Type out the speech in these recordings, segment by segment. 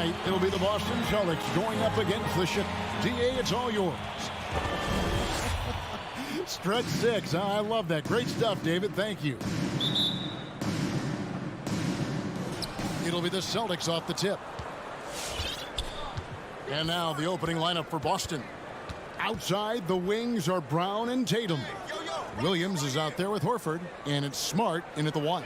tonight, it'll be the Boston Celtics going up against the DA. It's all yours. Stretch 6. I love that. Great stuff, David. Thank you. It'll be the Celtics off the tip. And now the opening lineup for Boston. Outside, the wings are Brown and Tatum. Williams is out there with Horford, and it's Smart in at the 1.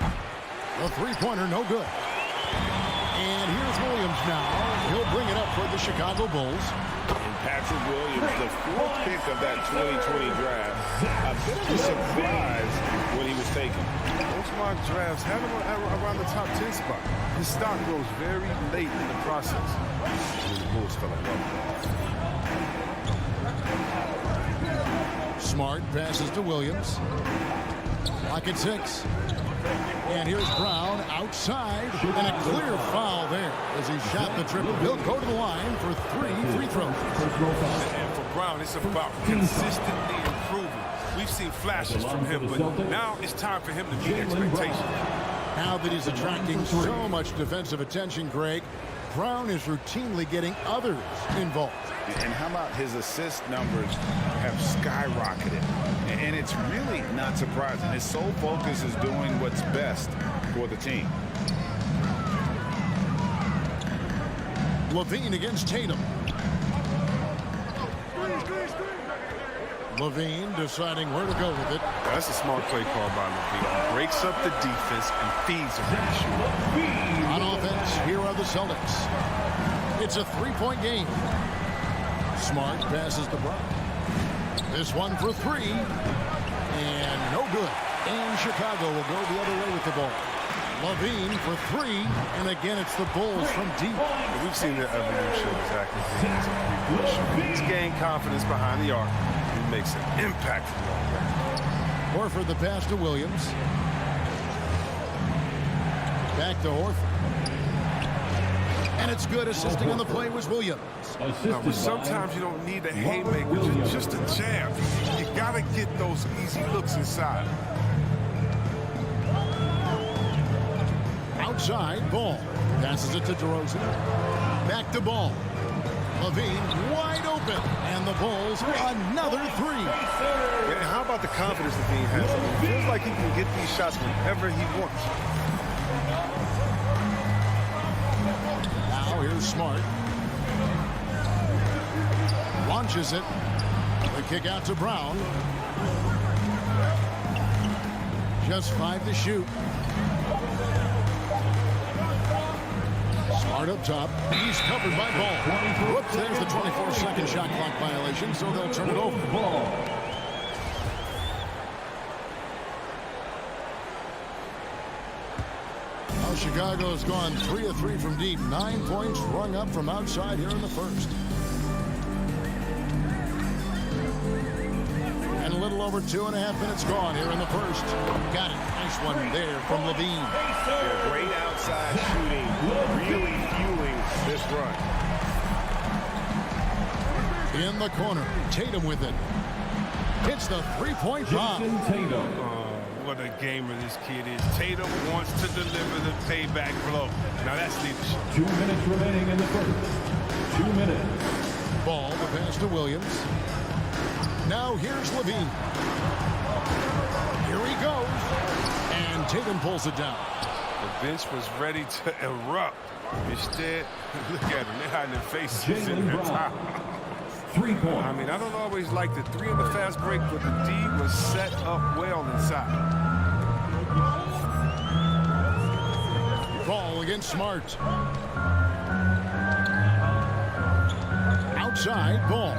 A three-pointer, no good. And here's Williams now. He'll bring it up for the Chicago Bulls. And Patrick Williams, the 4th pick of that 2020 draft. A bit of a surprise when he was taken. Most mock drafts have him around the top 10 spot. His stock rose very late in the process. The Bulls fell in love with him. Smart passes to Williams. Clock at 6. And here's Brown outside, and a clear foul there as he shot the triple. He'll go to the line for 3 free throws. And for Brown, it's about consistently improving. We've seen flashes from him, but now it's time for him to meet expectations. Now that he's attracting so much defensive attention, Greg, Brown is routinely getting others involved. And how about his assist numbers have skyrocketed? And it's really not surprising. His sole focus is doing what's best for the team. Levine against Tatum. Levine deciding where to go with it. That's a smart play call by Levine. Breaks up the defense and feeds him to shoot. On offense, here are the Celtics. It's a 3-point game. Smart passes to Brown. This one for 3. And no good. And Chicago will go the other way with the ball. Levine for 3. And again, it's the Bulls from deep. We've seen the evolution of Zach Levine. He's gained confidence behind the arc. He makes an impact from long range. Horford the pass to Williams. Back to Horford. And it's good. Assisting on the play was Williams. No, but sometimes you don't need a haymaker, just a jab. You got to get those easy looks inside. Outside, Ball. Passes it to DeRozan. Back to Ball. Levine wide open. And the Bulls another 3. And how about the confidence Levine has? I mean, it feels like he can get these shots whenever he wants. Now here's Smart. Launches it. The kick out to Brown. Just 5 to shoot. Smart up top. He's covered by Ball. Whoops, there's the 24-second shot clock violation, so they'll turn it over. Well, Chicago has gone 3 of 3 from deep. 9 points rung up from outside here in the first. And a little over 2.5 minutes gone here in the first. Got it. Nice one there from Levine. Yeah, great outside shooting, really fueling this run. In the corner, Tatum with it. Hits the 3-point bomb. What a gamer this kid is. Tatum wants to deliver the payback blow. Now that's leadership. 2 minutes remaining in the first. 2 minutes. Ball, the pass to Williams. Now here's Levine. Here he goes. And Tatum pulls it down. The bench was ready to erupt. Instead, look at them. They're hiding their faces in their top. 3 points. I mean, I don't always like the 3 on the fast break, but the D was set up well inside. Ball against Smart. Outside, Ball.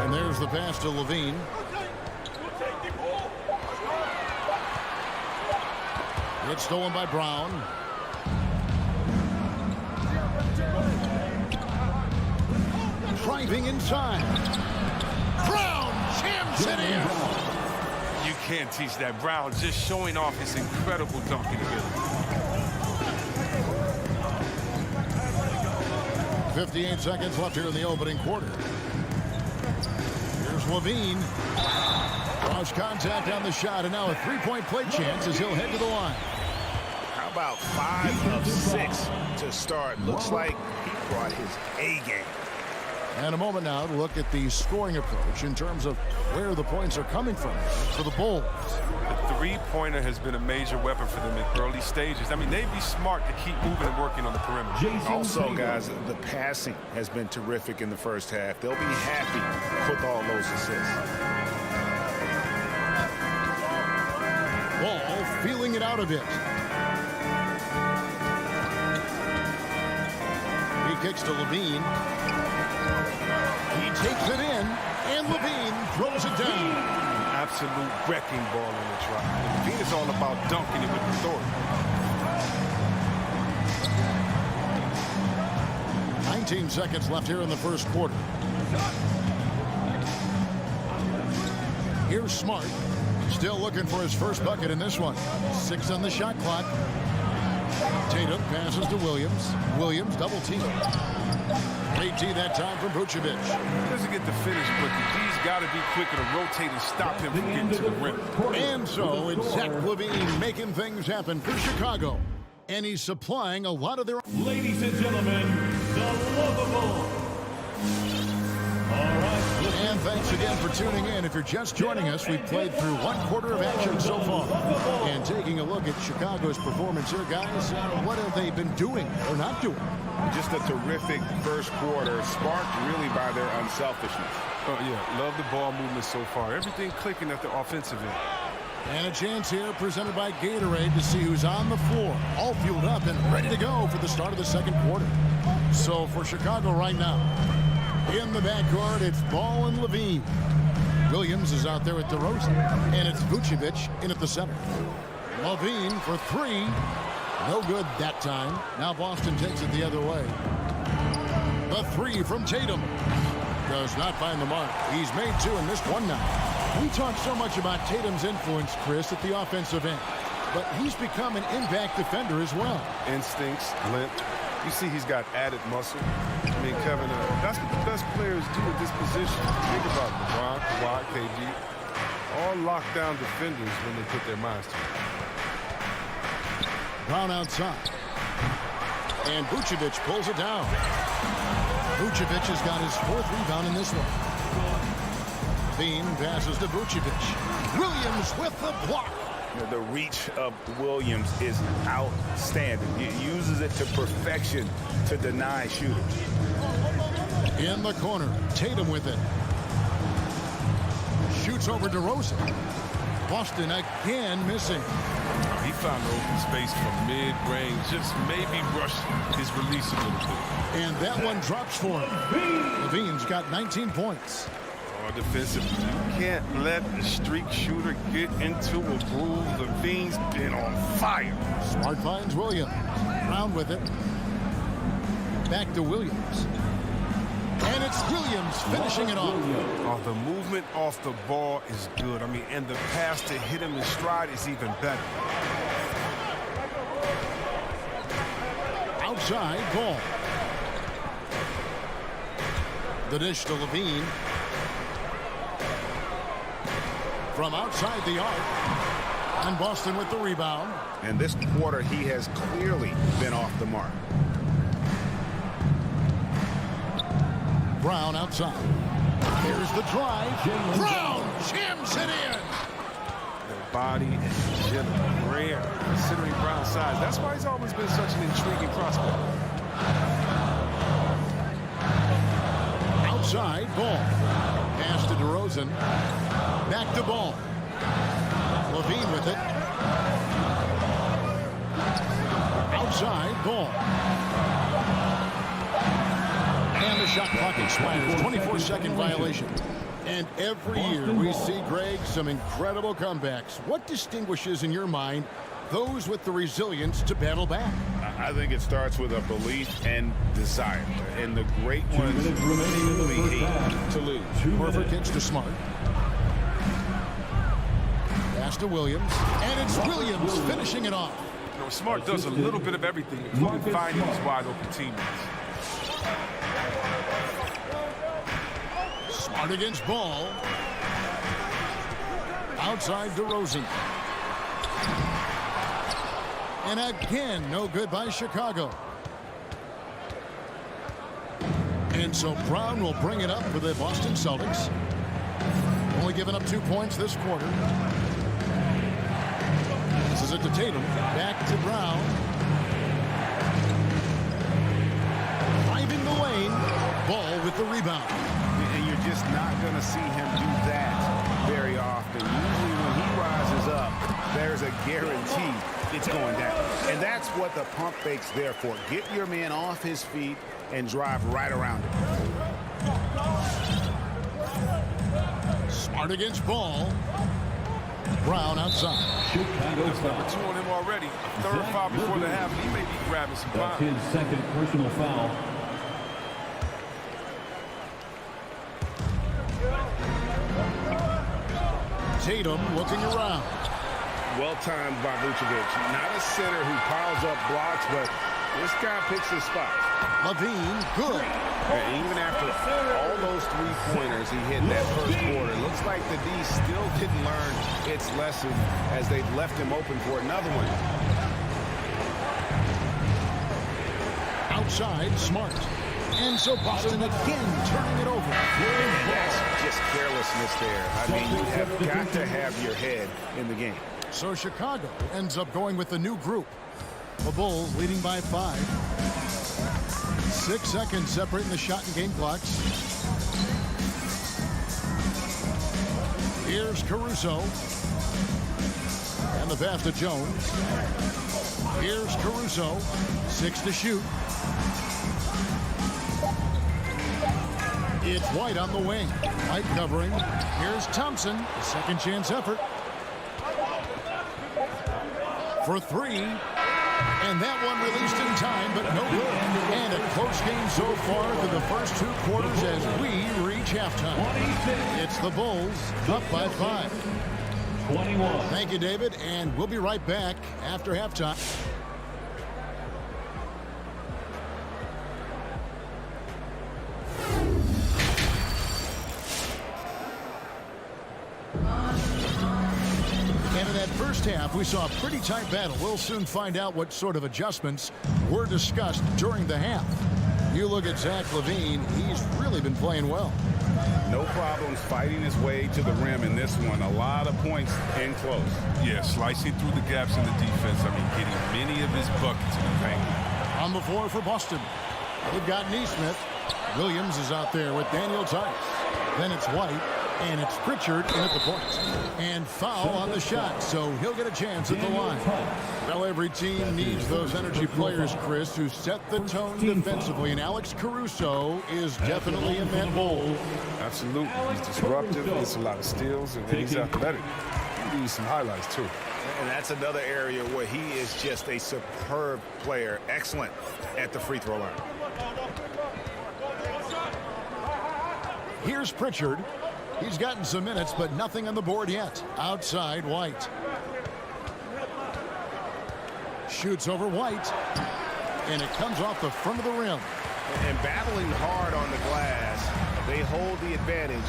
And there's the pass to Levine. It's stolen by Brown. Driving inside. Brown jams it in. You can't teach that. Brown just showing off his incredible dunking ability. 58 seconds left here in the opening quarter. Here's Levine. Cross contact on the shot, and now a 3-point play chance as he'll head to the line. How about 5 of 6 to start? Looks like he brought his A game. And a moment now to look at the scoring approach in terms of where the points are coming from for the Bulls. The three-pointer has been a major weapon for them in early stages. I mean, they'd be smart to keep moving and working on the perimeter. Also, guys, the passing has been terrific in the first half. They'll be happy with all those assists. Ball feeling it out a bit. He kicks to Levine. He takes it in, and Levine throws it down. Absolute wrecking ball on the drive. Levine is all about dunking it with authority. 19 seconds left here in the first quarter. Here's Smart. Still looking for his first bucket in this one. 6 on the shot clock. Tatum passes to Williams. Williams double team. Great tee that time from Vucevic. He doesn't get the finish, but the D's got to be quicker to rotate and stop him from getting to the rim. And so it's Zach LaVine making things happen for Chicago. And he's supplying a lot of their... Ladies and gentlemen, the lovable. All right. And thanks again for tuning in. If you're just joining us, we've played through 1/4 of action so far. And taking a look at Chicago's performance here, guys, what have they been doing or not doing? Just a terrific first quarter, sparked really by their unselfishness. Oh, yeah, love the ball movement so far. Everything clicking at the offensive end. And a chance here presented by Gatorade to see who's on the floor, all fueled up and ready to go for the start of the second quarter. So for Chicago right now, in the backcourt, it's Ball and Levine. Williams is out there at DeRozan, and it's Vucevic in at the center. Levine for 3. No good that time. Now Boston takes it the other way. The 3 from Tatum. Does not find the mark. He's made 2 and missed 1 now. We talk so much about Tatum's influence, Chris, at the offensive end. But he's become an impact defender as well. Instincts, length. You see he's got added muscle. I mean, Kevin, that's what the best players do at this position. Think about LeBron, Kawhi, KD. All lockdown defenders when they put their minds to it. Brown outside. And Vucevic pulls it down. Vucevic has got his 4th rebound in this one. Bean passes to Vucevic. Williams with the block. The reach of Williams is outstanding. He uses it to perfection to deny shooters. In the corner, Tatum with it. Shoots over DeRozan. Boston again missing. He found the open space from mid-range, just maybe rushed his release a little bit. And that one drops for him. Levine's got 19 points. Defensively, you can't let a streak shooter get into a groove. Levine's been on fire. Smart finds Williams. Brown with it. Back to Williams. And it's Williams finishing it off. Oh, the movement off the ball is good. I mean, and the pass to hit him in stride is even better. Outside ball. The dish to Levine. From outside the arc. And Boston with the rebound. And this quarter, he has clearly been off the mark. Brown outside. Here's the drive. Brown jams it in. The body is rare, considering Brown's size. That's why he's always been such an intriguing prospect. Outside ball. Pass to DeRozan. Back to Ball. Levine with it. Outside Ball. And the shot clock expires. 24-second violation. And every year we see, Greg, some incredible comebacks. What distinguishes, in your mind, those with the resilience to battle back? I think it starts with a belief and desire. And the great ones really hate to lose. Horford kicks to Smart. Pass to Williams. And it's Williams finishing it off. You know, Smart does a little bit of everything, including finding his wide open teammates. Smart against Ball. Outside DeRozan. And again, no good by Chicago. And so Brown will bring it up for the Boston Celtics. Only giving up 2 points this quarter. This is it to Tatum. Back to Brown. Driving the lane. Ball with the rebound. And you're just not going to see him do that very often. Usually when he rises up, there's a guarantee it's going down. And that's what the pump fake's there for. Get your man off his feet and drive right around him. Smart against Ball. Brown outside. That's number 2 on him already. Third foul before the half, and he may be grabbing some That's time. his second personal foul. Tatum looking around. Well-timed by Vucevic. Not a center who piles up blocks, but this guy picks his spots. Levine, good. And even after all those three-pointers he hit that first quarter, looks like the D still didn't learn its lesson as they've left him open for another one. Outside, Smart. And so Boston again turning it over. And that's just carelessness there. I mean, you have got to have your head in the game. So Chicago ends up going with the new group. The Bulls leading by 5. 6 seconds separating the shot and game clocks. Here's Caruso. And the pass to Jones. Here's Caruso. 6 to shoot. It's White on the wing. White covering. Here's Thompson. Second chance effort. For 3. And that one released in time, but no good. And a close game so far through the first 2 quarters as we reach halftime. It's the Bulls up by 5. 21. Thank you, David, and we'll be right back after halftime. And in that first half, we saw a pretty tight battle. We'll soon find out what sort of adjustments were discussed during the half. You look at Zach LaVine, he's really been playing well. No problems fighting his way to the rim in this one. A lot of points and close. Yeah, slicing through the gaps in the defense. I mean, getting many of his buckets in the paint. On the floor for Boston, they've got Neesmith. Williams is out there with Daniel Tice. Then it's White, and it's Pritchard in at the point. And foul on the shot, so he'll get a chance at the line. Well, every team needs those energy players, Chris, who set the tone defensively, and Alex Caruso is definitely in that mold. Absolutely. He's disruptive, gets a lot of steals, and he's athletic. He needs some highlights, too. And that's another area where he is just a superb player. Excellent at the free throw line. Here's Pritchard. He's gotten some minutes, but nothing on the board yet. Outside, White. Shoots over White. And it comes off the front of the rim. And battling hard on the glass, they hold the advantage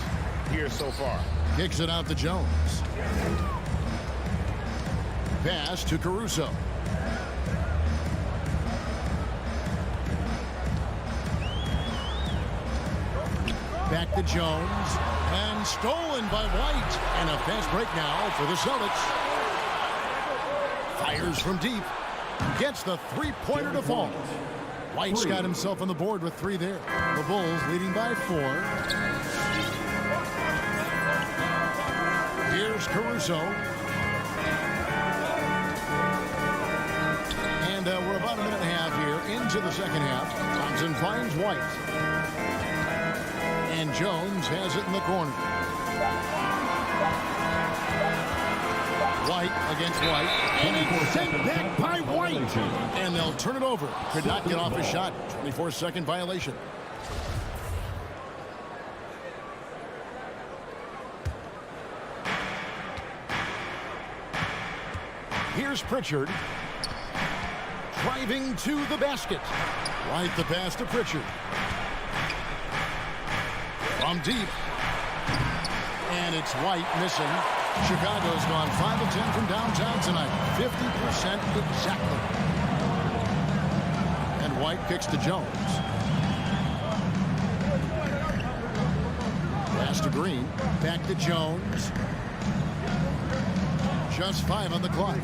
here so far. Kicks it out to Jones. Pass to Caruso. Back to Jones. And stolen by White. And a fast break now for the Celtics. Fires from deep. Gets the three-pointer to fall. White's got himself on the board with 3 there. The Bulls leading by 4. Here's Caruso. And we're about a minute and a half here into the second half. Thompson finds White. And Jones has it in the corner. White against White. And he's sent back by White. And they'll turn it over. Could not get off his shot. 24-second violation. Here's Pritchard. Driving to the basket. Right the pass to Pritchard. From deep. And it's White missing. Chicago's gone 5 of 10 from downtown tonight. 50% exactly. And White kicks to Jones. Pass to Green. Back to Jones. Just 5 on the clock.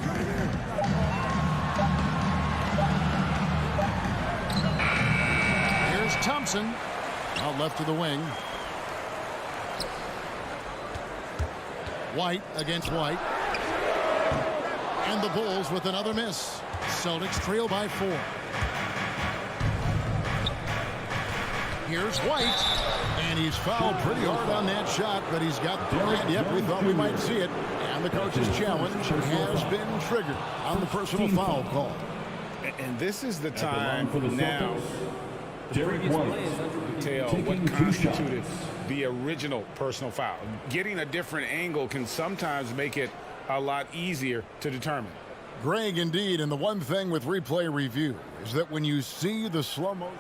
Here's Thompson. Out left to the wing. White against White. And the Bulls with another miss. Celtics trail by 4. Here's White. And he's fouled pretty hard on that shot, but he's got the line. Yep, we thought we might see it. And the coach's challenge has been triggered on the personal foul call. And this is the time now Derek White tell what constituted the original personal foul. Getting a different angle can sometimes make it a lot easier to determine. Greg, indeed, and the one thing with replay review is that when you see the slow-mo,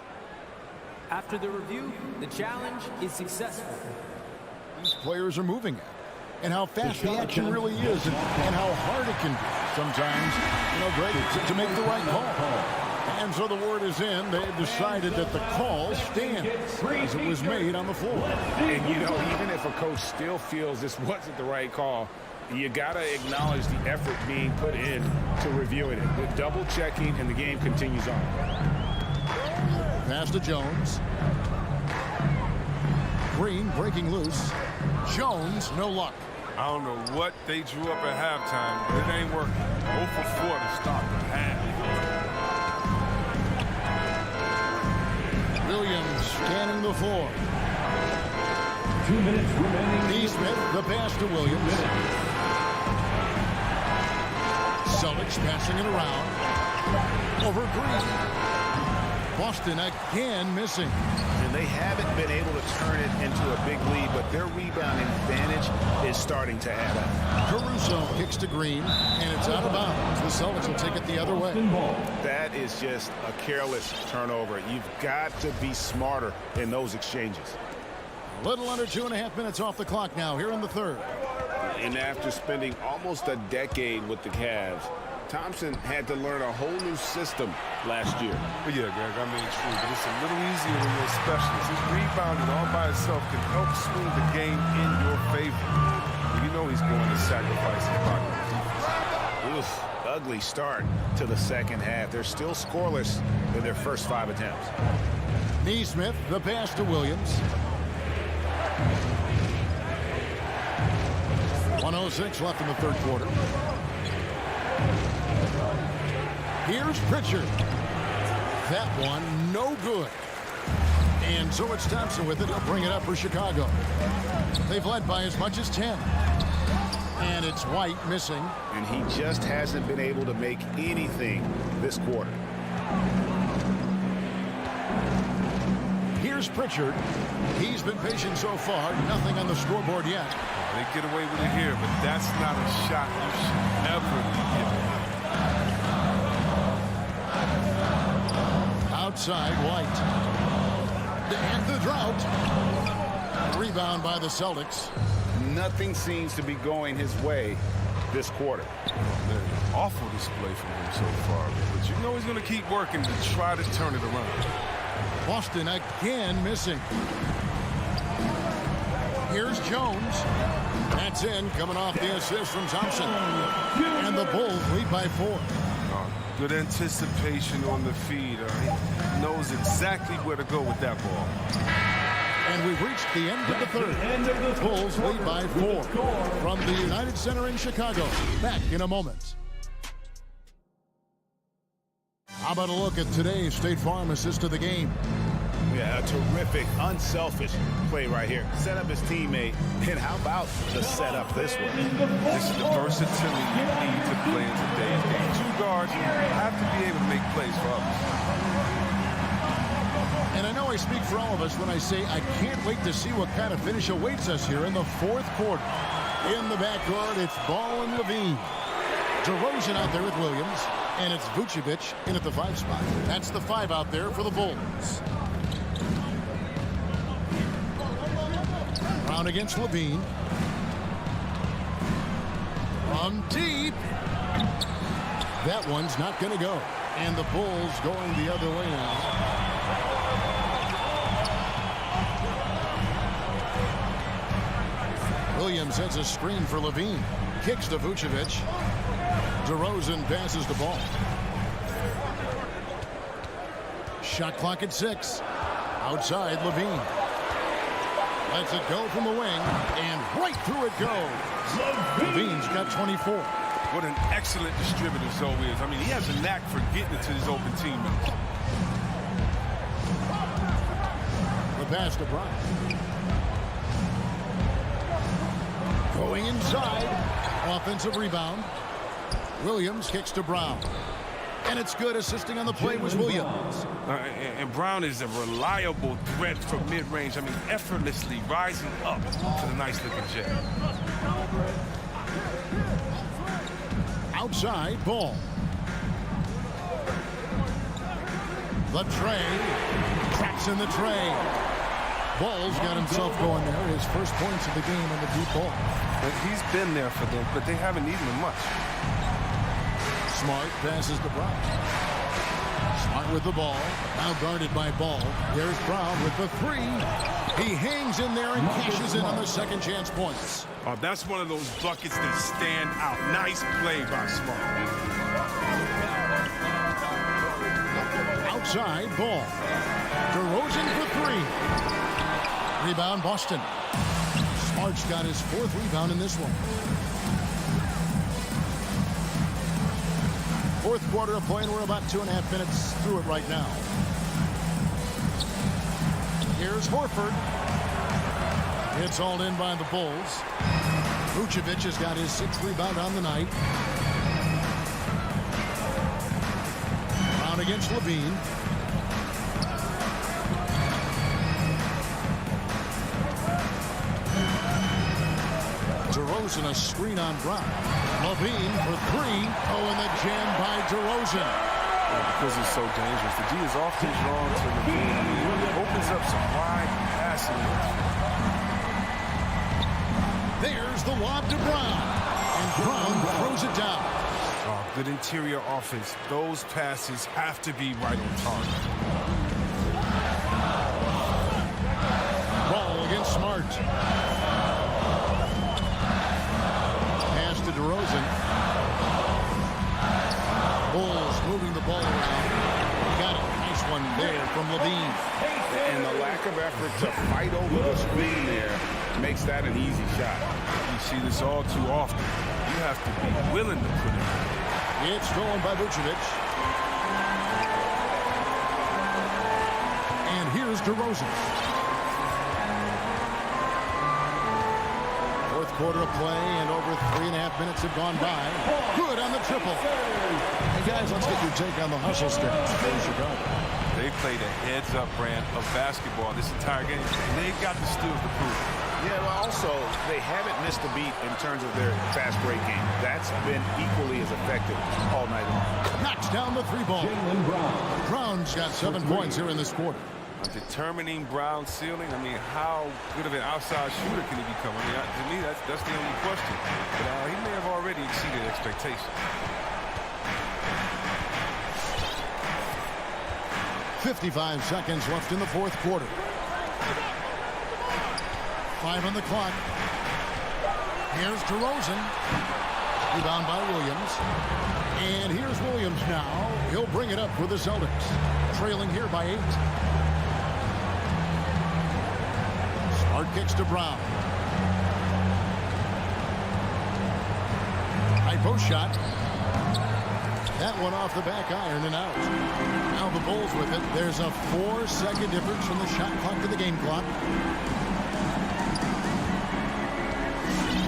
after the review, the challenge is successful. these players are moving at, and how fast the action really is, and how hard it can be sometimes, Greg, to make the right call. And so the word is in. They've decided that the call stands as it was made on the floor. And, even if a coach still feels this wasn't the right call, you got to acknowledge the effort being put in to reviewing it. With double checking, and the game continues on. Pass to Jones. Green breaking loose. Jones, no luck. I don't know what they drew up at halftime, but it ain't working. 0 for 4 to start the half. Williams scanning the floor. 2 minutes remaining. Neesmith, the pass to Williams. Celtics passing it around. Over Green. Boston again missing. And they haven't been able to turn it into a big lead, but their rebounding advantage is starting to add up. Caruso kicks to Green, and it's out of bounds. The Celtics will take it the other way. That is just a careless turnover. You've got to be smarter in those exchanges. A little under 2.5 minutes off the clock now here in the third. And after spending almost a decade with the Cavs, Thompson had to learn a whole new system last year. But yeah, Greg, true, but it's a little easier when you're a specialist. His rebounding all by itself can help swing the game in your favor. He's going to sacrifice his pocket defense. Oof, ugly start to the second half. They're still scoreless in their first 5 attempts. Neesmith, the pass to Williams. 1:06 left in the third quarter. Here's Pritchard. That one, no good. And so it's Thompson with it. He'll bring it up for Chicago. They've led by as much as 10. And it's White missing. And he just hasn't been able to make anything this quarter. Here's Pritchard. He's been patient so far. Nothing on the scoreboard yet. They get away with it here, but that's not a shot you should ever be giving. Outside, White. And the drought. Rebound by the Celtics. Nothing seems to be going his way this quarter. Awful display from him so far, but he's going to keep working to try to turn it around. Boston again missing. Here's Jones. That's in, coming off the assist from Thompson. And the Bulls lead by 4. Good anticipation on the feed. He knows exactly where to go with that ball. And we've reached the end of the third. Bulls lead by 4 from the United Center in Chicago. Back in a moment. How about a look at today's State Farm assist of the game? Yeah, a terrific, unselfish play right here. Set up his teammate. And how about the setup this way? This is the versatility you need to play in today's game. 2 guards have to be able to make plays for others. And I know I speak for all of us when I say I can't wait to see what kind of finish awaits us here in the fourth quarter. In the backcourt, it's Ball and Levine. DeRozan out there with Williams. And it's Vucevic in at the 5 spot. That's the 5 out there for the Bulls. Brown against Levine. From deep. That one's not going to go. And the Bulls going the other way now. Williams sets a screen for Levine. Kicks to Vucevic. DeRozan passes the ball. Shot clock at 6. Outside, Levine. Lets it go from the wing, and right through it goes. Levine's got 24. What an excellent distributor Zoe is. I mean, he has a knack for getting it to his open teammates. The pass to Bryant. Going inside. Offensive rebound. Williams kicks to Brown. And it's good. Assisting on the play was Williams. And Brown is a reliable threat from mid-range. I mean, effortlessly rising up to the nice-looking jet. Outside, ball. The tray. Traps in the tray. Ball's got himself going there. His first points of the game on the deep ball. But he's been there for them, but they haven't needed him much. Smart passes to Brown. Smart with the ball. Now guarded by Ball. Here's Brown with the 3. He hangs in there and cashes in on the second chance points. Oh, that's one of those buckets that stand out. Nice play by Smart. Outside, Ball. DeRozan for 3. Rebound, Boston. Smart's got his 4th rebound in this one. 4th quarter of play, and we're about 2.5 minutes through it right now. Here's Horford. It's all in by the Bulls. Vucevic has got his 6th rebound on the night. Brown against Levine. DeRozan a screen on Brown. Levine for 3. Oh, and the jam by DeRozan. Because he's so dangerous. The D is often drawn to Levine. It opens up some wide passing. There's the lob to Brown. And Brown throws it down. Oh, good interior offense. Those passes have to be right on target. Ball against Smart. Pass to DeRozan. Bulls moving the ball around. Got a nice one there from Levine. And the lack of effort to fight over the screen there makes that an easy shot. You see this all too often. You have to be willing to put it in. It's stolen by Vucevic. And here's DeRozan. 4th quarter of play, and over 3.5 minutes have gone by. Good on the triple. Hey guys, let's get your take on the hustle stats for Chicago. They played a heads-up brand of basketball this entire game, and they've got the steals to prove it. Yeah, well, also, they haven't missed a beat in terms of their fast break game. That's been equally as effective all night long. Knocks down the 3 ball. Brown's got 7 points here in this quarter. Determining Brown's ceiling, I mean, how good of an outside shooter can he become? I mean, to me, that's the only question. But he may have already exceeded expectations. 55 seconds left in the 4th quarter. 5 on the clock. Here's DeRozan. Rebound by Williams. And here's Williams now. He'll bring it up for the Celtics. Trailing here by 8. Smart kicks to Brown. High post shot. That one off the back iron and out. Now the Bulls with it. There's a 4-second difference from the shot clock to the game clock.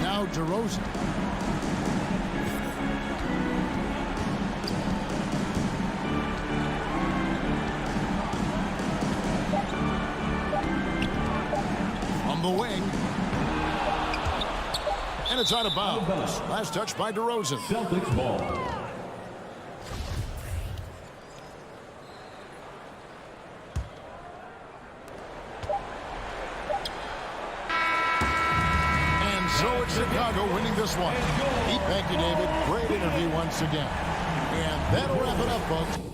Now DeRozan. On the wing. And it's out of bounds. Last touch by DeRozan. Celtics ball. So it's Chicago winning this one. Thank you, David. Great interview once again. And that'll wrap it up, folks.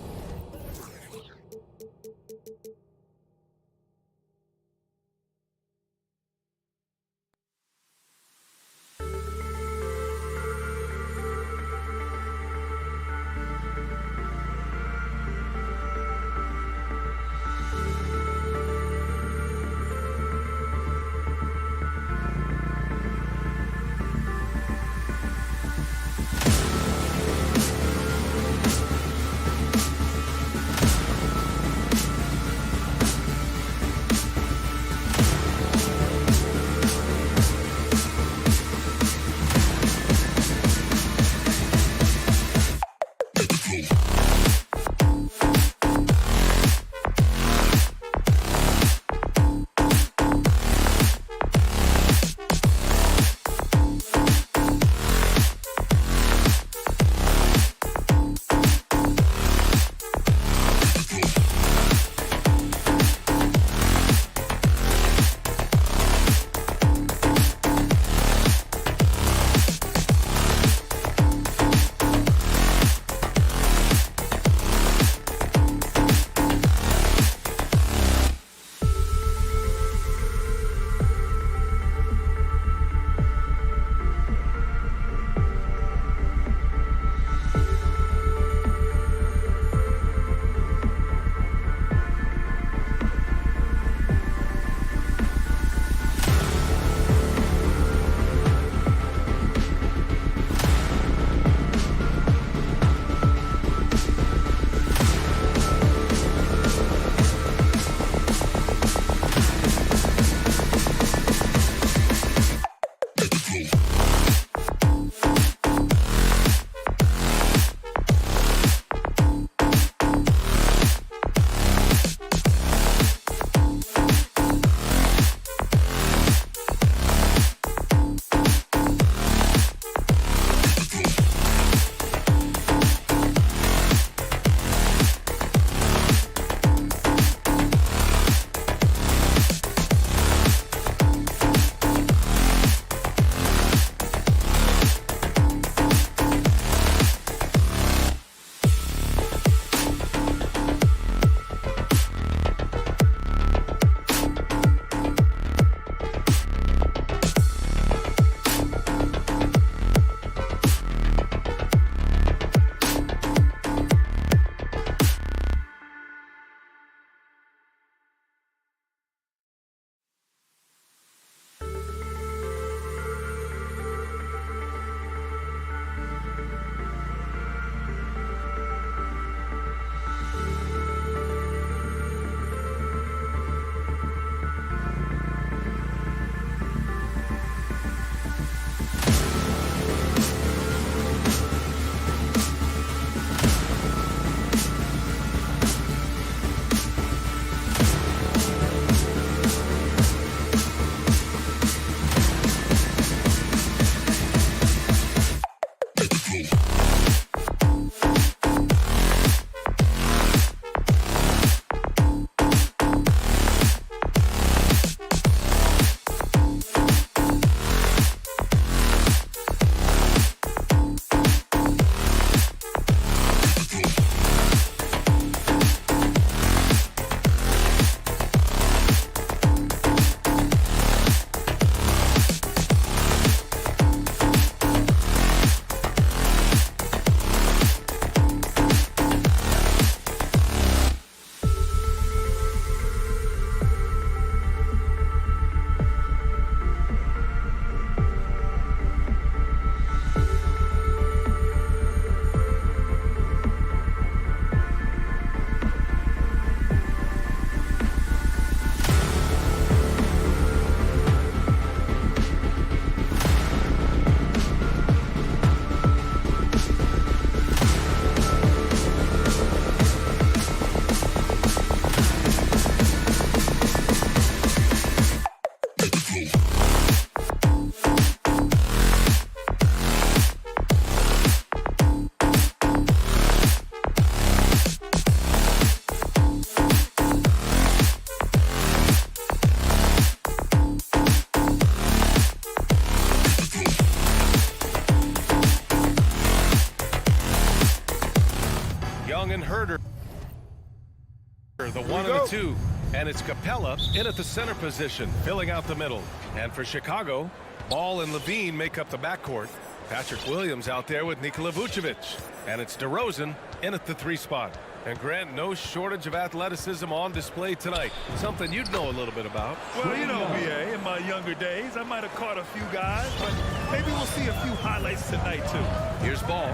The 1 and the 2. And it's Capella in at the center position, filling out the middle. And for Chicago, Ball and Levine make up the backcourt. Patrick Williams out there with Nikola Vucevic. And it's DeRozan in at the 3 spot. And Grant, no shortage of athleticism on display tonight. Something you'd know a little bit about. Well, you know, BA, in my younger days, I might have caught a few guys, but maybe we'll see a few highlights tonight, too. Here's Ball.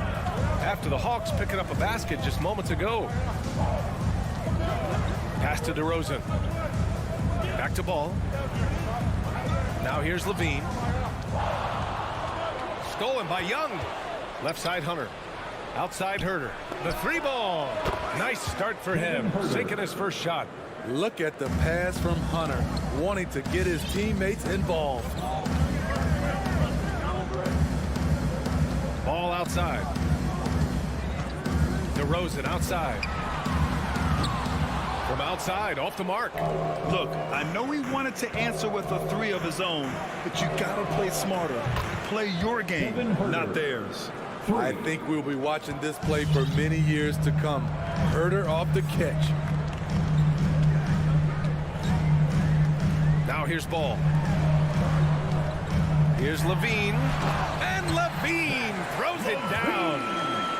After the Hawks picking up a basket just moments ago. Pass to DeRozan. Back to Ball. Now here's Levine. Stolen by Young. Left side Hunter. Outside Herter. The 3 ball. Nice start for him. Sinking his first shot. Look at the pass from Hunter, wanting to get his teammates involved. Ball outside. DeRozan outside. From outside, off the mark. Look, I know he wanted to answer with a 3 of his own, but you gotta play smarter. Play your game, not theirs. I think we'll be watching this play for many years to come. Herter off the catch. Now here's Ball. Here's Levine. And Levine throws it down.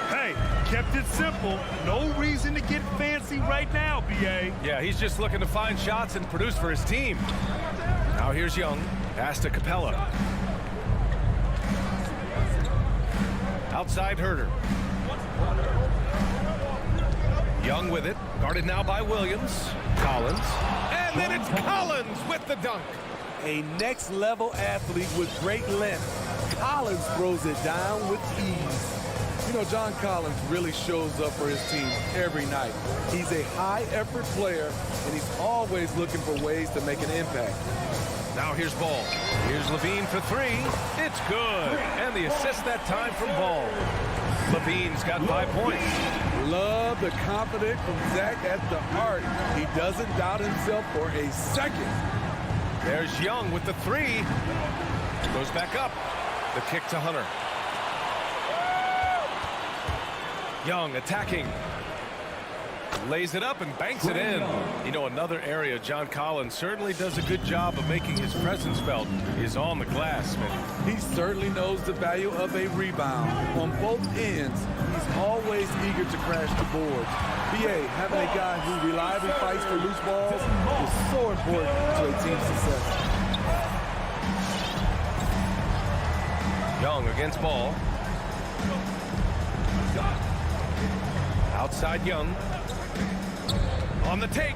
Hey, kept it simple. No reason to get fancy right now, BA. Yeah, he's just looking to find shots and produce for his team. Now here's Young. Pass to Capella. Outside Herter. Young with it. Guarded now by Williams. Collins. And then it's Collins with the dunk. A next-level athlete with great length. Collins throws it down with ease. You know, John Collins really shows up for his team every night. He's a high-effort player, and he's always looking for ways to make an impact. Now here's Ball. Here's Levine for 3. It's good. And the assist that time from Ball. Levine's got 5 points. Love the confidence from Zach at the arc. He doesn't doubt himself for a second. There's Young with the 3. Goes back up. The kick to Hunter. Young attacking. Lays it up and banks it in. You know, another area John Collins certainly does a good job of making his presence felt is on the glass, man. He certainly knows the value of a rebound. On both ends, he's always eager to crash the boards. BA, having a guy who reliably fights for loose balls is so important to a team's success. Young against Ball. Outside Young. On the take.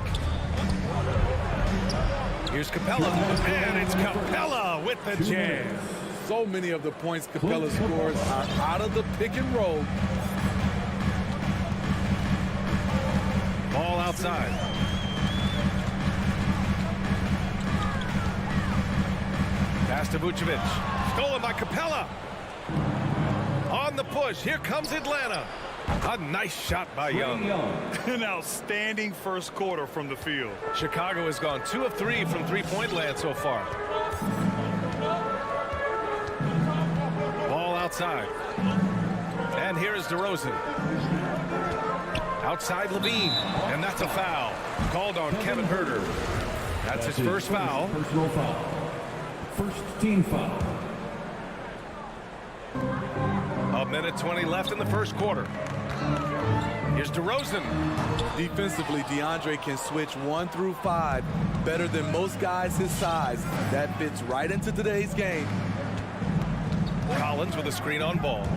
Here's Capella. And it's Capella with the jam. So many of the points Capella scores are out of the pick and roll. Ball outside. Pass to Vucevic. Stolen by Capella. On the push. Here comes Atlanta. A nice shot by Young. An outstanding first quarter from the field. Chicago has gone 2 of 3 from three-point land so far. Ball outside. And here is DeRozan. Outside Levine. And that's a foul. Called on Kevin Herter. That's his first foul. Personal foul. First team foul. A minute 20 left in the first quarter. Here's DeRozan. Defensively, DeAndre can switch 1 through 5 better than most guys his size. That fits right into today's game. Collins with a screen on Ball.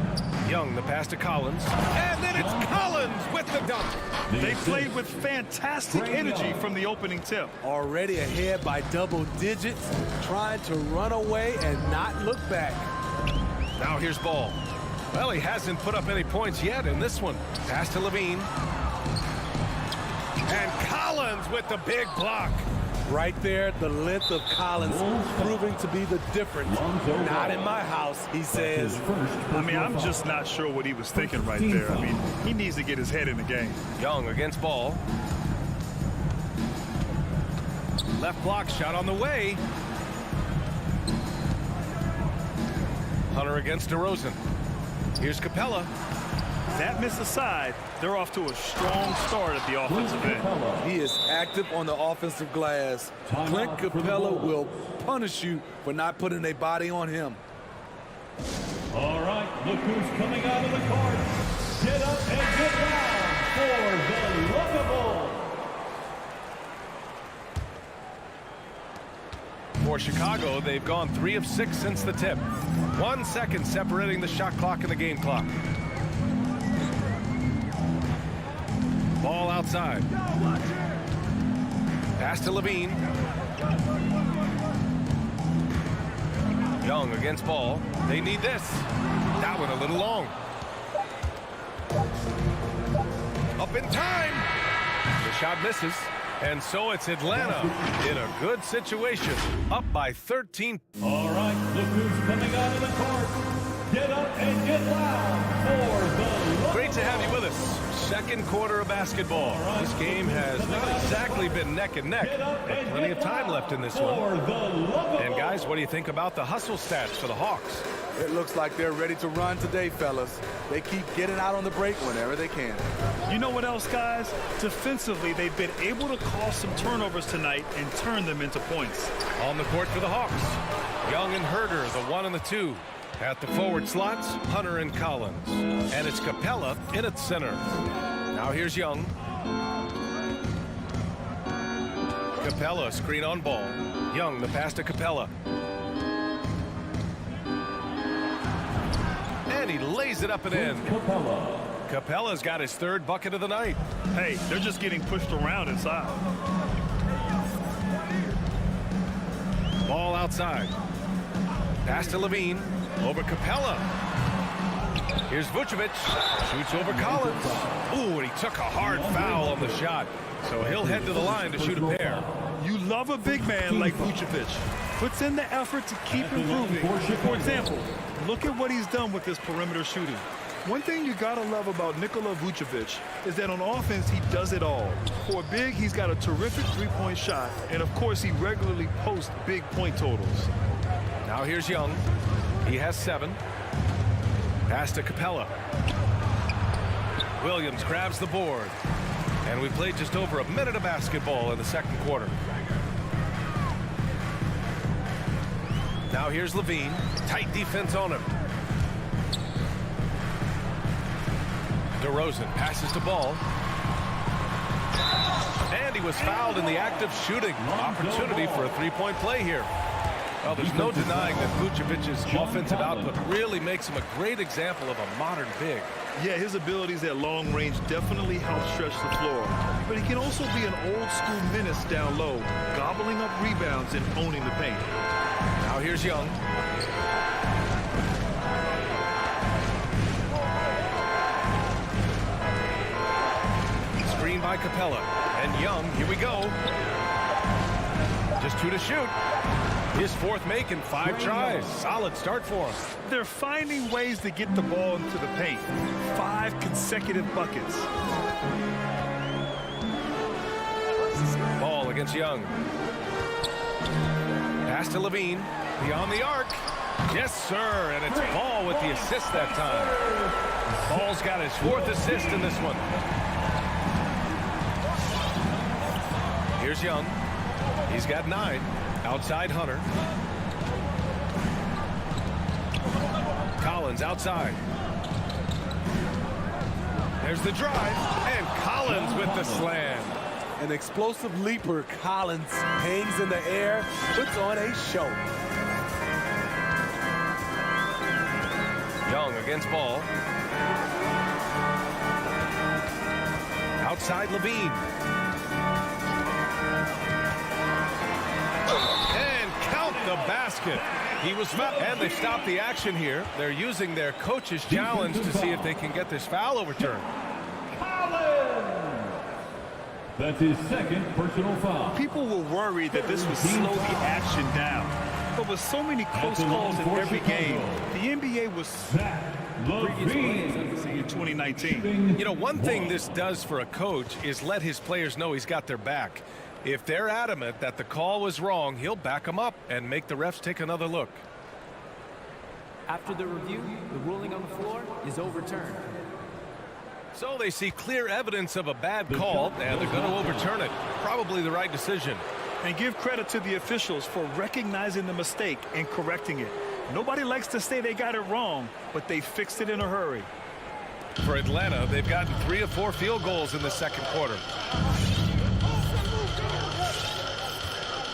Young, the pass to Collins. And then it's Collins with the dunk. They played with fantastic energy from the opening tip. Already ahead by double digits, trying to run away and not look back. Now here's Ball. Well, he hasn't put up any points yet in this one. Pass to Levine. And Collins with the big block. Right there, the length of Collins proving to be the difference. Not in my house, he says. I mean, I'm just not sure what he was thinking right there. I mean, he needs to get his head in the game. Young against Ball. Left block shot on the way. Hunter against DeRozan. Here's Capella. That miss aside, they're off to a strong start at the offensive end. He is active on the offensive glass. Clint Capella will punish you for not putting a body on him. All right, look who's coming out of the court. Get up and get down for the Lookable. For Chicago, they've gone 3 of 6 since the tip. 1 second separating the shot clock and the game clock. Ball outside. Pass to Levine. Young against ball. They need this. That one a little long. Up in time. The shot misses. And so it's Atlanta in a good situation. Up by 13. All right, look who's coming out of the court. Get up and get loud for the Great to have you with us. Second quarter of basketball. This game has not exactly been neck and neck, but plenty of time left in this one. And guys, what do you think about the hustle stats for the Hawks? It looks like they're ready to run today, fellas. They keep getting out on the break whenever they can. You know what else, guys? Defensively, they've been able to cause some turnovers tonight and turn them into points. On the court for the Hawks, Young and Herder, the 1 and the 2. At the forward slots, Hunter and Collins. And it's Capella in at center. Now here's Young. Capella, screen on ball. Young, the pass to Capella. And he lays it up and in. Capella's got his 3rd bucket of the night. Hey, they're just getting pushed around inside. Ball outside. Pass to Levine. Over Capella. Here's Vucevic. Shoots over Collins. Ooh, and he took a hard foul on the shot. So he'll head to the line to shoot a pair. You love a big man like Vucevic. Puts in the effort to keep improving. For example, look at what he's done with this perimeter shooting. One thing you gotta love about Nikola Vucevic is that on offense, he does it all. For a big, he's got a terrific three-point shot, and of course, he regularly posts big point totals. Now here's Young. He has 7. Pass to Capella. Williams grabs the board. And we played just over a minute of basketball in the second quarter. Now here's Levine. Tight defense on him. DeRozan passes to Ball. And he was fouled in the act of shooting. Opportunity for a three-point play here. Well, there's no denying that Vucevic's offensive output really makes him a great example of a modern big. Yeah, his abilities at long range definitely help stretch the floor. But he can also be an old-school menace down low, gobbling up rebounds and owning the paint. Now here's Young. Screen by Capella. And Young, here we go. Just 2 to shoot. His 4th make in 5 tries. Solid start for him. They're finding ways to get the ball into the paint. 5 consecutive buckets. Ball against Young. Pass to Levine. Beyond the arc. Yes, sir. And it's Ball with the assist that time. Ball's got his 4th assist in this one. Here's Young. He's got 9. Outside Hunter. Collins outside. There's the drive. And Collins with the slam. An explosive leaper. Collins hangs in the air, puts on a show. Young against Ball. Outside Levine. And count the basket. He was fouled, and they stopped the action here. They're using their coach's challenge to see if they can get this foul overturned. That's his 2nd personal foul. People were worried that this would slow the action down. But with so many close calls in every game, the NBA was in 2019. You know, one thing this does for a coach is let his players know he's got their back. If they're adamant that the call was wrong, he'll back them up and make the refs take another look. After the review, the ruling on the floor is overturned. So they see clear evidence of a bad call, and they're going to overturn it. Probably the right decision. And give credit to the officials for recognizing the mistake and correcting it. Nobody likes to say they got it wrong, but they fixed it in a hurry. For Atlanta, they've gotten 3 of 4 field goals in the second quarter.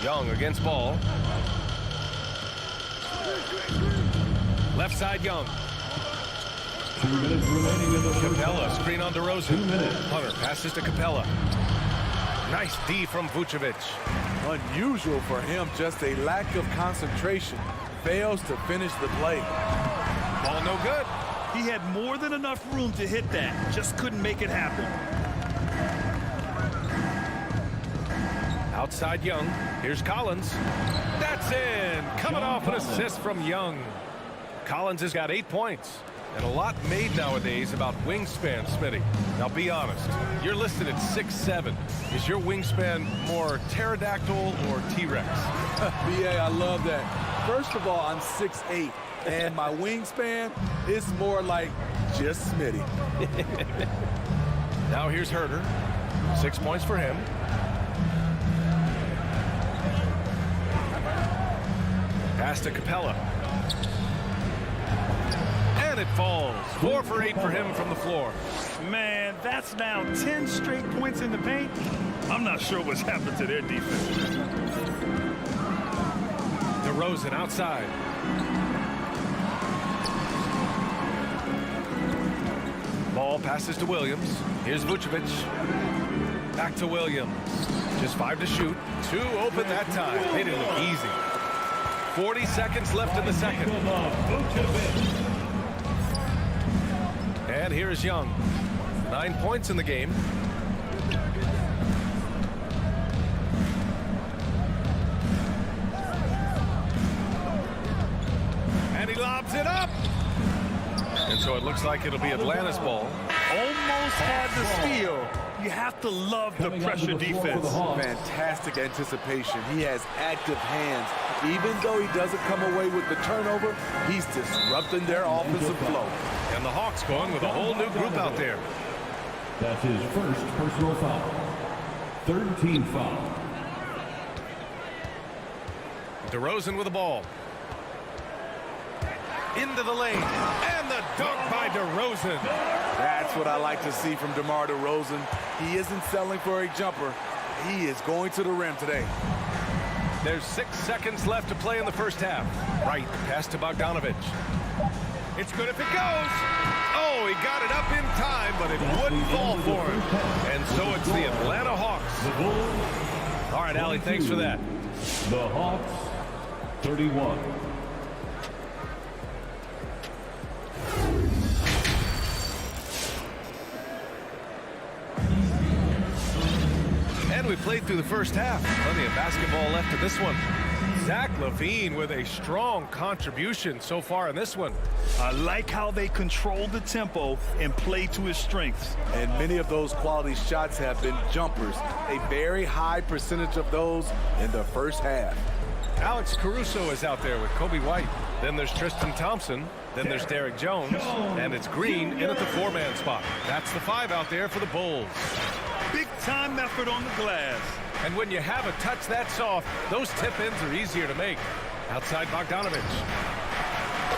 Young against ball. Left side, Young. 2 minutes remaining in the first Capella, half. screen on DeRozan. 2 minutes. Hunter passes to Capella. Nice D from Vucevic. Unusual for him, just a lack of concentration. Fails to finish the play. Ball no good. He had more than enough room to hit that, just couldn't make it happen. Outside Young. Here's Collins. That's in. Coming off an assist from Young. Collins has got 8 points. And a lot made nowadays about wingspan, Smitty. Now be honest, you're listed at 6'7". Is your wingspan more pterodactyl or T-Rex? BA, I love that. First of all, I'm 6'8", and my wingspan is more like just Smitty. Now here's Herter. 6 points for him. Pass to Capella. And it falls. 4 for 8 for him from the floor. Man, that's now 10 straight points in the paint. I'm not sure what's happened to their defense. DeRozan outside. Ball passes to Williams. Here's Vucevic. Back to Williams. Just 5 to shoot. 2 open that time. Made it look easy. 40 seconds left in the second. And here is Young. 9 points in the game. And he lobs it up. And so it looks like it'll be Atlanta's ball. Almost had the steal. You have to love the pressure defense. Fantastic anticipation. He has active hands. Even though he doesn't come away with the turnover, he's disrupting their offensive flow. And the Hawks going with a whole new group out there. That's his first personal foul. 3rd team foul. DeRozan with the ball. Into the lane. And the dunk by DeRozan. That's what I like to see from DeMar DeRozan. He isn't settling for a jumper. He is going to the rim today. There's 6 seconds left to play in the first half. Right, pass to Bogdanovic. It's good if it goes. Oh, he got it up in time, but it wouldn't fall for him. And so it's the Atlanta Hawks. All right, Allie, thanks for that. The Hawks, 31. And we played through the first half. Plenty of basketball left in this one. Zach LaVine with a strong contribution so far in this one. I like how they control the tempo and play to his strengths. And many of those quality shots have been jumpers. A very high percentage of those in the first half. Alex Caruso is out there with Kobe White. Then there's Tristan Thompson. Then there's Derrick Jones. And it's Green in at the 4-man spot. That's the 5 out there for the Bulls. Big time effort on the glass. And when you have a touch that soft, those tip-ins are easier to make. Outside Bogdanovic.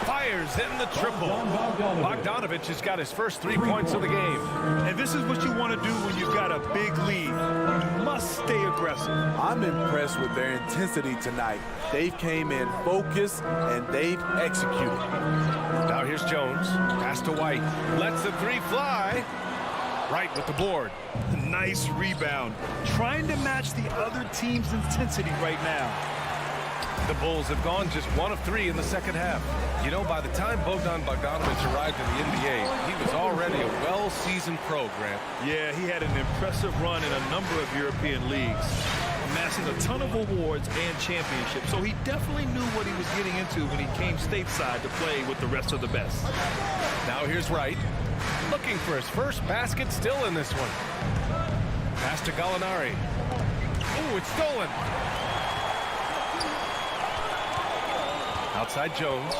Fires in the triple. Bogdanovic has got his first 3 points of the game. And this is what you want to do when you've got a big lead. You must stay aggressive. I'm impressed with their intensity tonight. They've came in focused and they've executed. Now here's Jones. Pass to White. Lets the 3 fly. Right with the board. Nice rebound. Trying to match the other team's intensity right now. The Bulls have gone just 1 of 3 in the second half. You know, by the time Bogdan Bogdanovic arrived in the NBA, he was already a well-seasoned pro, Grant. Yeah, he had an impressive run in a number of European leagues, amassing a ton of awards and championships. So he definitely knew what he was getting into when he came stateside to play with the rest of the best. Now here's Wright. Looking for his first basket still in this one. Pass to Gallinari. Ooh, it's stolen. Outside Jones.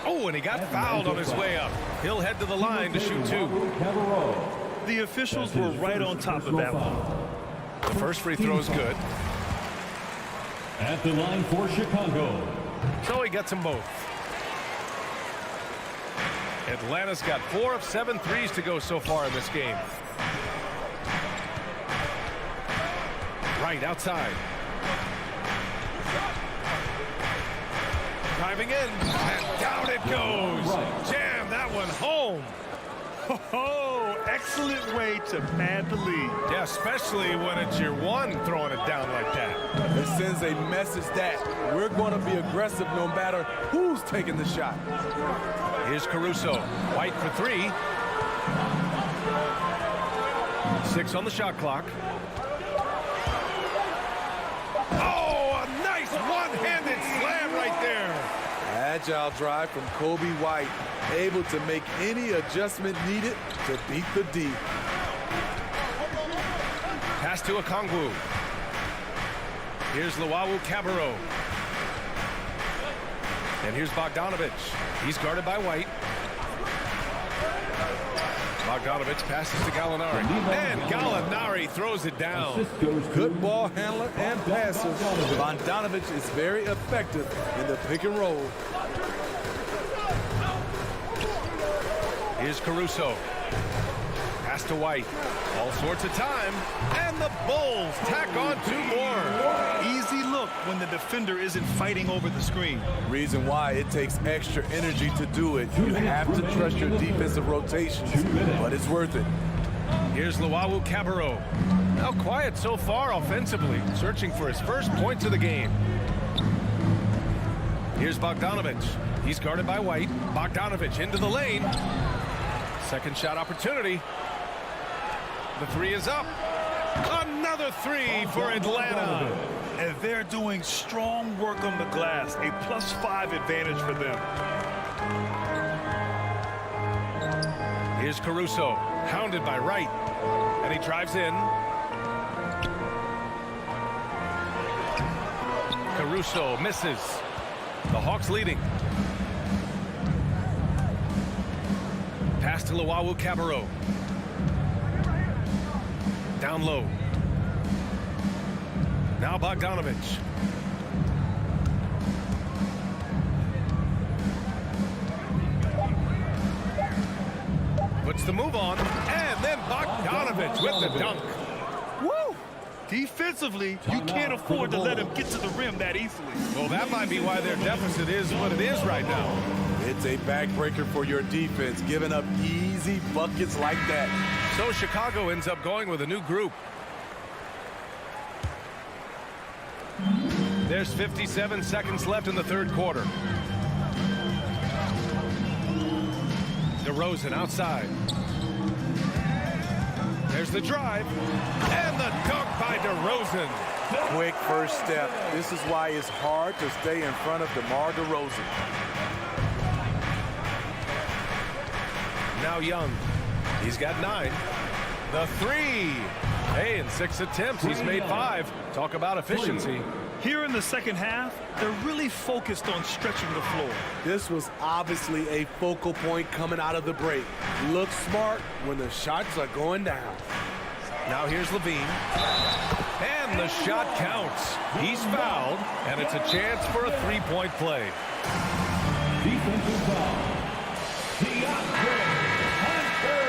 Oh, and he got fouled on his way up. He'll head to the line to shoot 2. The officials were right on top of that one. The first free throw is good. At the line for Chicago. So he gets them both. Atlanta's got 4 of 7 threes to go so far in this game. Right outside. Driving in, and down it goes. Jam that one home. Oh, excellent way to pad the lead. Yeah, especially when it's your one throwing it down like that. It sends a message that we're going to be aggressive no matter who's taking the shot. Here's Caruso. White for 3. 6 on the shot clock. Oh, a nice one-handed slam right there. Agile drive from Kobe White, able to make any adjustment needed to beat the D. Pass to Okongwu. Here's Luwawu Cabarro. And here's Bogdanovich. He's guarded by White. Bogdanovich passes to Gallinari. And Gallinari throws it down. Good ball handler and passer. Bogdanovich is very effective in the pick and roll. Here's Caruso. Pass to White. All sorts of time. And the Bulls tack on 2 more. Easy look when the defender isn't fighting over the screen. Reason why it takes extra energy to do it. You have to trust your defensive rotations, but it's worth it. Here's Luwawu Cabarro. Now quiet so far offensively, searching for his first points of the game. Here's Bogdanovich. He's guarded by White. Bogdanovich into the lane. Second shot opportunity. The 3 is up. Another 3 for Atlanta. And they're doing strong work on the glass. A +5 advantage for them. Here's Caruso, hounded by Wright. And he drives in. Caruso misses. The Hawks leading. Pass to Luwawu Cabarro. Down low. Now Bogdanovich. Puts the move on, and then Bogdanovich with the dunk. Woo! Defensively, you can't afford to let him get to the rim that easily. Well, that might be why their deficit is what it is right now. It's a backbreaker for your defense, giving up easy buckets like that. So Chicago ends up going with a new group. There's 57 seconds left in the third quarter. DeRozan outside. There's the drive. And the dunk by DeRozan. Quick first step. This is why it's hard to stay in front of DeMar DeRozan. Now Young. He's got 9. The 3. Hey, in 6 attempts, he's made 5. Talk about efficiency. Here in the second half, they're really focused on stretching the floor. This was obviously a focal point coming out of the break. Look smart when the shots are going down. Now here's Levine. And the shot counts. He's fouled, and it's a chance for a 3-point play. Defensive foul. DeAndre Hunter.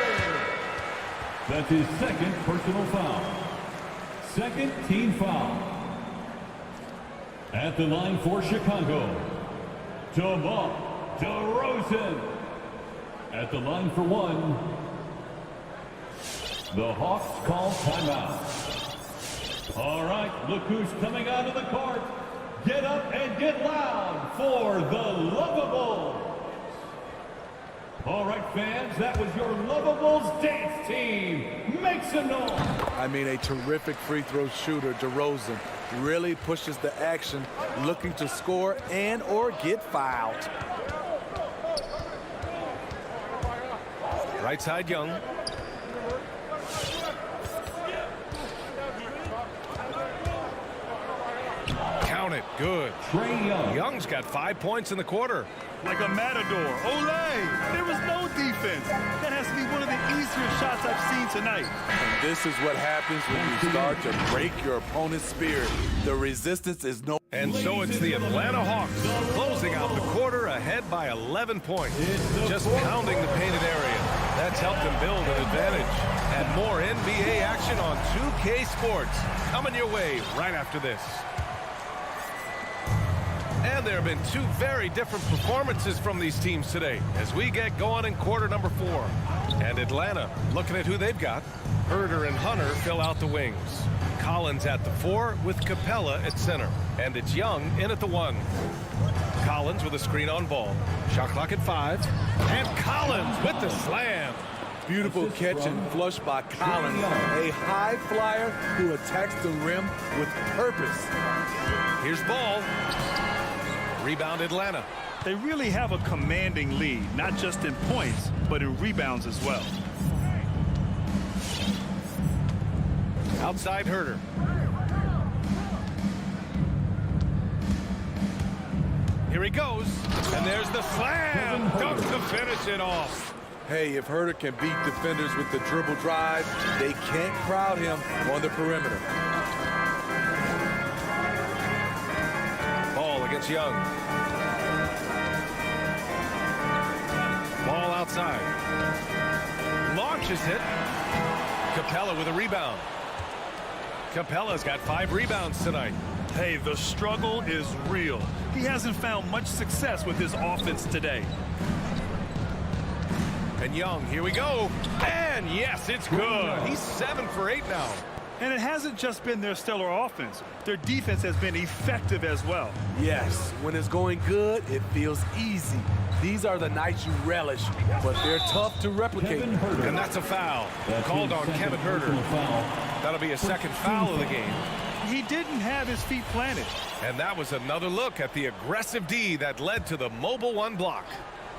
That's his second personal foul. Second team foul. At the line for Chicago, DeMar DeRozan. At the line for 1, the Hawks call timeout. All right, look who's coming out of the court. Get up and get loud for the Lovables. All right, fans, that was your Lovables dance team. Make some noise. I mean, a terrific free throw shooter, DeRozan. Really pushes the action, looking to score and or get fouled. Right side Young. Count it. Good. Trae Young. Young's got 5 points in the quarter. Like a matador. Olay! There was no defense. That has to be one of the easier shots I've seen tonight. And this is what happens when you start to break your opponent's spirit. The resistance is no... And so it's the Atlanta Hawks closing out the quarter ahead by 11 points. Just pounding the painted area. That's helped them build an advantage. And more NBA action on 2K Sports coming your way right after this. And there have been two very different performances from these teams today as we get going in quarter number 4. And Atlanta, looking at who they've got, Herder and Hunter fill out the wings. Collins at the 4 with Capella at center. And it's Young in at the 1. Collins with a screen on ball. Shot clock at 5. And Collins with the slam. Beautiful catch and flush by Collins. A high flyer who attacks the rim with purpose. Here's ball. Rebound Atlanta. They really have a commanding lead, not just in points, but in rebounds as well. Outside Herder. Here he goes. And there's the slam. Dunk to finish it off. Hey, if Herder can beat defenders with the dribble drive, they can't crowd him on the perimeter. Ball against Young. Ball outside. Launches it. Capella with a rebound. Capella's got 5 rebounds tonight. Hey, the struggle is real. He hasn't found much success with his offense today. And Young, here we go. And yes, it's good. He's 7 for 8 now. And it hasn't just been their stellar offense. Their defense has been effective as well. Yes, when it's going good, it feels easy. These are the nights you relish, but they're tough to replicate. And that's a foul. Called on Kevin Herder. That'll be a second foul of the game. He didn't have his feet planted. And that was another look at the aggressive D that led to the mobile 1 block.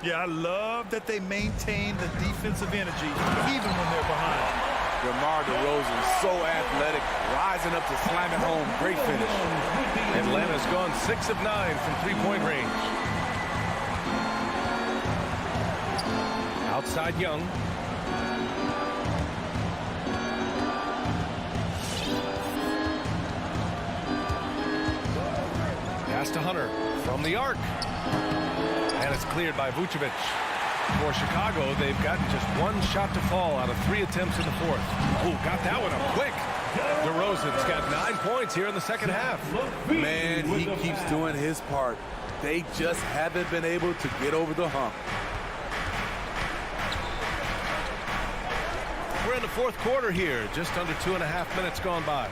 Yeah, I love that they maintain the defensive energy even when they're behind. DeMar DeRozan, so athletic, rising up to slam it home. Great finish. Atlanta's gone 6 of 9 from 3-point range. Outside Young. Pass to Hunter from the arc. And it's cleared by Vucevic. For Chicago, they've gotten just 1 shot to fall out of 3 attempts in the 4th. Oh, got that one up quick. DeRozan's got 9 points here in the second half. Man, he keeps doing his part. They just haven't been able to get over the hump. We're in the 4th quarter here, just under 2.5 minutes gone by.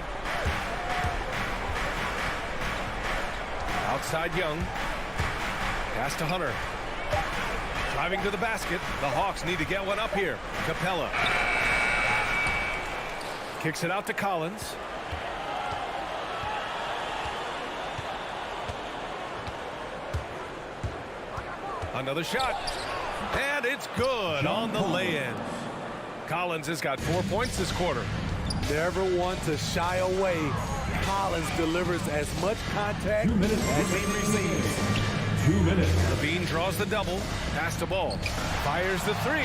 Outside Young. Pass to Hunter. Driving to the basket. The Hawks need to get one up here. Capella. Kicks it out to Collins. Another shot. And it's good on the lay-in. Collins has got 4 points this quarter. Never one to shy away. Collins delivers as much contact as he receives. 2 minutes. Levine draws the double. Pass the ball. Fires the 3.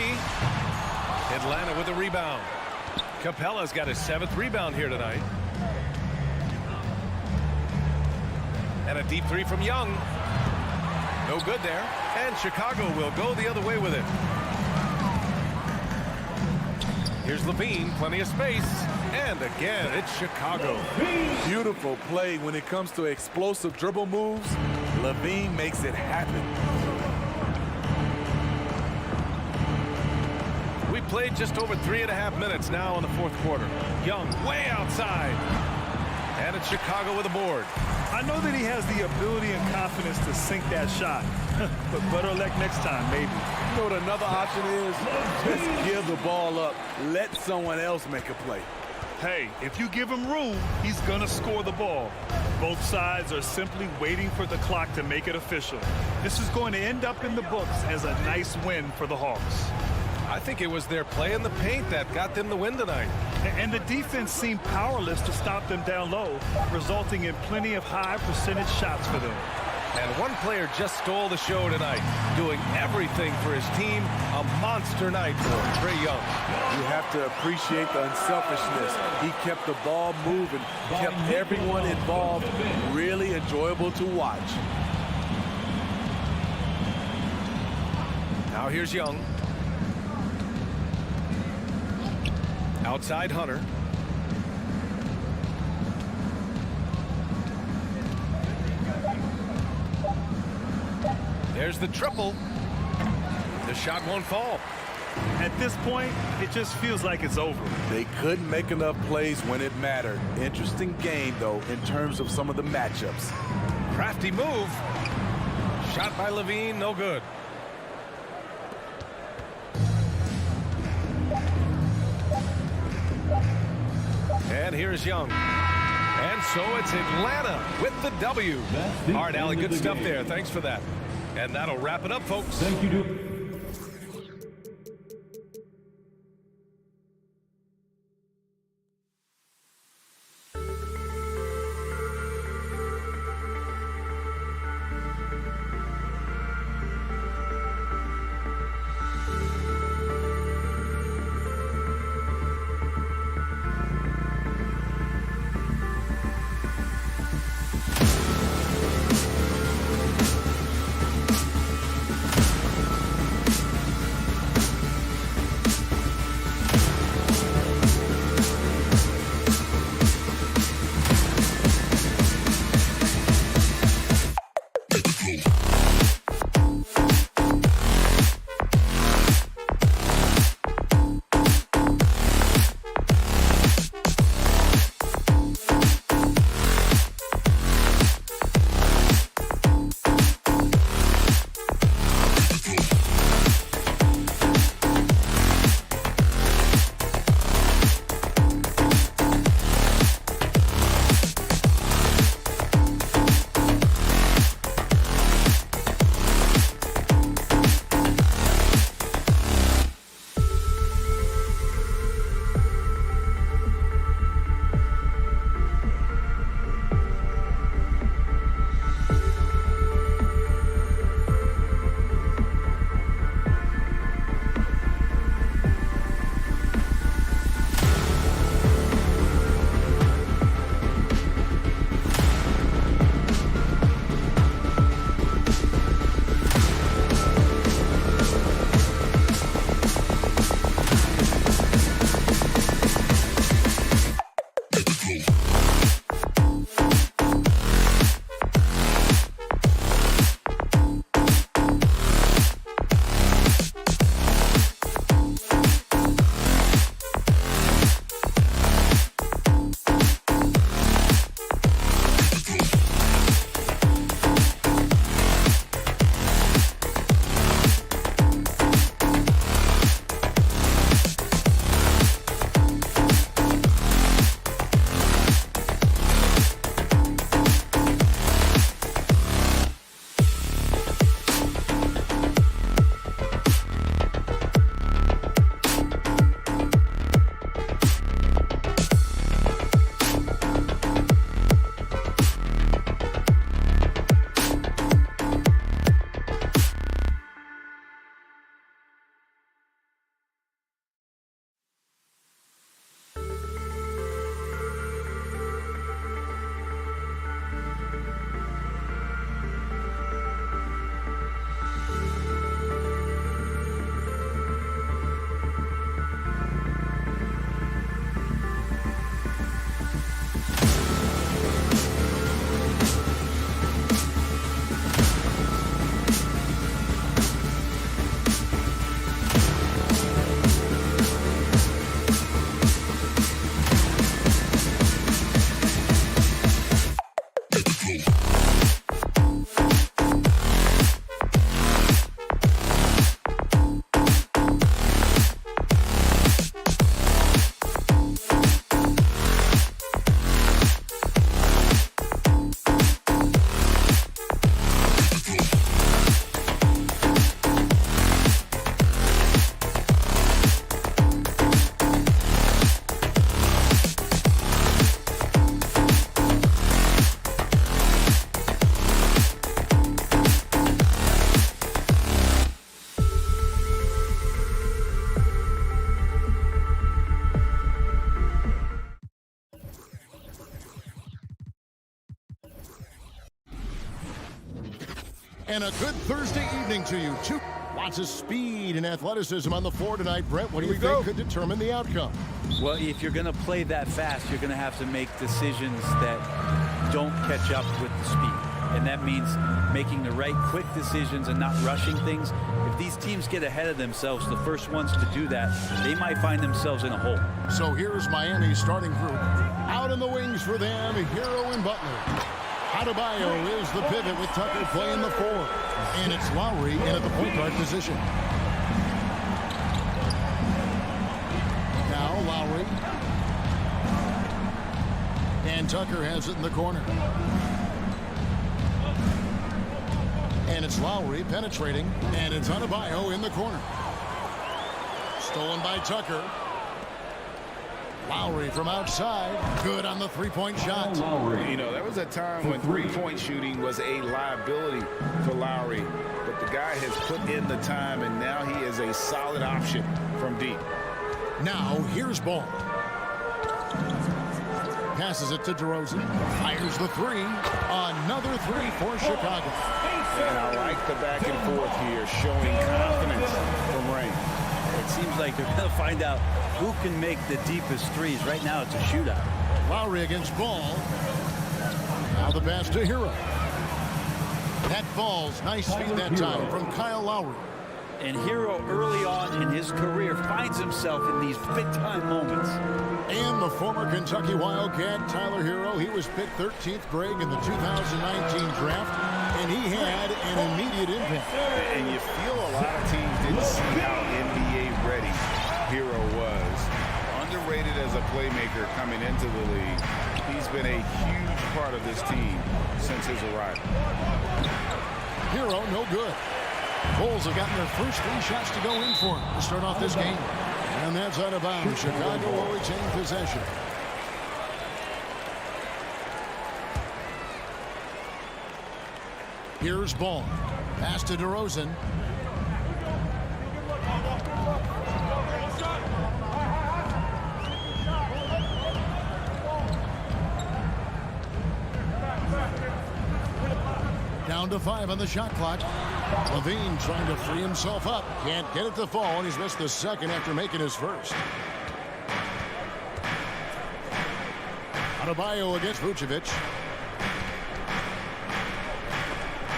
Atlanta with a rebound. Capella's got his 7th rebound here tonight. And a deep 3 from Young. No good there. And Chicago will go the other way with it. Here's Levine. Plenty of space. And again, it's Chicago. Beautiful play when it comes to explosive dribble moves. Levine makes it happen. We played just over 3.5 minutes now in the 4th quarter. Young way outside. And it's Chicago with a board. I know that he has the ability and confidence to sink that shot. But better luck next time, maybe. You know what another option is? Just give the ball up. Let someone else make a play. Hey, if you give him room, he's going to score the ball. Both sides are simply waiting for the clock to make it official. This is going to end up in the books as a nice win for the Hawks. I think it was their play in the paint that got them the win tonight. And the defense seemed powerless to stop them down low, resulting in plenty of high percentage shots for them. And one player just stole the show tonight, doing everything for his team. A monster night for Trae Young. You have to appreciate the unselfishness. He kept the ball moving, kept everyone involved. Really enjoyable to watch. Now here's Young. Outside Hunter. There's the triple. The shot won't fall. At this point, it just feels like it's over. They couldn't make enough plays when it mattered. Interesting game, though, in terms of some of the matchups. Crafty move. Shot by Levine, no good. And here's Young. And so it's Atlanta with the W. All right, Allie, good stuff there. Thanks for that. And that'll wrap it up, folks. Thank you. And a good Thursday evening to you, too. Lots of speed and athleticism on the floor tonight. Brett, what do you think could determine the outcome? Well, if you're going to play that fast, you're going to have to make decisions that don't catch up with the speed. And that means making the right quick decisions and not rushing things. If these teams get ahead of themselves, the first ones to do that, they might find themselves in a hole. So here's Miami's starting group. Out in the wings for them, Hero and Butler. Adebayo is the pivot with Tucker playing the 4. And it's Lowry in at the point guard position. Now Lowry. And Tucker has it in the corner. And it's Lowry penetrating. And it's Adebayo in the corner. Stolen by Tucker. Lowry from outside. Good on the three-point shot. You know, there was a time when three-point shooting was a liability for Lowry. But the guy has put in the time, and now he is a solid option from deep. Now, here's Ball. Passes it to DeRozan. Fires the 3. Another 3 for Chicago. And I like the back and forth here, showing confidence from Rain. It seems like they're going to find out who can make the deepest threes. Right now, it's a shootout. Lowry against Ball. Now the pass to Hero. That Ball's nice feed that time from Kyle Lowry. And Hero, early on in his career, finds himself in these big-time moments. And the former Kentucky Wildcat, Tyler Hero, he was picked 13th grade in the 2019 draft, and he had an immediate impact. And you feel a lot of teams didn't see how NBA ready Hero was. Underrated as a playmaker coming into the league. He's been a huge part of this team since his arrival. Hero, no good. Bulls have gotten their first 3 shots to go in for him to start off this game. And that's out of bounds. Chicago will retain possession. Here's Ball. Pass to DeRozan. Down to 5 on the shot clock. Levine trying to free himself up. Can't get it to fall, and he's missed the second after making his first. Adebayo against Vucevic.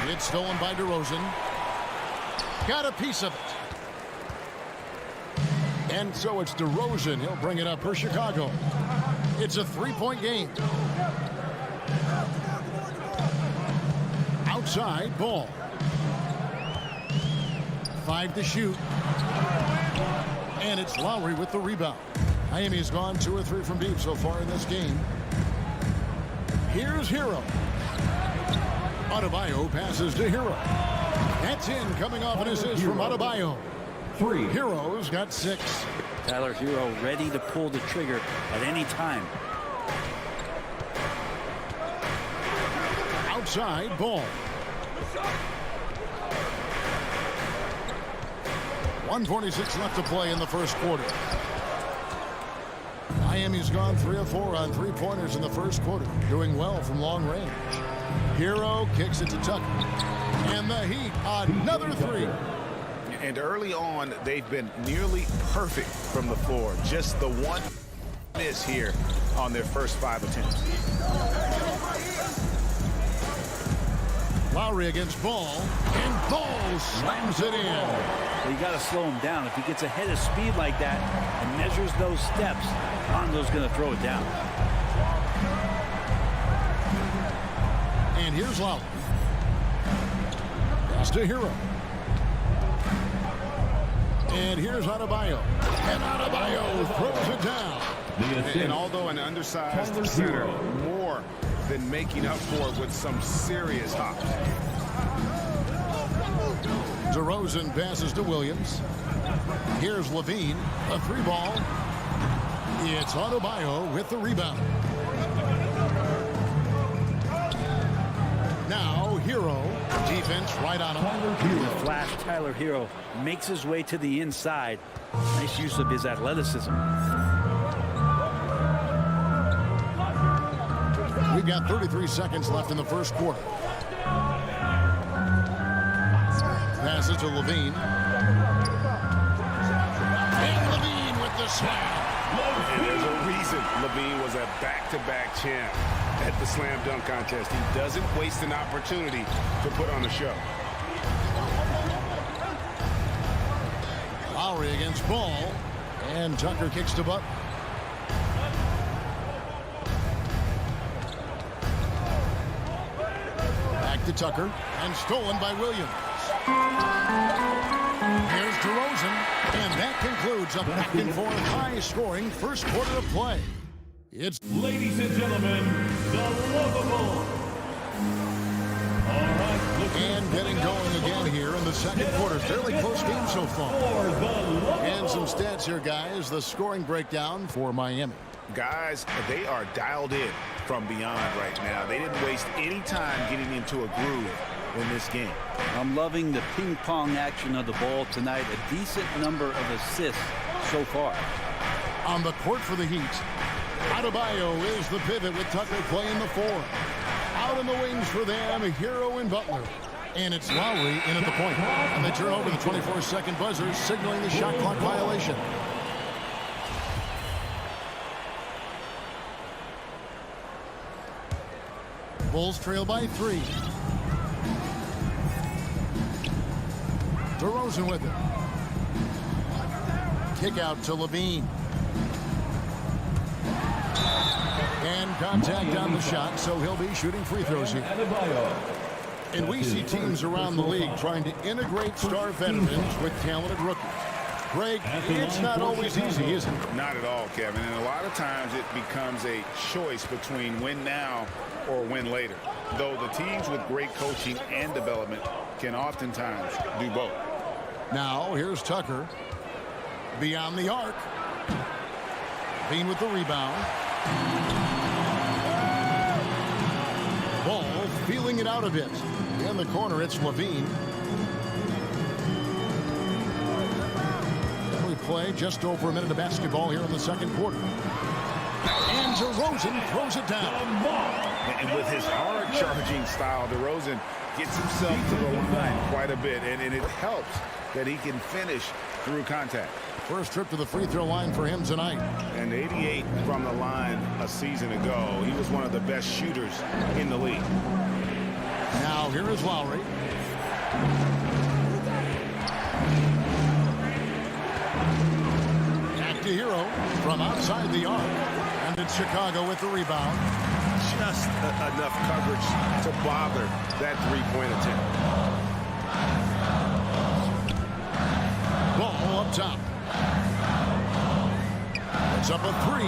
It's stolen by DeRozan. Got a piece of it. And so it's DeRozan. He'll bring it up for Chicago. It's a 3-point game. Outside, Ball. 5 to shoot. And it's Lowry with the rebound. Miami's gone 2 or 3 from deep so far in this game. Here's Hero. Adebayo passes to Hero. That's in, coming off an assist from Adebayo. 3. Hero's got 6. Tyler Hero ready to pull the trigger at any time. Outside, Ball. 1:46 left to play in the first quarter. Miami's gone 3 of 4 on 3-pointers in the first quarter, doing well from long range. Hero kicks it to Tucker. And the Heat, another 3. And early on, they've been nearly perfect from the floor. Just the one miss here on their first 5 attempts. Lowry against Ball, and Ball slams it in. Well, you got to slow him down. If he gets ahead of speed like that and measures those steps, Lonzo's going to throw it down. And here's Lowry. Pass to Hero. And here's Adebayo. And Adebayo throws it down. And although an undersized center, more than making up for it with some serious hops. DeRozan passes to Williams. Here's Levine, a 3-ball. It's Adebayo with the rebound. Now Hero, defense right on him. The flash Tyler Hero makes his way to the inside. Nice use of his athleticism. We've got 33 seconds left in the first quarter. Passes to Levine. And Levine with the slam. And there's a reason Levine was a back-to-back champ at the slam dunk contest. He doesn't waste an opportunity to put on a show. Lowry against Ball. And Tucker kicks to Butler. Back to Tucker. And stolen by Williams. Here's DeRozan. And that concludes a back-and-forth high-scoring first quarter of play. It's Ladies and gentlemen, the Lovable. All right, and getting going again here in the second quarter. Fairly close game so far. And some stats here, guys. The scoring breakdown for Miami. Guys, they are dialed in from beyond right now. They didn't waste any time getting into a groove in this game. I'm loving the ping-pong action of the ball tonight. A decent number of assists so far. On the court for the Heat, Adebayo is the pivot with Tucker playing the 4. Out in the wings for them, Hero and Butler. And it's Lowry in at the point. And they turn over the 24-second buzzer, signaling the shot clock violation. Bulls trail by 3. DeRozan with it. Kick out to Levine. And contact on the shot, so he'll be shooting free throws here. And we see teams around the league trying to integrate star veterans with talented rookies. Greg, it's not always easy, is it? Not at all, Kevin. And a lot of times it becomes a choice between win now or win later. Though the teams with great coaching and development can oftentimes do both. Now, here's Tucker. Beyond the arc. Bean with the rebound. Ball feeling it out a bit. In the corner, it's Levine. And we play just over a minute of basketball here in the second quarter. And DeRozan throws it down. And with his hard-charging style, DeRozan gets himself to the line quite a bit. And it helps that he can finish through contact. First trip to the free throw line for him tonight. And 88 from the line a season ago. He was one of the best shooters in the league. Now here is Lowry. Back to Hero from outside the arc. And it's Chicago with the rebound. Just enough coverage to bother that three-point attempt. Ball up top. It's up a 3.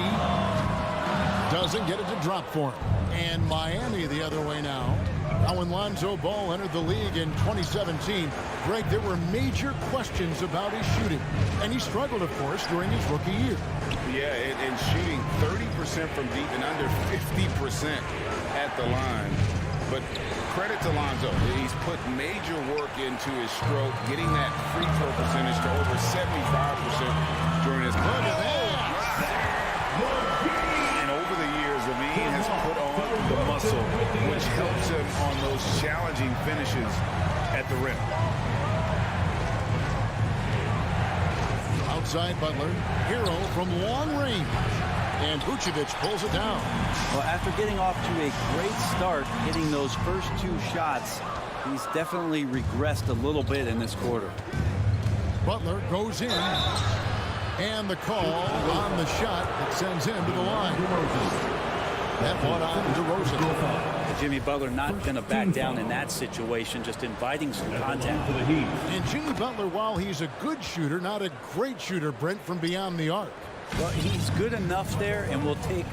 Doesn't get it to drop for him. And Miami the other way now. Now when Lonzo Ball entered the league in 2017, Greg, there were major questions about his shooting. And he struggled, of course, during his rookie year. Yeah, and shooting 30% from deep and under 50% at the line. But credit to Lonzo. He's put major work into his stroke, getting that free throw percentage to over 75% during his career. And over the years, Levine has put on the muscle, which helps him on those challenging finishes at the rim. Outside Butler, Hero from long range. And Vucevic pulls it down. Well, after getting off to a great start, hitting those first 2 shots, he's definitely regressed a little bit in this quarter. Butler goes in. And the call on the shot that sends him to the line. That one on DeRozan. Jimmy Butler not going to back down in that situation, just inviting some contact. And Jimmy Butler, while he's a good shooter, not a great shooter, Brent, from beyond the arc. Well, he's good enough there, and will take,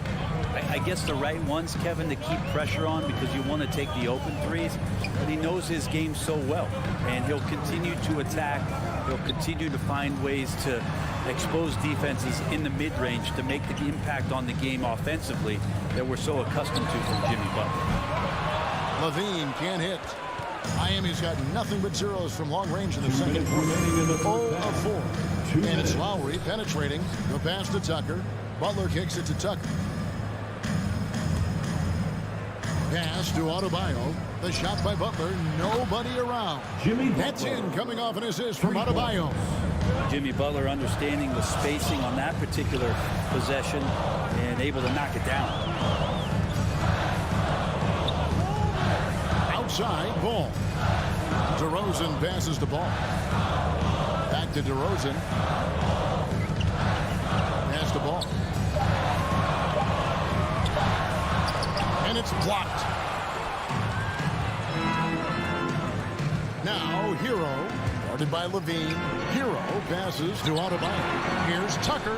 I guess, the right ones, Kevin, to keep pressure on because you want to take the open threes. But he knows his game so well, and he'll continue to attack. He'll continue to find ways to expose defenses in the mid-range to make the impact on the game offensively that we're so accustomed to from Jimmy Butler. Levine can't hit. Miami's got nothing but zeros from long range in the second quarter. 0 of 4. And it's Lowry penetrating. The pass to Tucker. Butler kicks it to Tucker. Pass to Adebayo. The shot by Butler. Nobody around. That's in, coming off an assist from Adebayo. Jimmy Butler understanding the spacing on that particular possession and able to knock it down. Outside, ball. DeRozan passes the ball. Back to DeRozan. Pass the ball. And it's blocked. Now, Hero, guarded by Levine. Hero passes to Adebayo. Here's Tucker.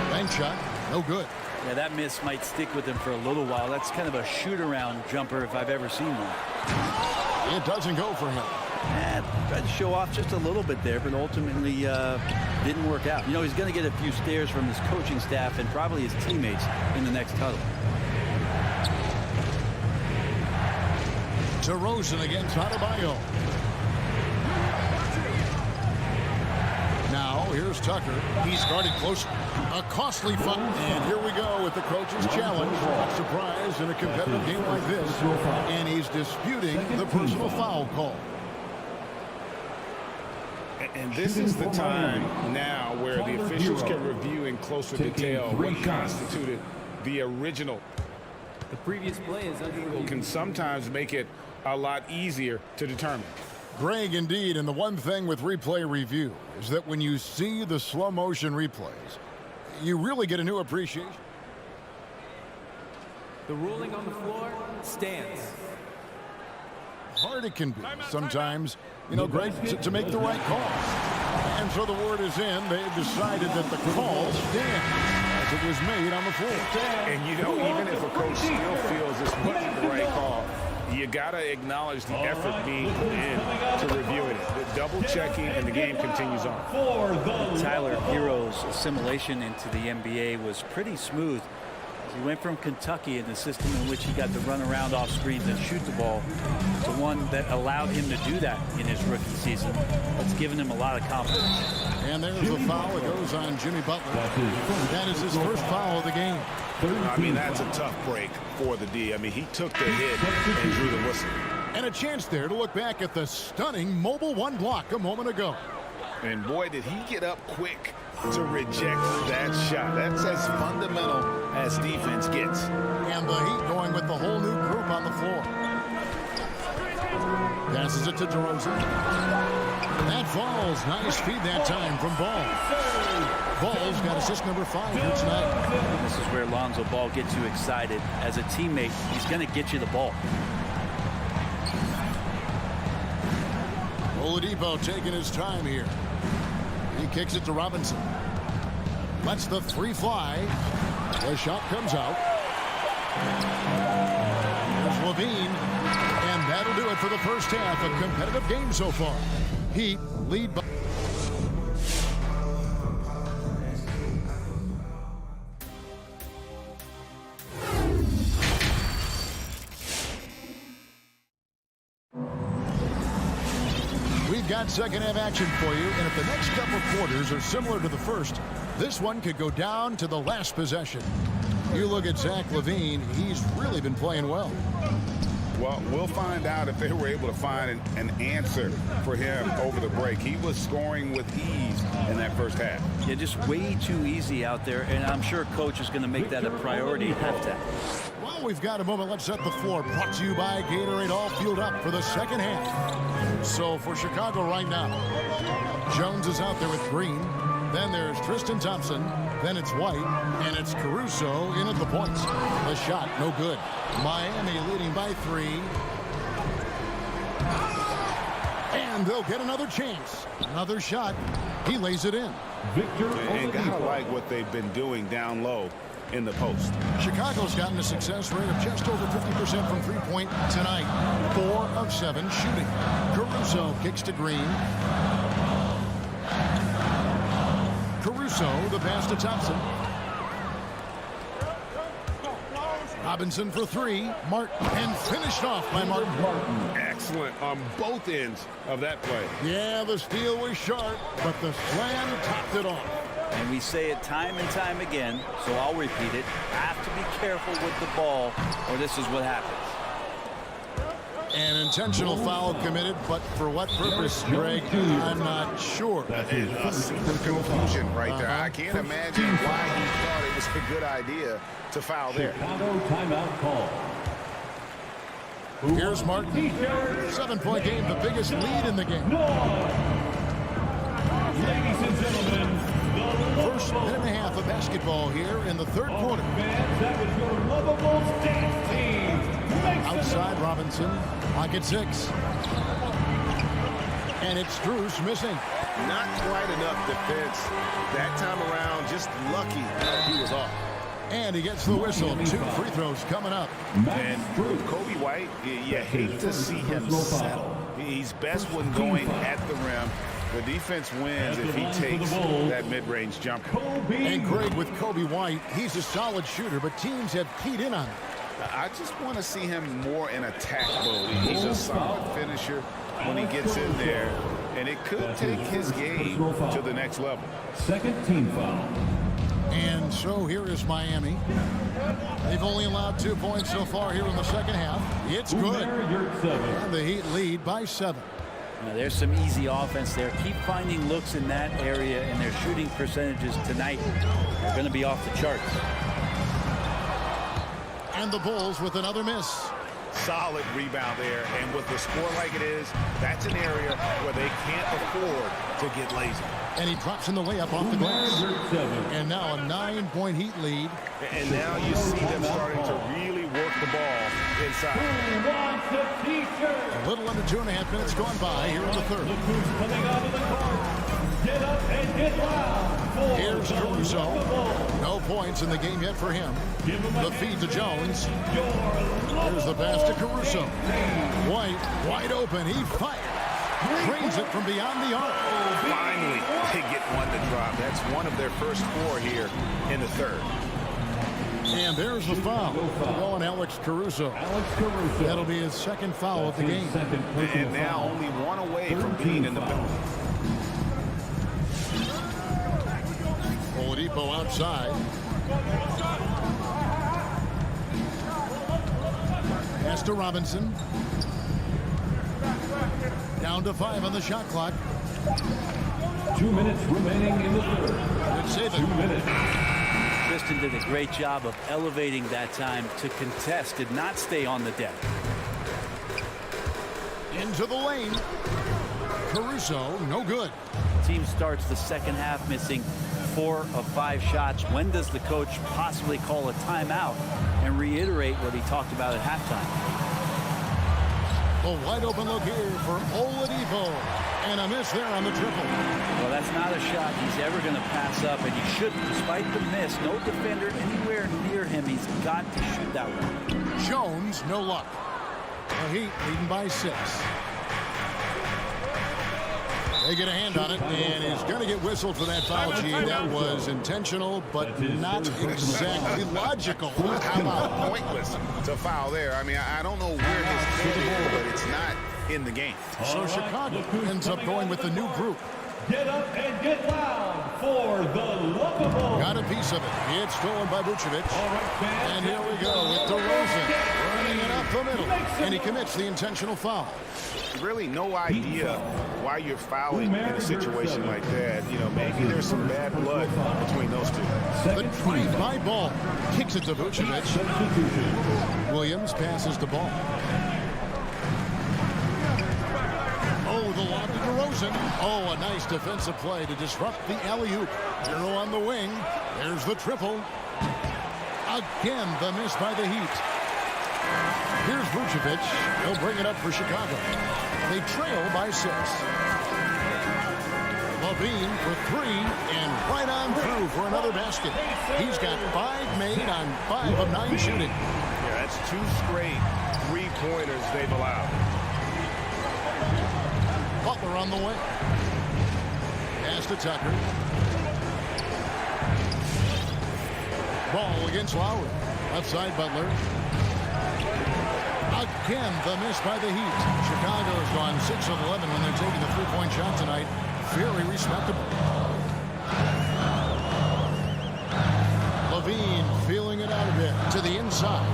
Bank shot, no good. Yeah, that miss might stick with him for a little while. That's kind of a shoot-around jumper if I've ever seen one. It doesn't go for him. Tried to show off just a little bit there, but ultimately didn't work out. You know, he's going to get a few stares from his coaching staff and probably his teammates in the next huddle. DeRozan against Adebayo. Now, here's Tucker. He started close. A costly foul. And here we go with the coach's challenge. Not surprised in a competitive game like this. And he's disputing the personal foul call. And this is the time now where the officials can review in closer detail what constituted the original. The previous play is under Can sometimes make it a lot easier to determine. Greg, indeed, and the one thing with replay review is that when you see the slow motion replays, you really get a new appreciation. The ruling on the floor stands. Hard it can be sometimes, you know, Greg, to make the right call. And so the word is in. They've decided that the call stands as it was made on the floor. And you know, even if a coach still feels this wasn't the right call, you got to acknowledge the effort being put in to reviewing it. The double checking, and the game continues on. Tyler Hero's assimilation into the NBA was pretty smooth. He went from Kentucky in the system in which he got to run around off screens and shoot the ball to one that allowed him to do that in his rookie season. That's given him a lot of confidence. And there's the foul. It goes on Jimmy Butler. That is his first foul of the game. I mean, that's a tough break for the D. I mean, he took the hit and drew the whistle. And a chance there to look back at the stunning mobile one block a moment ago. And boy, did he get up quick to reject that shot. That's as fundamental as defense gets. And the Heat going with the whole new group on the floor. Passes it to DeRozan. That falls. Nice feed that time from Ball. Ball's got assist number 5 here tonight. This is where Lonzo Ball gets you excited. As a teammate, he's going to get you the ball. Oladipo taking his time here. He kicks it to Robinson. Lets the three fly. The shot comes out. There's Levine. And that'll do it for the first half. A competitive game so far. Heat lead by... We've got second half action for you, and if the next couple of quarters are similar to the first, this one could go down to the last possession. You look at Zach LaVine, he's really been playing well. Well, we'll find out if they were able to find an answer for him over the break. He was scoring with ease in that first half. Yeah, just way too easy out there, and I'm sure coach is going to make that a priority at halftime. Well, we've got a moment. Let's set the floor. Brought to you by Gatorade, all fueled up for the second half. So for Chicago right now, Jones is out there with Green. Then there's Tristan Thompson. Then it's White. And it's Caruso in at the points. The shot, no good. Miami leading by 3. And they'll get another chance. Another shot. He lays it in. And gotta like what they've been doing down low in the post. Chicago's gotten a success rate of just over 50% from three-point tonight. 4 of 7 shooting. Caruso kicks to Green. Caruso, the pass to Thompson. Robinson for 3. Martin, and finished off by Martin. Excellent on both ends of that play. Yeah, the steal was sharp, but the slam topped it off. And we say it time and time again, so I'll repeat it. Have to be careful with the ball, or this is what happens. An intentional foul committed, but for what purpose, Greg? I'm not sure. A scene of confusion right there. I can't imagine why he thought it was a good idea to foul there. Chicago timeout call. Here's Martin. 7-point game, the biggest lead in the game. Ladies and gentlemen, First minute and a half of basketball here in the third quarter. fans, that was your Lovables dance team. Outside Robinson, pocket 6. And it's Drews missing. Not quite enough defense that time around. Just lucky he was off. And he gets the whistle. 2 free throws coming up. And Kobe White, you hate to see him settle. He's best when going at the rim. The defense wins if he takes that mid-range jumper. And Greg, with Kobe White, he's a solid shooter, but teams have keyed in on him. I just want to see him more in attack mode. He's a solid finisher when he gets in there, and it could take his game to the next level. Second team foul. And so here is Miami. They've only allowed 2 points so far here in the second half. It's good. And the Heat lead by 7. Now, there's some easy offense there. Keep finding looks in that area, and their shooting percentages tonight are going to be off the charts. And the Bulls with another miss. Solid rebound there, and with the score like it is, that's an area where they can't afford to get lazy. And he drops in the layup off the glass. And now a 9-point Heat lead. And now you see them starting to really work the ball inside. A little under 2.5 minutes gone by here in the third. Look who's coming out of the court. Get up and get loud. Here's Caruso. No points in the game yet for him. The feed to Jones. There's the pass to Caruso. White wide open. He fired. Drains it from beyond the arc. Finally, they get one to drop. That's one of their first 4 here in the third. And there's the foul. Going Alex Caruso. That'll be his second foul of the game. And now only one away from being in the penalty. Oladipo outside. Pass to Robinson. Down to 5 on the shot clock. 2 minutes remaining in the third. Good save it. 2 minutes. Tristan did a great job of elevating that time to contest, did not stay on the deck. Into the lane. Caruso, no good. Team starts the second half missing 4 of 5 shots. When does the coach possibly call a timeout and reiterate what he talked about at halftime? A wide open look here for Oladipo. And a miss there on the triple. Well, that's not a shot he's ever going to pass up, and he shouldn't. Despite the miss, no defender anywhere near him. He's got to shoot that one. Jones, no luck. The Heat leading by 6. They get a hand on it, and he's going to get whistled for that foul, G. That was intentional, but not exactly logical. How about pointless to foul there? I mean, I don't know where his head is, but it's not in the game. So Chicago ends up going with the new group. Get up and get loud for the Lovables. Got a piece of it. It's stolen by Vucevic. And here we go with DeRozan running it up the middle. And he commits the intentional foul. Really no idea why you're fouling in a situation like that. You know, maybe there's some bad blood between those two. The drive by Ball. Kicks it to Vucevic. Williams passes the ball. Oh, the lob to DeRozan. Oh, a nice defensive play to disrupt the alley-oop. Zero on the wing. There's the triple. Again, the miss by the Heat. Here's Vucevic. He'll bring it up for Chicago. They trail by 6. Levine for 3 and right on through for another basket. He's got 5 made on 5 of 9 shooting. Yeah, that's 2 straight 3-pointers they've allowed. Butler on the way. Pass to Tucker. Ball against Lowry. Left side Butler. Again, the miss by the Heat. Chicago has gone 6 of 11 when they're taking the 3-point shot tonight. Very respectable. Levine feeling it out a bit to the inside.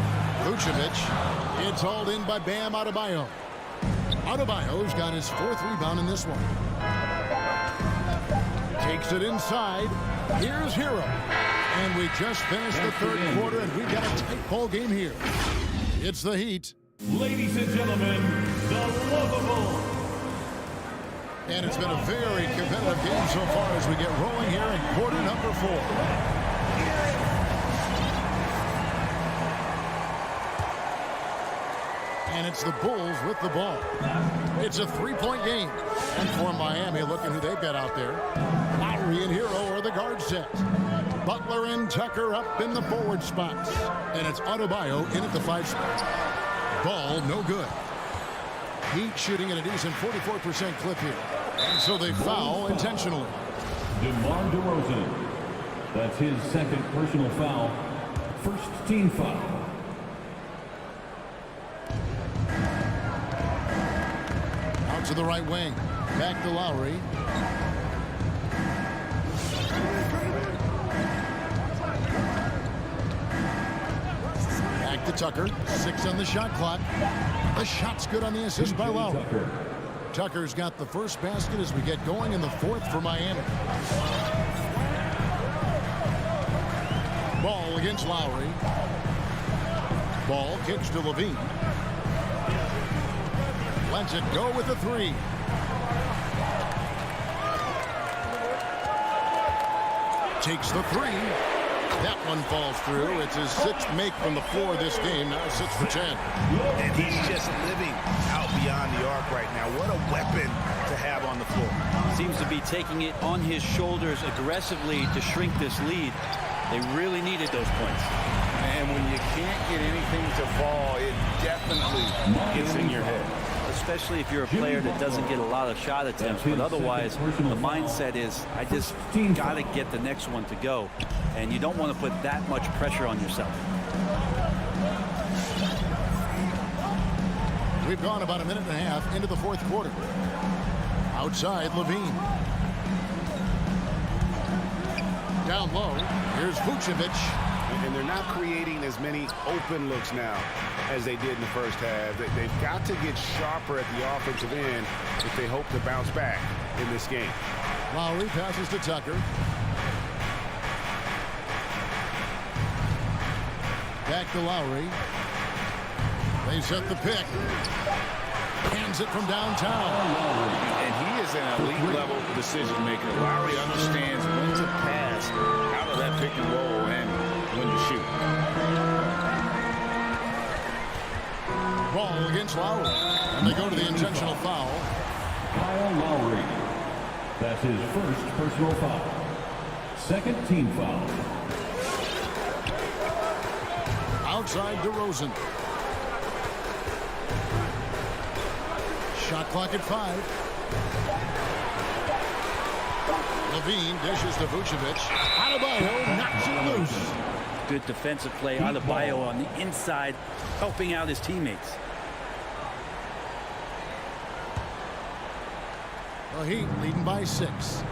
Vucevic. It's hauled in by Bam Adebayo. Adebayo's got his 4th rebound in this one. Takes it inside. Here's Hero. And we just finished the 3rd quarter, and we've got a tight ball game here. It's the Heat. Ladies and gentlemen, the Lovable. And it's been a very competitive game so far as we get rolling here in quarter number 4. And it's the Bulls with the ball. It's a 3-point game. And for Miami, looking who they've got out there. Lowry and Hero are the guard set. Butler and Tucker up in the forward spots. And it's Adebayo in at the 5 spot. Ball no good. Heat shooting at a decent 44% clip here. And so they foul intentionally. DeMar DeRozan. That's his 2nd personal foul. 1st team foul. Out to the right wing. Back to Lowry. Back to Tucker. 6 on the shot clock. The shot's good on the assist by Lowry. Tucker's got the first basket as we get going in the 4th for Miami. Ball against Lowry. Ball kicks to Levine. Lets it go with the 3. Takes the 3. That one falls through. It's his 6th make from the floor this game. Now 6 for 10. And he's just living out beyond the arc right now. What a weapon to have on the floor. Seems to be taking it on his shoulders aggressively to shrink this lead. They really needed those points. And when you can't get anything to fall, it definitely gets in your head. Especially if you're a player that doesn't get a lot of shot attempts. But otherwise, the mindset is, I just got to get the next one to go. And you don't want to put that much pressure on yourself. We've gone about a minute and a half into the 4th quarter. Outside, Levine. Down low, here's Vucevic. And they're not creating as many open looks now as they did in the first half. They've got to get sharper at the offensive end if they hope to bounce back in this game. Lowry passes to Tucker. Back to Lowry. They set the pick. Hands it from downtown. And he is an elite level decision maker. Lowry understands when to pass out of that pick and roll and when to shoot. Ball against Lowry. And they go to the intentional foul. Kyle Lowry. That's his 1st personal foul. 2nd team foul. Outside DeRozan. Shot clock at 5. Levine dishes to Vucevic. Adebayo knocks it loose. Good defensive play. Adebayo on the inside, helping out his teammates. The Heat leading by 6.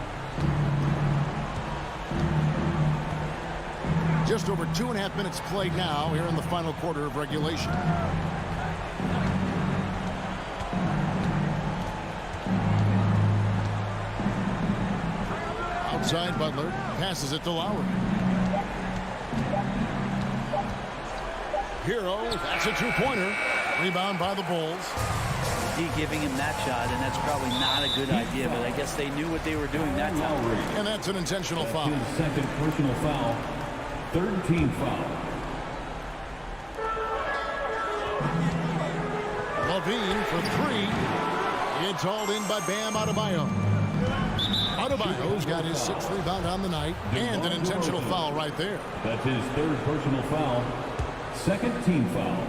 Just over 2.5 minutes played now here in the final quarter of regulation. Outside, Butler passes it to Lowry. Hero, that's a 2-pointer. Rebound by the Bulls. He giving him that shot, and that's probably not a good idea, but I guess they knew what they were doing that time. And that's an intentional foul. His 2nd personal foul. 3rd team foul. Levine for 3. It's hauled in by Bam Adebayo. Adebayo's got his 6th rebound on the night and an intentional foul right there. That's his 3rd personal foul. 2nd team foul.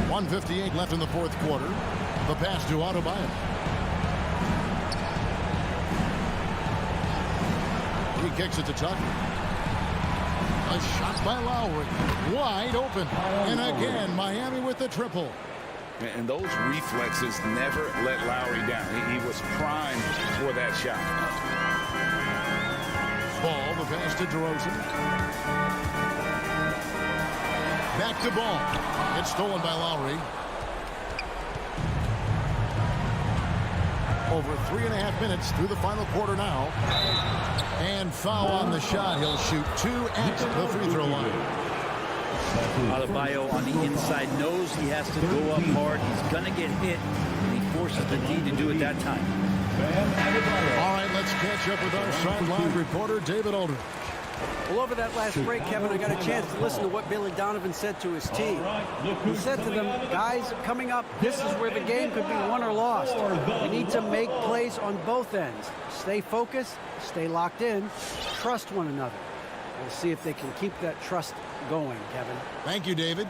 1:58 left in the 4th quarter. The pass to Adebayo. He kicks it to Tucker. A shot by Lowry. Wide open. And again, Miami with the triple. And those reflexes never let Lowry down. He was primed for that shot. Ball, the pass to DeRozan. Back to Ball. It's stolen by Lowry. Over 3.5 minutes through the final quarter now. And foul on the shot. He'll shoot 2 at the free throw line. Adebayo on the inside knows he has to go up hard. He's going to get hit, and he forces the D to do it that time. All right, let's catch up with our sideline reporter, David Aldridge. Well, over that last break, Kevin, I got a chance to listen to what Billy Donovan said to his team. He said to them, guys, coming up, this is where the game could be won or lost. We need to make plays on both ends. Stay focused, stay locked in, trust one another. We'll see if they can keep that trust going, Kevin. Thank you, David.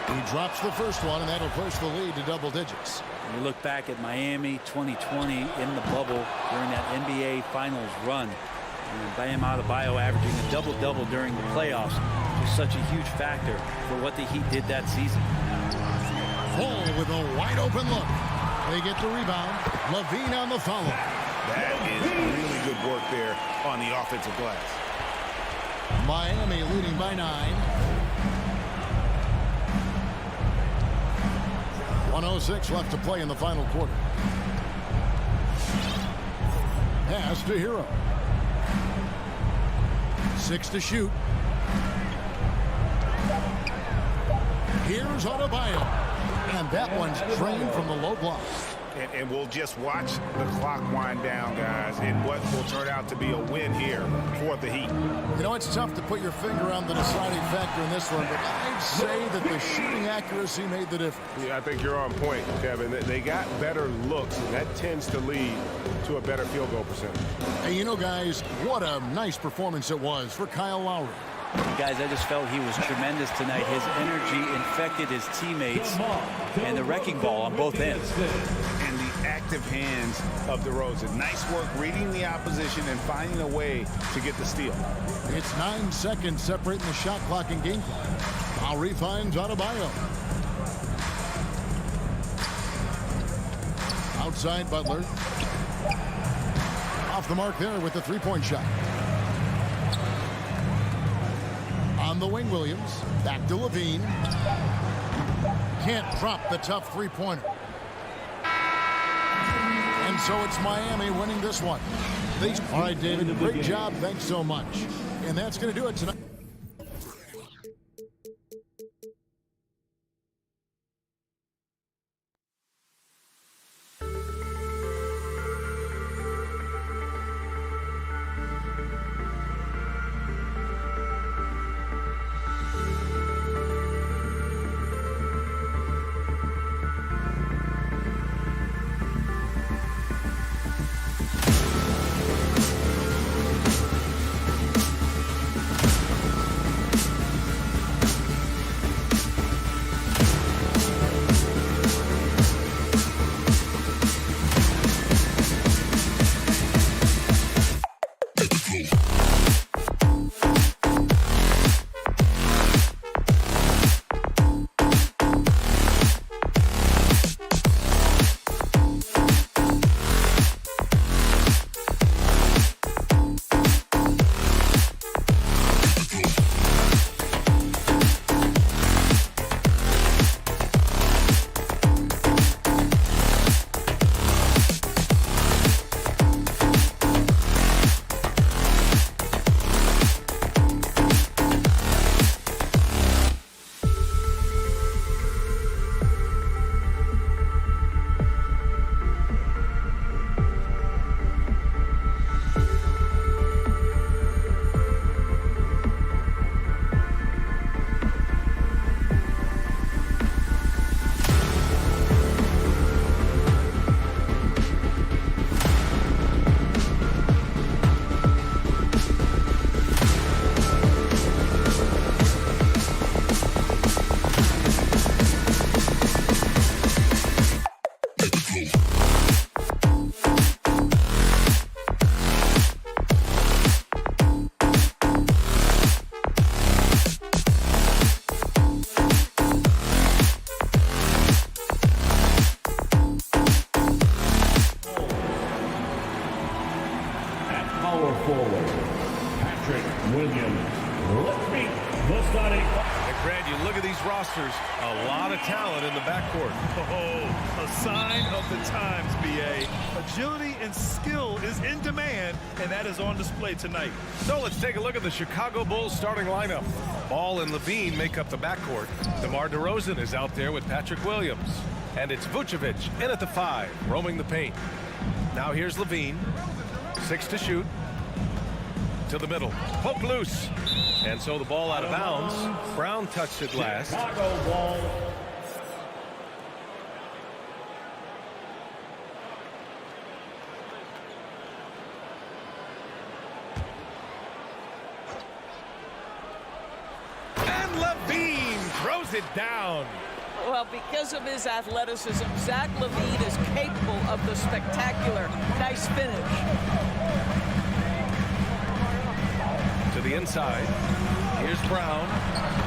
He drops the first one, and that'll push the lead to double digits. You look back at Miami 2020 in the bubble during that NBA Finals run. And Bam Adebayo averaging a double-double during the playoffs was such a huge factor for what the Heat did that season. Full with a wide-open look. They get the rebound. Levine on the follow. That is really good work there on the offensive glass. Miami leading by 9. 1:06 left to play in the final quarter. Pass to Hero. 6 to shoot. Here's Adebayo. And that one's drained from the low block. And we'll just watch the clock wind down, guys, in what will turn out to be a win here for the Heat. You know, it's tough to put your finger on the deciding factor in this one, but I'd say that the shooting accuracy made the difference. Yeah, I think you're on point, Kevin. They got better looks, and that tends to lead to a better field goal percentage. Hey, you know, guys, what a nice performance it was for Kyle Lowry. Guys, I just felt he was tremendous tonight. His energy infected his teammates and the wrecking ball on both ends. And the active hands of DeRozan. Nice work reading the opposition and finding a way to get the steal. It's 9 seconds separating the shot clock and game clock. Lowry finds Adebayo. Outside Butler. Off the mark there with the three-point shot. On the wing, Williams. Back to Levine. Can't drop the tough three-pointer. And so it's Miami winning this one. All right, David, great job. Thanks so much. And that's going to do it tonight. And Grant, you look at these rosters, a lot of talent in the backcourt. Oh, a sign of the times, B.A. Agility and skill is in demand, and that is on display tonight. So let's take a look at the Chicago Bulls starting lineup. Ball and Levine make up the backcourt. DeMar DeRozan is out there with Patrick Williams. And it's Vucevic in at the 5, roaming the paint. Now here's Levine. 6 to shoot. To the middle. Poke loose. And so the ball out of bounds. Brown touched it last. Chicago ball. And Levine throws it down. Well, because of his athleticism, Zach LaVine is capable of the spectacular. Nice finish. To the inside. Here's Brown.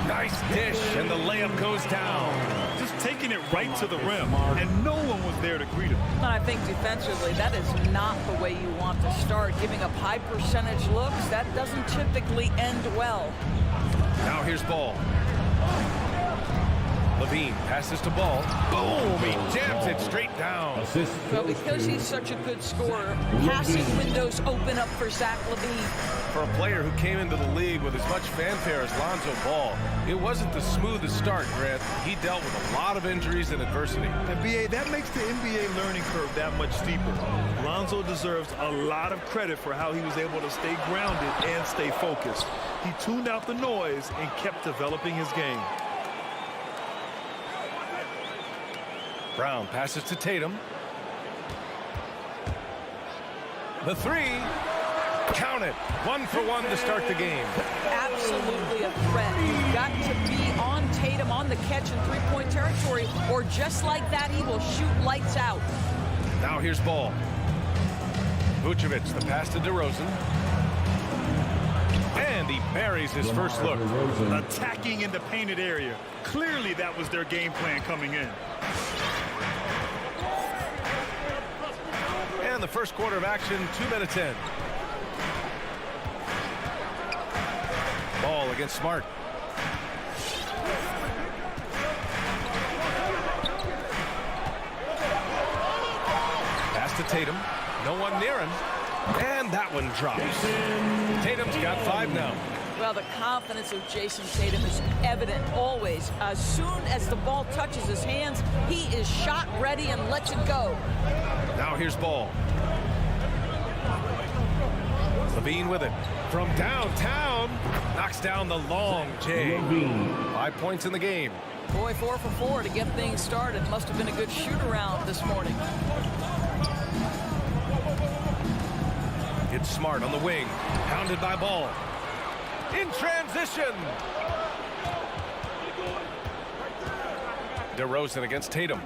Nice dish, and the layup goes down. Just taking it right to the rim, and no one was there to greet him. And I think defensively, that is not the way you want to start. Giving up high percentage looks, that doesn't typically end well. Now here's Ball. Levine passes to Ball. Boom! He jams it straight down. Well, because he's such a good scorer, passing windows open up for Zach LaVine. For a player who came into the league with as much fanfare as Lonzo Ball, it wasn't the smoothest start, Grant. He dealt with a lot of injuries and adversity. And B.A., that makes the NBA learning curve that much steeper. Lonzo deserves a lot of credit for how he was able to stay grounded and stay focused. He tuned out the noise and kept developing his game. Brown passes to Tatum. The 3. Count it. 1 for 1 to start the game. Absolutely a threat. You've got to be on Tatum on the catch in three-point territory, or just like that, he will shoot lights out. Now here's Ball. Vucevic, the pass to DeRozan. And he buries his first look. Attacking in the painted area. Clearly that was their game plan coming in. And the first quarter of action, 2 minutes in. Ball against Smart. Pass to Tatum. No one near him. And that one drops. Tatum's got 5 now. Well, the confidence of Jason Tatum is evident always. As soon as the ball touches his hands, he is shot ready and lets it go. Now here's Ball. Levine with it. From downtown, knocks down the long J. 5 points in the game. Boy, 4 for 4 to get things started. Must have been a good shoot-around this morning. It's Smart on the wing. Pounded by Ball. In transition. DeRozan against Tatum.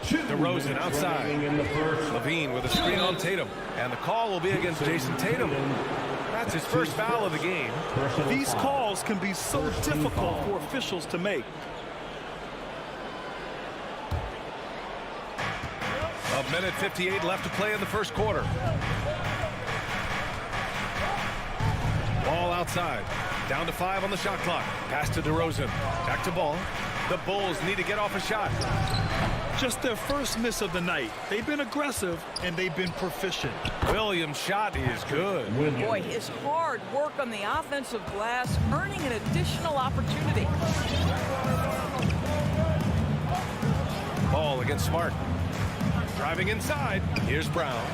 DeRozan outside. Levine with a screen on Tatum. And the call will be against Jason Tatum. That's his first foul of the game. These calls can be so difficult for officials to make. A minute 58 left to play in the first quarter. Ball outside. Down to 5 on the shot clock. Pass to DeRozan. Back to Ball. The Bulls need to get off a shot. Just their first miss of the night. They've been aggressive, and they've been proficient. Williams' shot is good. Boy, his hard work on the offensive glass, earning an additional opportunity. Ball against Smart. Driving inside. Here's Brown.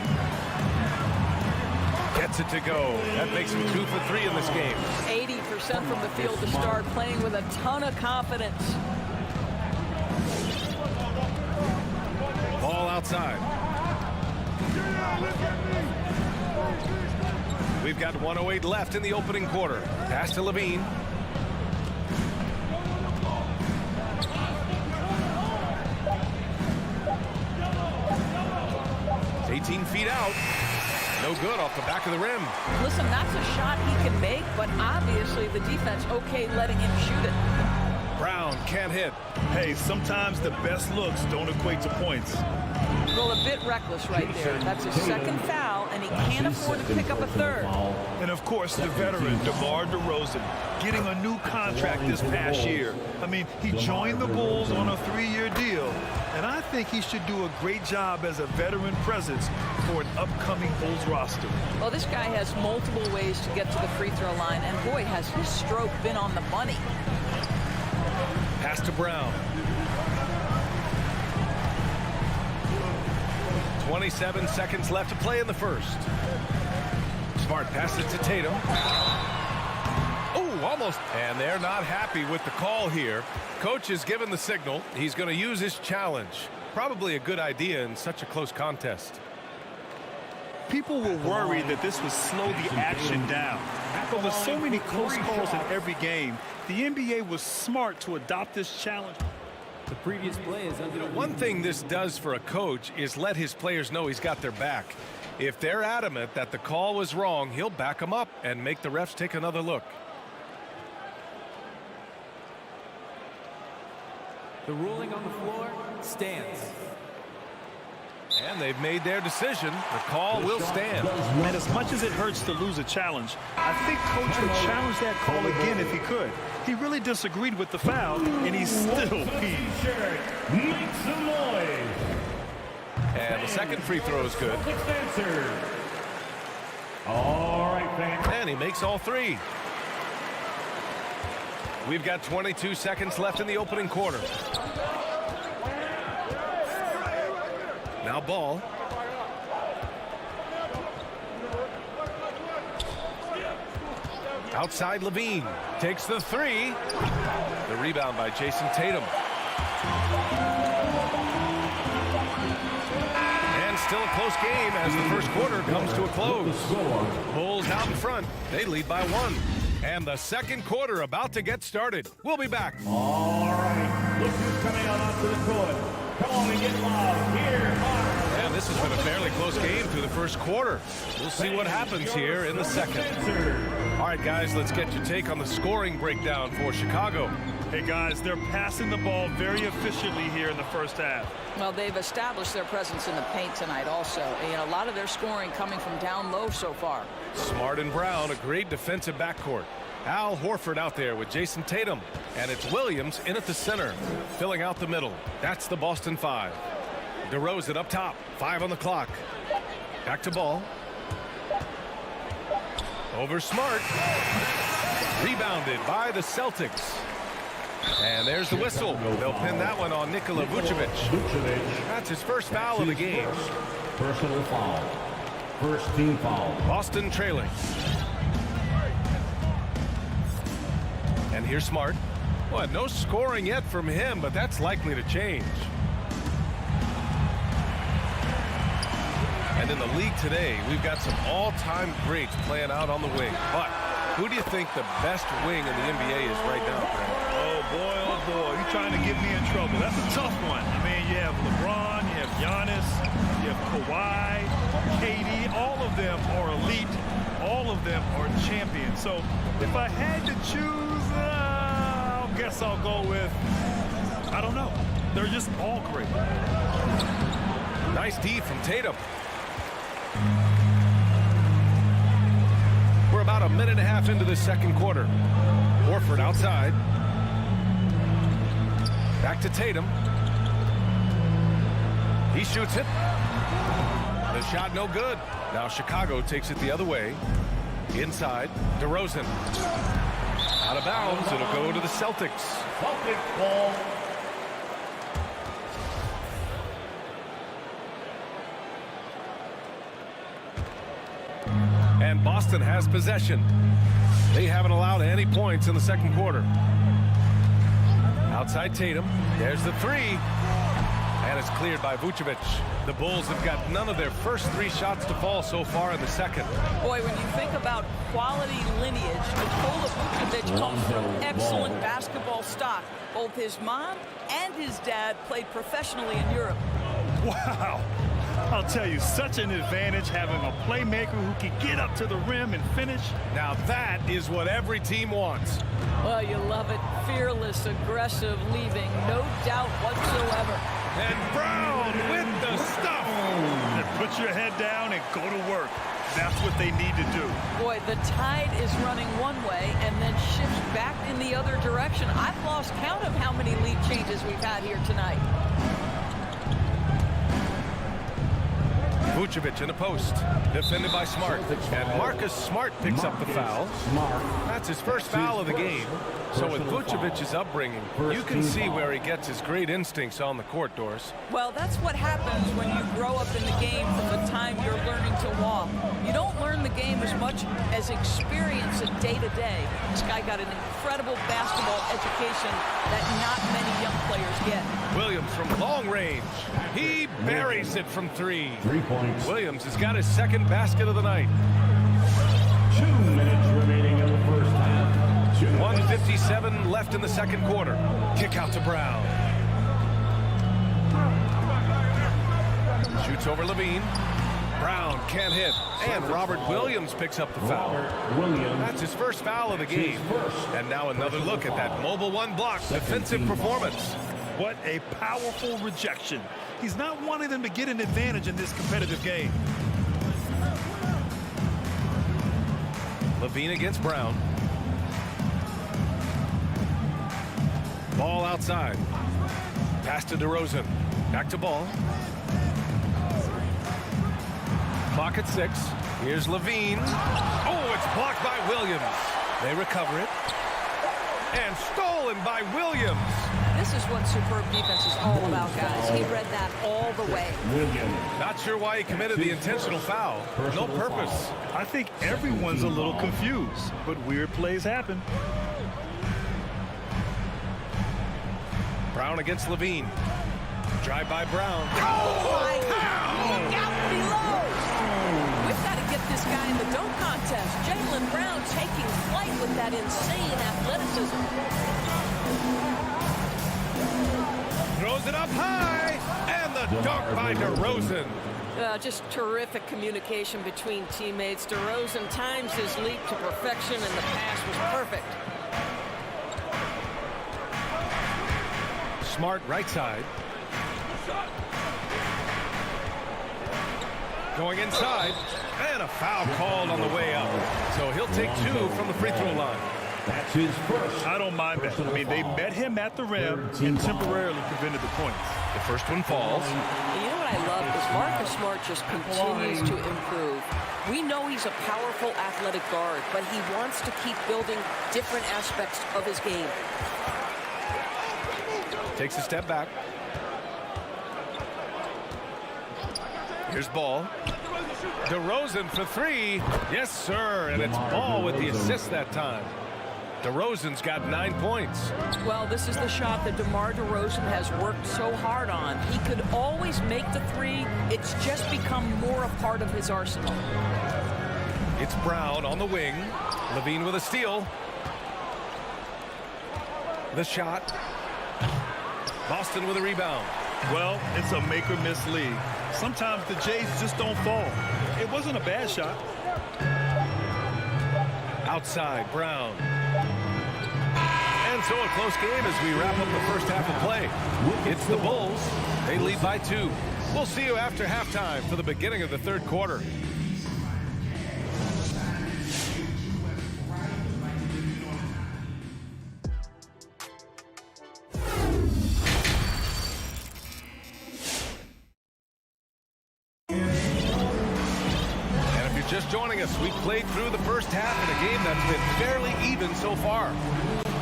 Gets it to go. That makes him 2 for 3 in this game. 80% from the field to start, playing with a ton of confidence. Ball outside. We've got 1:08 left in the opening quarter. Pass to Levine. It's 18 feet out. No good off the back of the rim. Listen, that's a shot he can make, but obviously the defense okay letting him shoot it. Brown can't hit. Hey, sometimes the best looks don't equate to points. Well, a bit reckless right there. That's his second foul, and he can't afford to pick up a third. And, of course, the veteran, DeMar DeRozan, getting a new contract this past year. I mean, he joined the Bulls on a 3-year deal, and I think he should do a great job as a veteran presence for an upcoming Bulls roster. Well, this guy has multiple ways to get to the free throw line, and boy, has his stroke been on the money. Pass to Brown. 27 seconds left to play in the first. Smart passes to Tatum. Oh, almost. And they're not happy with the call here. Coach has given the signal. He's going to use his challenge. Probably a good idea in such a close contest. People were worried that this would slow the action down. But with so many close calls in every game, the NBA was smart to adopt this challenge. The previous play is under. One thing this does for a coach is let his players know he's got their back. If they're adamant that the call was wrong, he'll back them up and make the refs take another look. The ruling on the floor stands. And they've made their decision. The call will stand. And as much as it hurts to lose a challenge, I think Coach would challenge that call again if he could. He really disagreed with the foul, and he's still peeved. Make some noise. And the second free throw is good. All right, fans. And he makes all three. We've got 22 seconds left in the opening quarter. Now ball. Outside Levine. Takes the three. The rebound by Jason Tatum. And still a close game as the first quarter comes to a close. Bulls out in front. They lead by 1. And the second quarter about to get started. We'll be back. All right. Look who's coming out onto the court. Come on and get loud. Here are... And this has been a fairly close game through the first quarter. We'll see what happens here in the second. All right, guys, let's get your take on the scoring breakdown for Chicago. Hey, guys, they're passing the ball very efficiently here in the first half. Well, they've established their presence in the paint tonight also. And a lot of their scoring coming from down low so far. Smart and Brown, a great defensive backcourt. Al Horford out there with Jason Tatum. And it's Williams in at the center, filling out the middle. That's the Boston 5. DeRozan up top, 5 on the clock. Back to ball. Over Smart. Rebounded by the Celtics. And there's the whistle. They'll pin that one on Nikola Vucevic. That's his first foul of the game. Personal foul. First team foul. Boston trailing. And here's Smart. Well, no scoring yet from him, but that's likely to change. And in the league today, we've got some all-time greats playing out on the wing. But who do you think the best wing in the NBA is right now, Frank? Oh, boy, you're trying to get me in trouble. That's a tough one. I mean, you have LeBron, you have Giannis, you have Kawhi, KD. All of them are elite. All of them are champions. So if I had to choose, I guess I'll go with, I don't know. They're just all great. Nice D from Tatum. We're about a minute and a half into this second quarter. Horford outside. Back to Tatum. He shoots it. The shot no good. Now Chicago takes it the other way. Inside, DeRozan. Out of bounds, it'll go to the Celtics. Celtics ball. And Boston has possession. They haven't allowed any points in the second quarter. Outside Tatum. There's the three. And it's cleared by Vucevic. The Bulls have got none of their first 3 shots to fall so far in the second. Boy, when you think about quality lineage, Nikola Vucevic comes from excellent basketball stock. Both his mom and his dad played professionally in Europe. Wow. I'll tell you, such an advantage having a playmaker who can get up to the rim and finish. Now that is what every team wants. Well, you love it. Fearless, aggressive, leaving no doubt whatsoever. And Brown with the stuff. And put your head down and go to work. That's what they need to do. Boy, the tide is running one way and then shifts back in the other direction. I've lost count of how many lead changes we've had here tonight. Vucevic in the post, defended by Smart. And Marcus Smart picks up the foul. That's his first foul of the game. So with Vucevic's upbringing, you can see where he gets his great instincts on the court, Doris. Well, that's what happens when you grow up in the game from the time you're learning to walk. You don't learn the game as much as experience it day to day. This guy got an incredible basketball education that not many young players get. Williams from long range. He buries it from three. 3 points. Williams has got his second basket of the night. 2 minutes remaining in the first half. 1:57 left in the second quarter. Kick out to Brown. Shoots over Levine. Brown can't hit. And Robert Williams picks up the foul. That's his first foul of the game. And now another look at that mobile one block defensive performance. What a powerful rejection. He's not wanting them to get an advantage in this competitive game. Levine against Brown. Ball outside. Pass to DeRozan. Back to Ball. Clock at 6. Here's Levine. Oh, it's blocked by Williams. They recover it. And stolen by Williams. This is what superb defense is all about, guys. He read that all the way. Not sure why he committed the intentional foul. No purpose. I think everyone's a little confused, but weird plays happen. Brown against Levine. Drive by Brown. Oh, my God. Look out below. We've got to get this guy in the dunk contest. Jaylen Brown taking flight with that insane athleticism. Throws it up high. And the dunk by DeRozan. Just terrific communication between teammates. DeRozan times his leap to perfection, and the pass was perfect. Smart right side. Going inside. And a foul called on the way up. So he'll take 2 from the free throw line. That's his first. I don't mind that. I mean, they met him at the rim and temporarily prevented the points. The first one falls. You know what I love is Marcus Smart just continues to improve. We know he's a powerful athletic guard, but he wants to keep building different aspects of his game. Takes a step back. Here's Ball. DeRozan for 3. Yes, sir. And it's Ball with the assist that time. DeRozan's got 9 points. Well, this is the shot that DeMar DeRozan has worked so hard on. He could always make the 3. It's just become more a part of his arsenal. It's Brown on the wing. Levine with a steal. The shot. Boston with a rebound. Well, it's a make-or-miss league. Sometimes the Jays just don't fall. It wasn't a bad shot. Outside, Brown. And so a close game as we wrap up the first half of play. It's the Bulls. They lead by 2. We'll see you after halftime for the beginning of the third quarter. Just joining us, we played through the first half in a game that's been fairly even so far.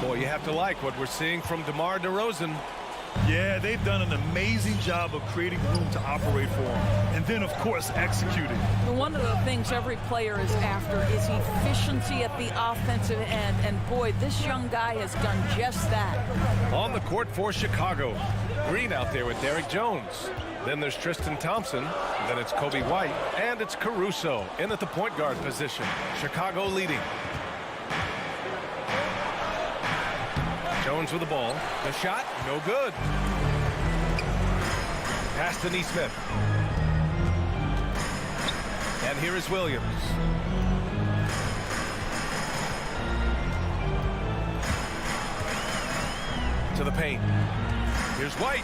Boy, you have to like what we're seeing from DeMar DeRozan. Yeah, they've done an amazing job of creating room to operate for him. And then, of course, executing. One of the things every player is after is efficiency at the offensive end. And boy, this young guy has done just that. On the court for Chicago. Green out there with Derek Jones. Then there's Tristan Thompson. Then it's Kobe White. And it's Caruso in at the point guard position. Chicago leading. Jones with the ball. The shot, no good. Pass to Nesmith. And here is Williams. To the paint. Here's White.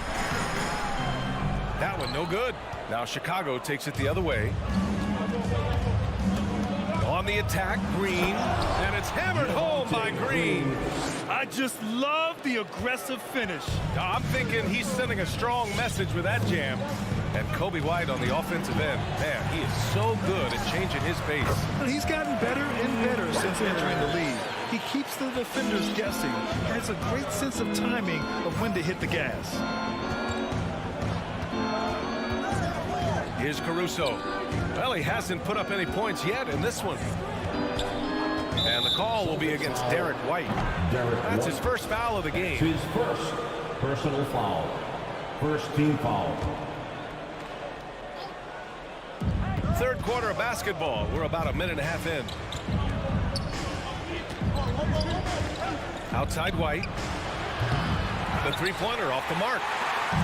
That one no good. Now Chicago takes it the other way. On the attack, Green, and it's hammered home by Green. I just love the aggressive finish. I'm thinking he's sending a strong message with that jam. And Kobe White on the offensive end. Man, he is so good at changing his pace. And he's gotten better and better since entering the league. He keeps the defenders guessing and has a great sense of timing of when to hit the gas. Here's Caruso. Well, he hasn't put up any points yet in this one. And the call will be against Derek White. That's his first foul of the game. His first personal foul. First team foul. Third quarter of basketball. We're about a minute and a half in. Outside White. The three-pointer off the mark.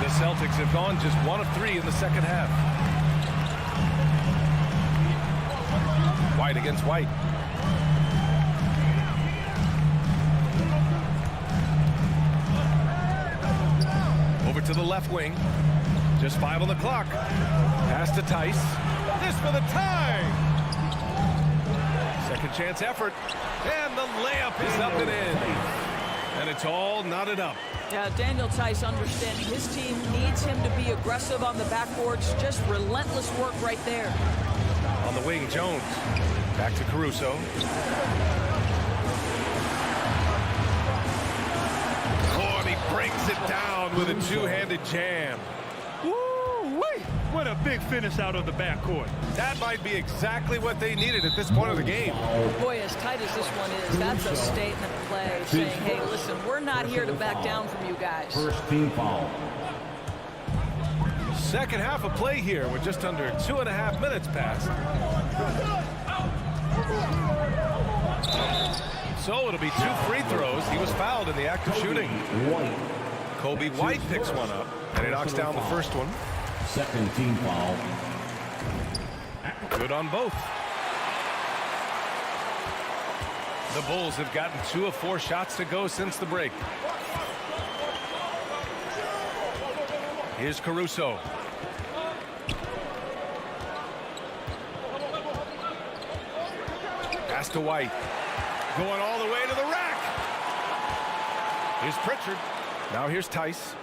The Celtics have gone just 1 of 3 in the second half. White against White. Over to the left wing. Just 5 on the clock. Pass to Tice. This for the tie. Second chance effort. And the layup is up and in. And it's all knotted up. Yeah, Daniel Tice understanding his team needs him to be aggressive on the backboards. Just relentless work right there. On the wing, Jones. Back to Caruso. Oh, and he brings it down with a two-handed jam. Woo-wee! What a big finish out of the backcourt. That might be exactly what they needed at this point of the game. Boy, as tight as this one is, that's a statement play saying, hey, listen, we're not here to back down from you guys. First team foul. Second half of play here with just under 2.5 minutes passed. So it'll be 2 free throws. He was fouled in the act of shooting. Kobe White picks one up, and he knocks down the first one. Second team foul. Good on both. The Bulls have gotten 2 of 4 shots to go since the break. Here's Caruso. Pass to White. Going all the way to the rack. Here's Pritchard. Now here's Tice.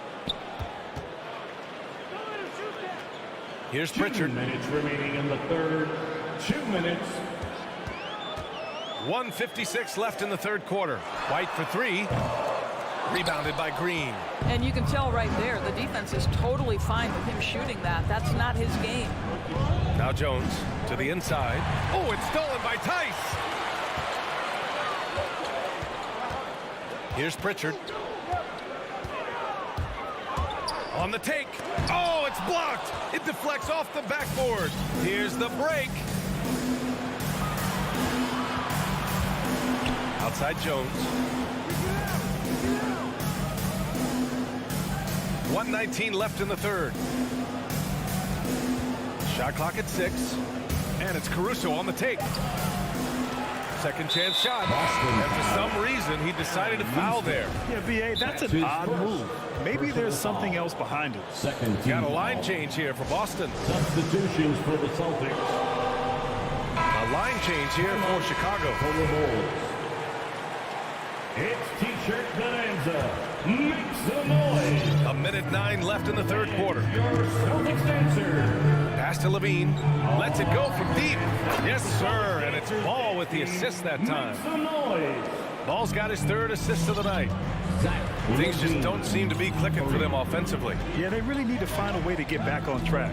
Here's Pritchard. 2 minutes remaining in the third. 2 minutes. 1:56 left in the third quarter. White for 3. Rebounded by Green. And you can tell right there, the defense is totally fine with him shooting that. That's not his game. Now Jones to the inside. Oh, it's stolen by Tice. Here's Pritchard. On the take. Oh, it's blocked. It deflects off the backboard. Here's the break. Outside Jones. 1:19 left in the third. Shot clock at 6. And it's Caruso on the take. Second chance shot. And for some reason, he decided to foul there. Yeah, B.A., that's an odd move. Maybe there's something else behind it. Second team Got a line change here for Boston. Substitutions for the Celtics. A line change here for Chicago. For the Bulls. It's T-shirt Bonanza. Make some noise. 1:09 left in the third quarter. Your Celtics answer. Pass to Levine. Lets it go from deep. Yes, sir. And it's Ball with the assist that time. Make some noise. Ball's got his 3rd assist of the night. Things just don't seem to be clicking for them offensively. Yeah, they really need to find a way to get back on track.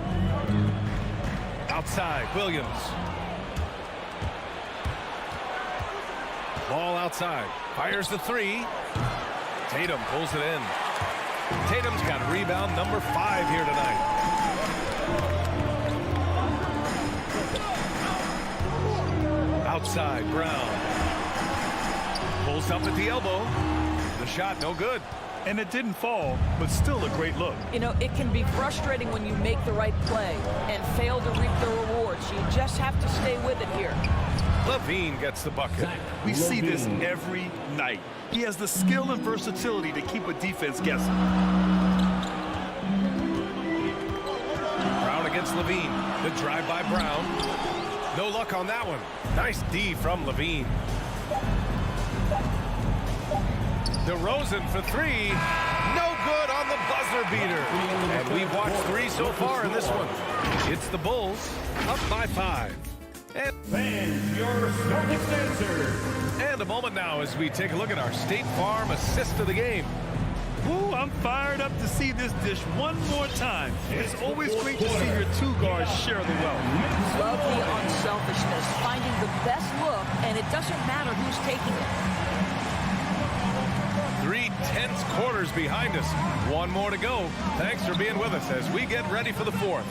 Outside, Williams. Ball outside. Fires the 3. Tatum pulls it in. Tatum's got rebound number 5 here tonight. Outside, Brown. Pulls up at the elbow. The shot, no good. And it didn't fall, but still a great look. You know, it can be frustrating when you make the right play and fail to reap the reward. boards. You just have to stay with it here. Levine gets the bucket. We see this every night. He has the skill and versatility to keep a defense guessing. Brown against Levine. Good drive by Brown. No luck on that one. Nice D from Levine. DeRozan for three. No good on the buzzer beater. And we've watched 3 so far in this one. It's the Bulls up by 5. And your Celtics answer. And a moment now as we take a look at our State Farm assist of the game. Ooh, I'm fired up to see this dish one more time. It's always great to see your 2 guards share the wealth. Love the unselfishness, finding the best look, and it doesn't matter who's taking it. 3 tense quarters behind us. 1 more to go. Thanks for being with us as we get ready for the 4th.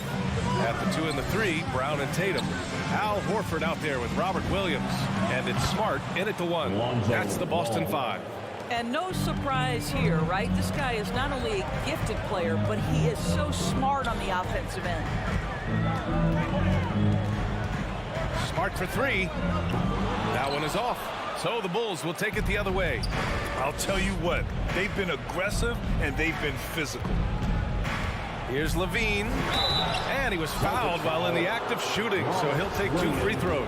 At the 2 and the 3, Brown and Tatum. Al Horford out there with Robert Williams. And it's Smart in at the 1. That's the Boston 5. And no surprise here, right? This guy is not only a gifted player, but he is so smart on the offensive end. Smart for 3. That one is off. So the Bulls will take it the other way. I'll tell you what, they've been aggressive and they've been physical. Here's Levine. And he was fouled while in the act of shooting, so he'll take 2 free throws.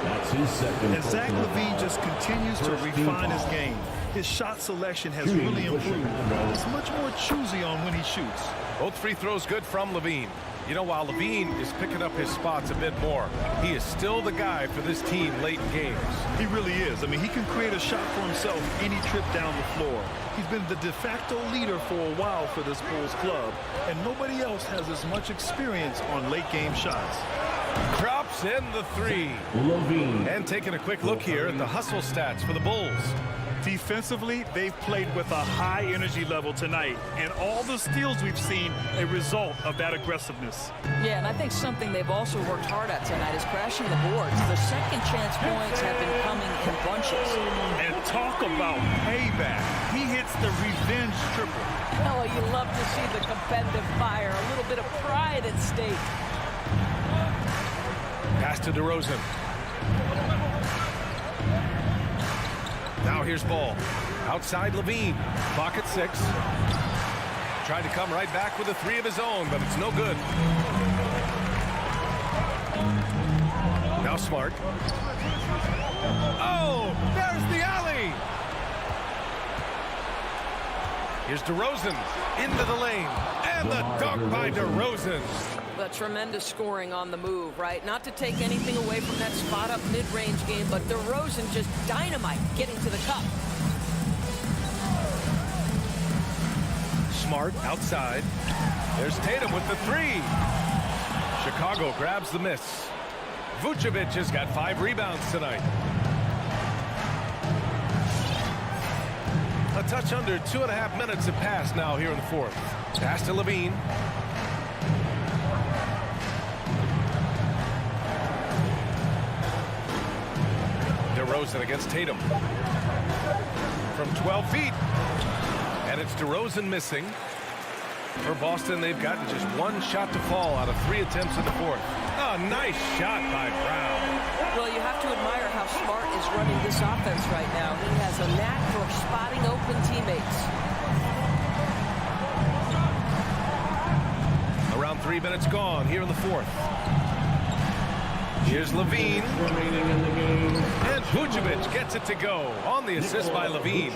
That's his second. And Zach Levine just continues to refine his game. His shot selection has really improved. He's much more choosy on when he shoots. Both free throws good from Levine. You know, while Levine is picking up his spots a bit more, he is still the guy for this team late in games. He really is. I mean, he can create a shot for himself any trip down the floor. He's been the de facto leader for a while for this Bulls club, and nobody else has as much experience on late game shots. Drops in the 3. Levine. And taking a quick look here at the hustle stats for the Bulls. Defensively, they've played with a high energy level tonight, and all the steals we've seen a result of that aggressiveness. Yeah, and I think something they've also worked hard at tonight is crashing the boards. The second chance points have been coming in bunches. And talk about payback. He hits the revenge triple. Oh, you love to see the competitive fire, a little bit of pride at stake. Pass to DeRozan. Now here's Ball. Outside Levine. Pocket 6. Tried to come right back with a 3 of his own, but it's no good. Now Smart. Oh, there's the alley. Here's DeRozan into the lane. And the dunk by DeRozan. The tremendous scoring on the move, right? Not to take anything away from that spot-up mid-range game, but DeRozan just dynamite getting to the cup. Smart outside. There's Tatum with the 3. Chicago grabs the miss. Vucevic has got 5 rebounds tonight. A touch under 2.5 minutes have passed now here in the 4th. Pass to Levine. DeRozan against Tatum. From 12 feet. And it's DeRozan missing. For Boston, they've gotten just 1 shot to fall out of 3 attempts in the 4th. Oh, nice shot by Brown. Well, you have to admire how Smart is running this offense right now. He has a knack for spotting open teammates. Around 3 minutes gone here in the 4th. Here's Levine. And Vucevic gets it to go on the assist by Levine.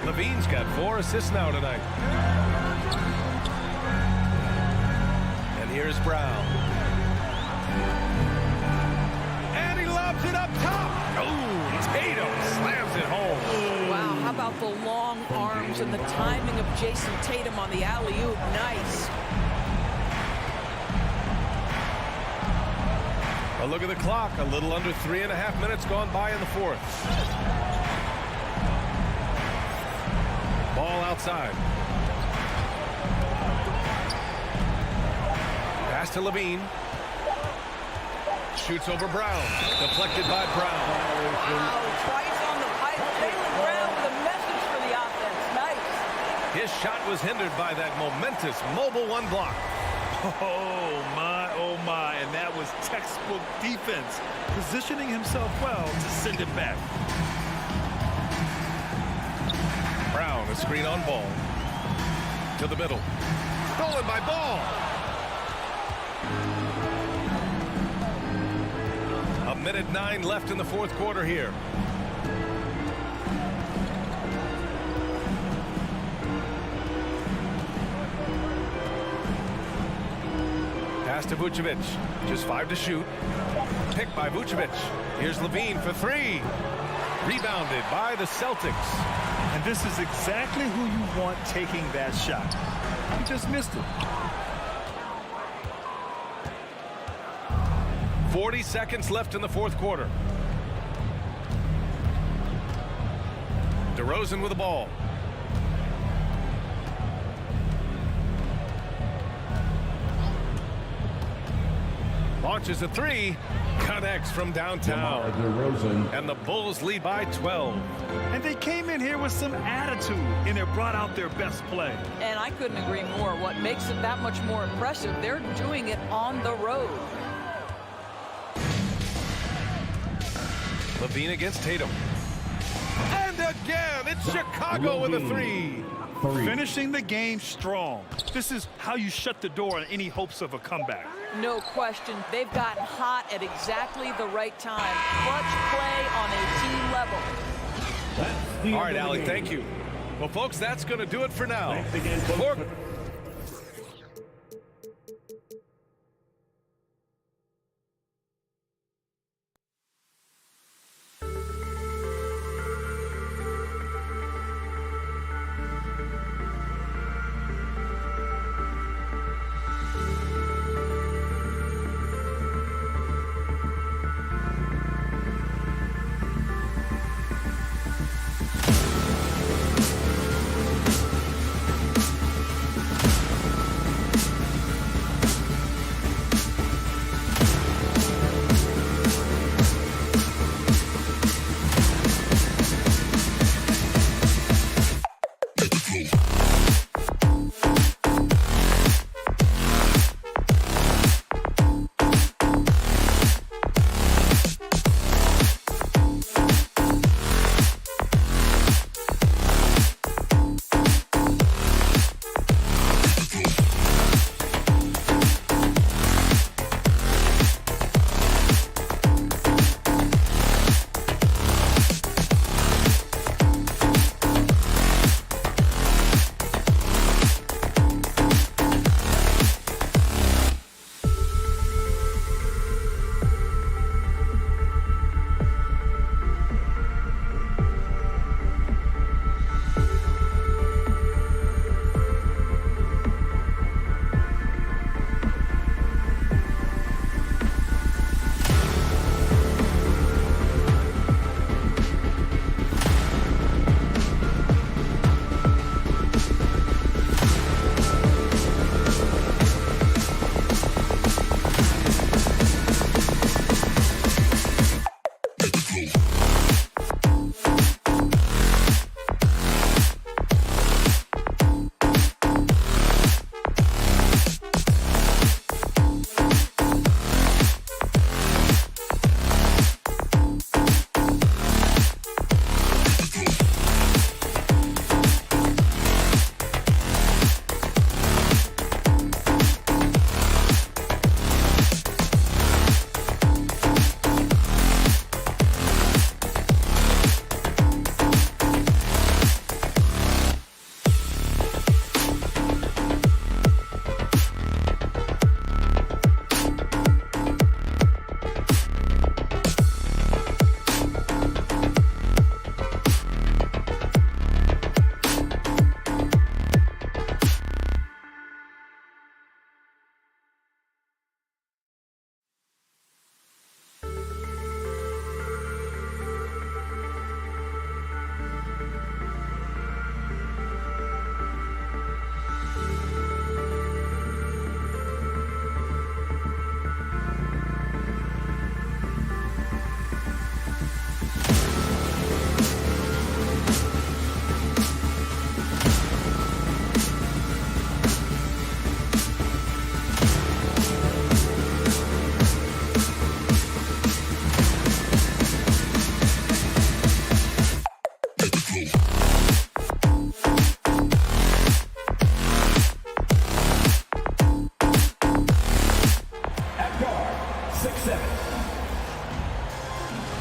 Levine's got 4 assists now tonight. And here's Brown. And he lobs it up top. Oh, Tatum slams it home. Wow, how about the long arms and the timing of Jason Tatum on the alley-oop? Nice. A look at the clock. A little under 3.5 minutes gone by in the 4th. Ball outside. Pass to Levine. Shoots over Brown. Deflected by Brown. Wow, twice on the pipe. Jaylen Brown with a message for the offense. Nice. His shot was hindered by that momentous mobile 1 block. Oh my, and that was textbook defense, positioning himself well to send it back. Brown, a screen on Ball. To the middle. Stolen by Ball. A minute 9 left in the fourth quarter here. Pass to Vucevic. Just 5 to shoot. Picked by Vucevic. Here's Levine for 3. Rebounded by the Celtics. And this is exactly who you want taking that shot. He just missed it. 40 seconds left in the fourth quarter. DeRozan with the ball. Launches a 3. Connects from downtown. And the Bulls lead by 12. And they came in here with some attitude, and it brought out their best play. And I couldn't agree more. What makes it that much more impressive, they're doing it on the road. Levine against Tatum. And again, it's Chicago with a 3. Finishing the game strong. This is how you shut the door on any hopes of a comeback. No question. They've gotten hot at exactly the right time. Clutch play on a team level. All right, Allie, thank you. Well, folks, that's going to do it for now.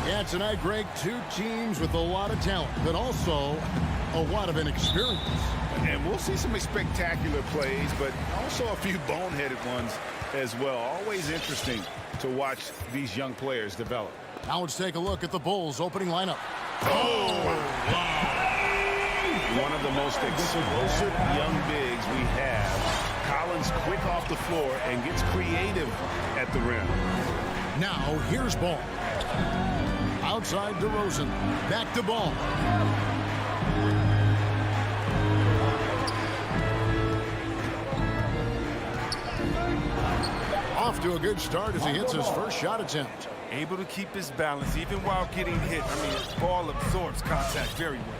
Yeah, tonight, Greg, two teams with a lot of talent, but also a lot of inexperience. And we'll see some spectacular plays, but also a few boneheaded ones as well. Always interesting to watch these young players develop. Now let's take a look at the Bulls' opening lineup. One of the most explosive young bigs we have. Collins quick off the floor and gets creative at the rim. Now here's Ball. Outside DeRozan. Back to Ball. Off to a good start as he hits his first shot attempt. Able to keep his balance even while getting hit. I mean, his ball absorbs contact very well.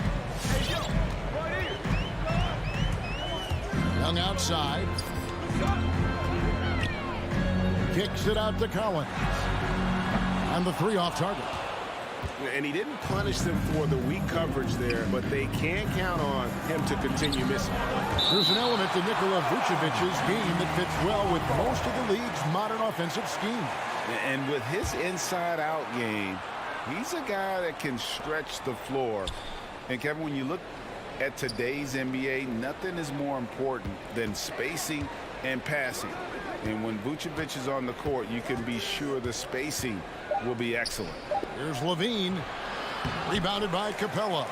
Young outside. Kicks it out to Collins. And the three off target. And he didn't punish them for the weak coverage there, but they can count on him to continue missing. There's an element to Nikola Vucevic's game that fits well with most of the league's modern offensive scheme. And with his inside-out game, he's a guy that can stretch the floor. And, Kevin, when you look at today's NBA, nothing is more important than spacing and passing. And when Vucevic is on the court, you can be sure the spacing will be excellent. Here's Levine. Rebounded by Capella.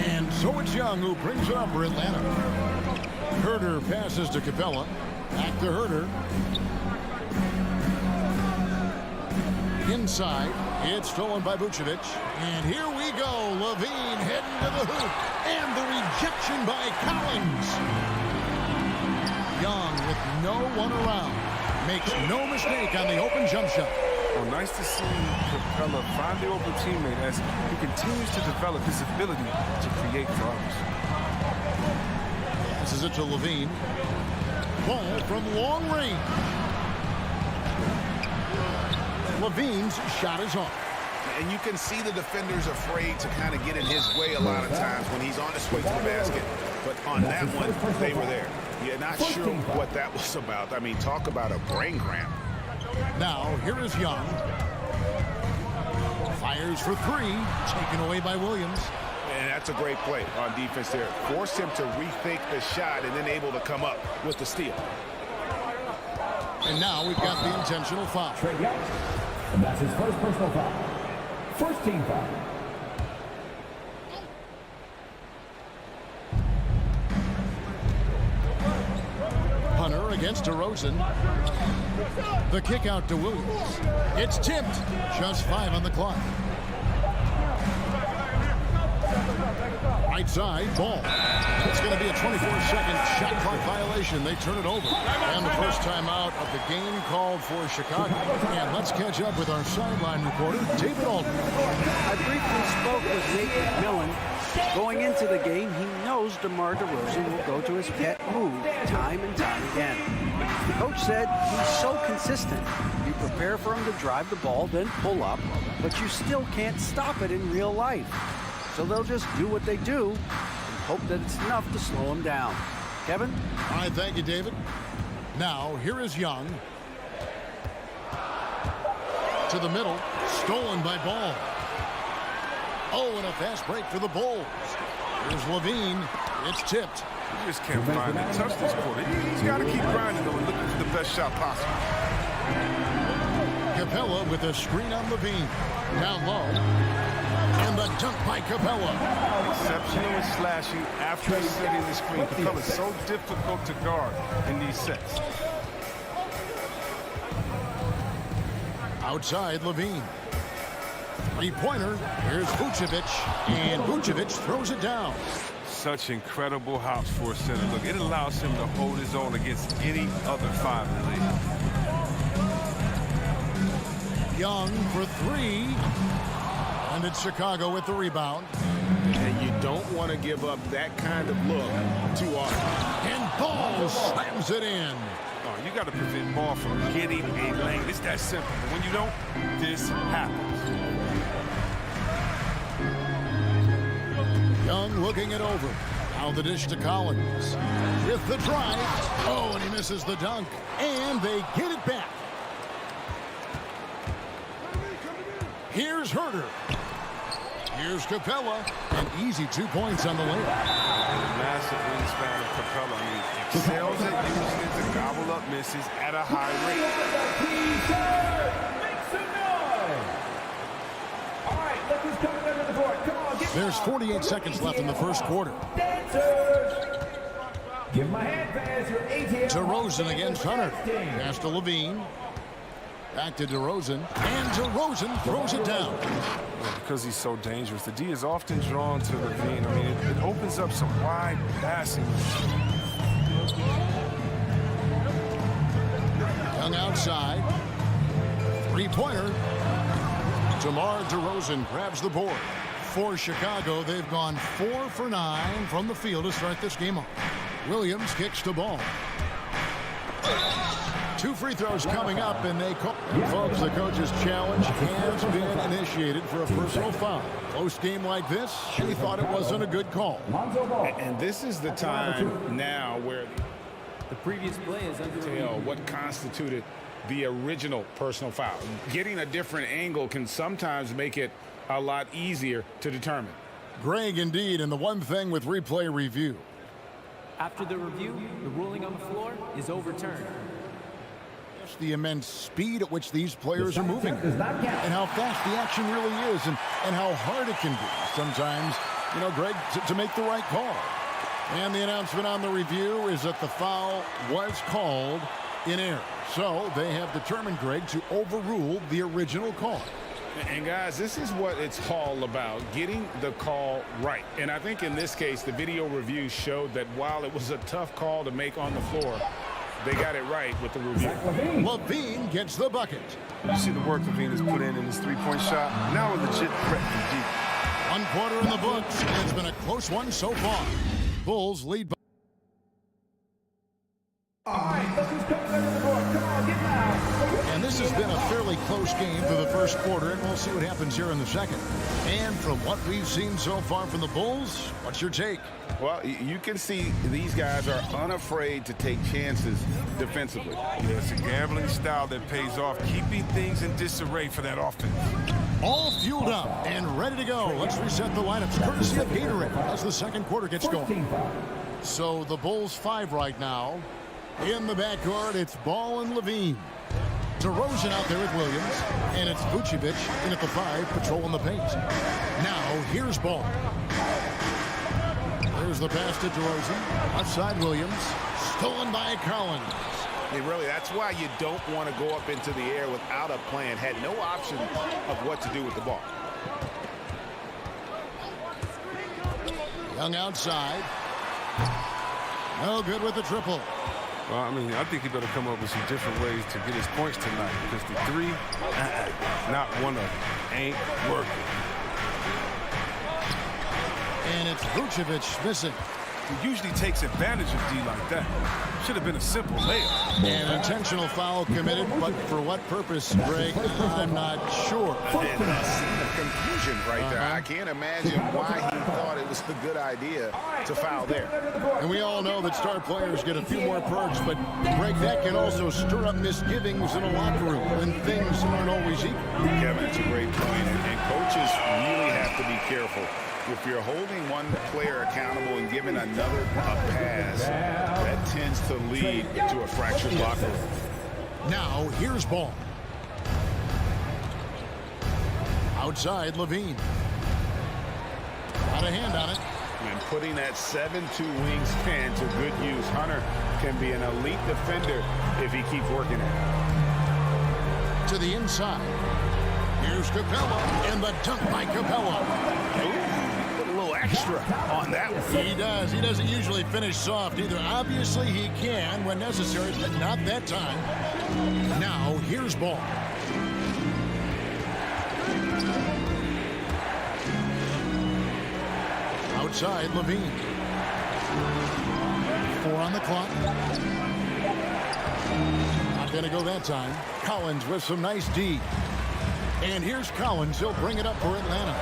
And so it's Young who brings it up for Atlanta. Herter passes to Capella. Back to Herter. Inside. It's stolen by Vucevic. And here we go. Levine heading to the hoop. And the rejection by Collins. Young with no one around. Makes no mistake on the open jump shot. Well, nice to see Capella find the open teammate as he continues to develop his ability to create for others. This is it to Levine. Ball from long range. Levine's shot is off. And you can see the defenders afraid to kind of get in his way a lot of times when he's on his way to the basket. But on that one, they were there. You're not sure what that was about. I mean, talk about a brain cramp. Now, here is Young. Fires for three. Taken away by Williams. And that's a great play on defense there. Forced him to rethink the shot and then able to come up with the steal. And now we've got the intentional foul. And that's his first personal foul. First team foul. Hunter against DeRozan. The kick out to Williams. It's tipped. Just 5 on the clock. Right side, Ball. It's going to be a 24-second shot clock violation. They turn it over. And the first timeout of the game called for Chicago. And let's catch up with our sideline reporter, David Aldridge. I briefly spoke with Nate McMillan. Going into the game, he knows DeMar DeRozan will go to his pet move time and time again. The coach said he's so consistent. You prepare for him to drive the ball, then pull up, but you still can't stop it in real life. So they'll just do what they do and hope that it's enough to slow him down. Kevin? All right, thank you, David. Now, here is Young. To the middle. Stolen by Ball. Oh, and a fast break for the Bulls. Here's Levine. It's tipped. He just can't find it. Touch this quarter. He's got to keep grinding, though, and looking for the best shot possible. Capella with a screen on Levine. Down low. And the dunk by Capella. Exceptional and slashing after setting the screen. Capella's so difficult to guard in these sets. Outside, Levine. Three-pointer. Here's Vucevic. And Vucevic throws it down. Such incredible hops for a center. Look, it allows him to hold his own against any other five in the league. Young for three. And it's Chicago with the rebound. And you don't want to give up that kind of look too often. And Ball slams it in. Oh, you got to prevent Ball from getting a lane. It's that simple. But when you don't, this happens. looking it over. Now the dish to Collins. With the drive. Oh, and he misses the dunk. And they get it back. Here's Herter. Here's Capella. An easy 2 points on the layup. Massive wingspan of Capella. I mean, excels at using it to gobble up misses at a high rate. There's 48 seconds left in the first quarter. Give my hand pass, your ATL. DeRozan against Hunter. Pass to Levine. Back to DeRozan. And DeRozan throws it down. Because he's so dangerous, the D is often drawn to Levine. I mean, it opens up some wide passing. Young outside. Three-pointer. DeMar DeRozan grabs the board. For Chicago, they've gone 4 for 9 from the field to start this game off. Williams kicks the ball. 2 free throws coming up, and they call. And folks, the coach's challenge has been initiated for a personal foul. Close game like this, he thought it wasn't a good call. And this is the time now where The previous play is under tell what constituted the original personal foul. Getting a different angle can sometimes make it a lot easier to determine. Greg, indeed, and the one thing with replay review. After the review, the ruling on the floor is overturned. Just the immense speed at which these players are moving and how fast the action really is and how hard it can be sometimes, you know, Greg, to make the right call. And the announcement on the review is that the foul was called in error. So they have determined, Greg, to overrule the original call. And guys, this is what it's all about, getting the call right. And I think in this case, the video review showed that while it was a tough call to make on the floor, they got it right with the review. Levine gets the bucket. You see the work Levine has put in his three-point shot. Now a legit threat from deep. 1 quarter in the books, and it's been a close one so far. Bulls lead by. And this has been a fairly close game for the first quarter, and we'll see what happens here in the second. And from what we've seen so far from the Bulls, what's your take? Well, you can see these guys are unafraid to take chances defensively. Yeah, it's a gambling style that pays off, keeping things in disarray for that offense. All fueled up and ready to go. Let's reset the lineups, courtesy of Gatorade, as the second quarter gets going. So the Bulls 5 right now. In the backcourt, it's Ball and Levine. DeRozan out there with Williams, and it's Vucevic in at the 5, patrolling the paint. Now, here's Ball. There's the pass to DeRozan. Outside Williams, stolen by Collins. Really, that's why you don't want to go up into the air without a plan. Had no option of what to do with the ball. Young outside. No good with the triple. Well, I mean, I think he better come up with some different ways to get his points tonight, because the three, not one of them, ain't working. And it's Vucevic missing. He usually takes advantage of D like that. Should have been a simple layup. An intentional foul committed, but for what purpose, Greg? I'm not sure. And a scene of confusion right there. I can't imagine why he thought it was a good idea to foul there. And we all know that star players get a few more perks, but Greg, that can also stir up misgivings in a locker room when things aren't always equal. Kevin, it's a great point, and coaches really have to be careful. If you're holding one player accountable and giving another a pass, that tends to lead to a fractured locker room. Now, here's Ball. Outside, Levine. Got a hand on it. And putting that 7-2 wingspan to good use. Hunter can be an elite defender if he keeps working it. To the inside. Here's Capella, and the dunk by Capella. Extra on that one. He does. He doesn't usually finish soft either. Obviously, he can when necessary, but not that time. Now, here's Ball. Outside, Levine. 4 on the clock. Not going to go that time. Collins with some nice D. And here's Collins. He'll bring it up for Atlanta.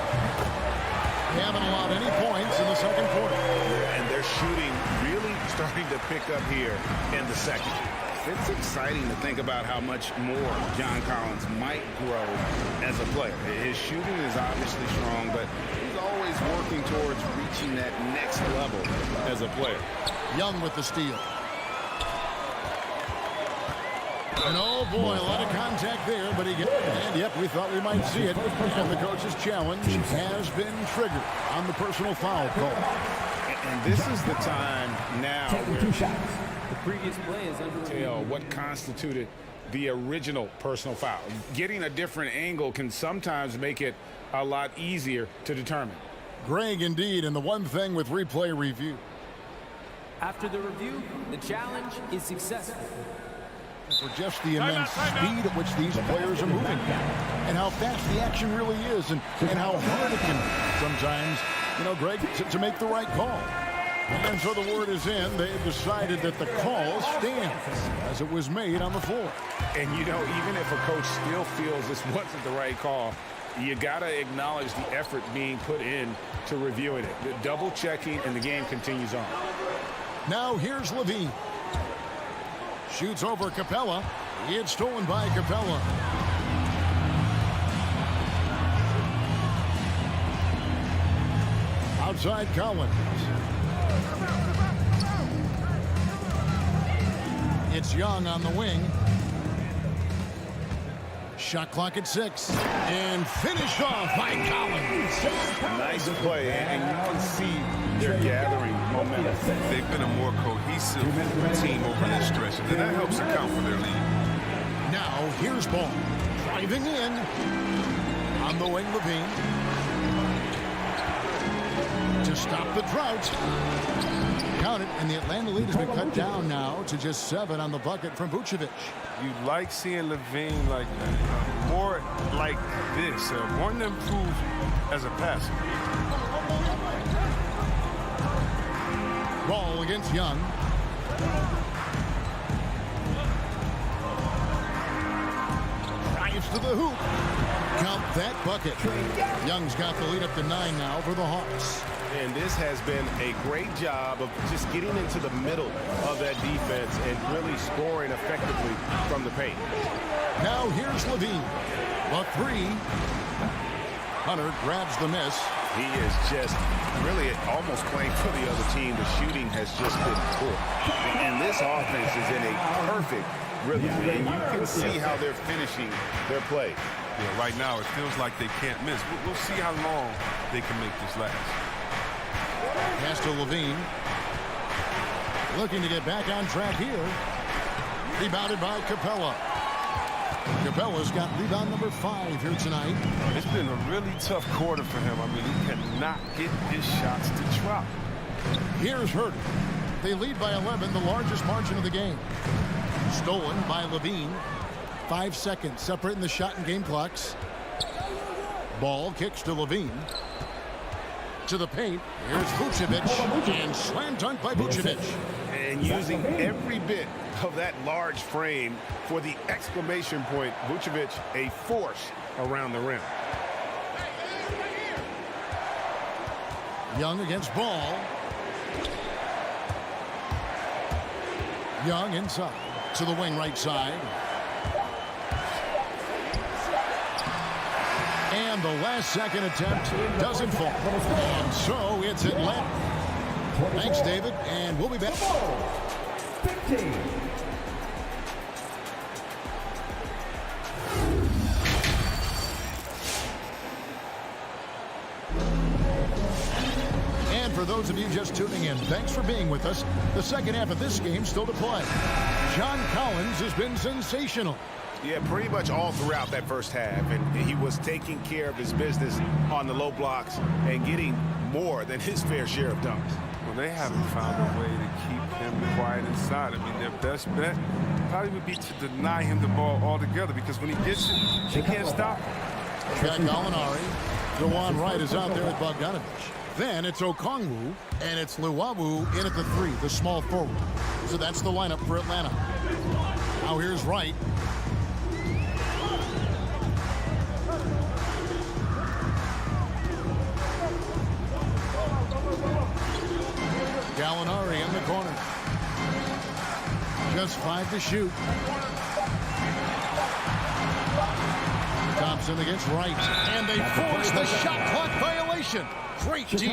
They haven't allowed any points in the second quarter. And they're shooting really starting to pick up here in the second. It's exciting to think about how much more John Collins might grow as a player. His shooting is obviously strong, but he's always working towards reaching that next level as a player. Young with the steal. And oh boy, a lot of contact there, but he gets it. And yep, we thought we might see it. And the coach's challenge has been triggered on the personal foul call. And this is the time now where The previous play is under tell what constituted the original personal foul. Getting a different angle can sometimes make it a lot easier to determine. Greg, indeed, and the one thing with replay review. After the review, the challenge is successful. For just the immense speed at which these players are moving and how fast the action really is and how hard it can sometimes, Greg, to make the right call. And so the word is in. They've decided that the call stands as it was made on the floor. And, even if a coach still feels this wasn't the right call, you got to acknowledge the effort being put in to reviewing it. The double checking, and the game continues on. Now here's Levine. Shoots over Capella. It's stolen by Capella. Outside Collins. It's Young on the wing. Shot clock at 6. And finished off by Collins. Nice play, and you can see they're gathering momentum. They've been a more cohesive team over this stretch, and that helps account for their lead. Now here's Ball. Driving in. On the wing, Levine. To stop the drought. Count it, and the Atlanta lead has been cut down now to just 7 on the bucket from Vucevic. You like seeing Levine like that, more like this, wanting to improve as a passer. Ball against Young. Drives to the hoop. Count that bucket. Young's got the lead up to 9 now for the Hawks. And this has been a great job of just getting into the middle of that defense and really scoring effectively from the paint. Now here's Levine. The 3. Hunter grabs the miss. He is just really almost playing for the other team. The shooting has just been poor. And this offense is in a perfect rhythm. And you can see how they're finishing their play. Yeah, right now it feels like they can't miss. We'll see how long they can make this last. Pass to Levine. Looking to get back on track here. Rebounded by Capella. Capella's got rebound number 5 here tonight. It's been a really tough quarter for him. I mean, he cannot get his shots to drop. Here's Herter. They lead by 11, the largest margin of the game. Stolen by Levine. 5 seconds separating the shot and game clocks. Ball kicks to Levine. To the paint. Here's Vucevic. And slam dunk by Vucevic. And using every bit of that large frame for the exclamation point. Vucevic, a force around the rim. Young against Ball. Young inside. To the wing right side. And the last second attempt doesn't fall. And so it's Atlanta. Thanks, David, and we'll be back. 15. And for those of you just tuning in, thanks for being with us. The second half of this game still to play. John Collins has been sensational. Yeah, pretty much all throughout that first half. And he was taking care of his business on the low blocks and getting more than his fair share of dunks. Well, they haven't found a way to keep him quiet inside. I mean, their best bet probably would be to deny him the ball altogether, because when he gets it, he can't stop it. Jack Gallinari. Dewan Wright is out there with Bogdanovich. Then it's Okongwu, and it's Luwawu in at the 3, the small forward. So that's the lineup for Atlanta. Now here's Wright. Gallinari in the corner. Just 5 to shoot. Thompson against Wright. And they force the shot clock violation. Great D.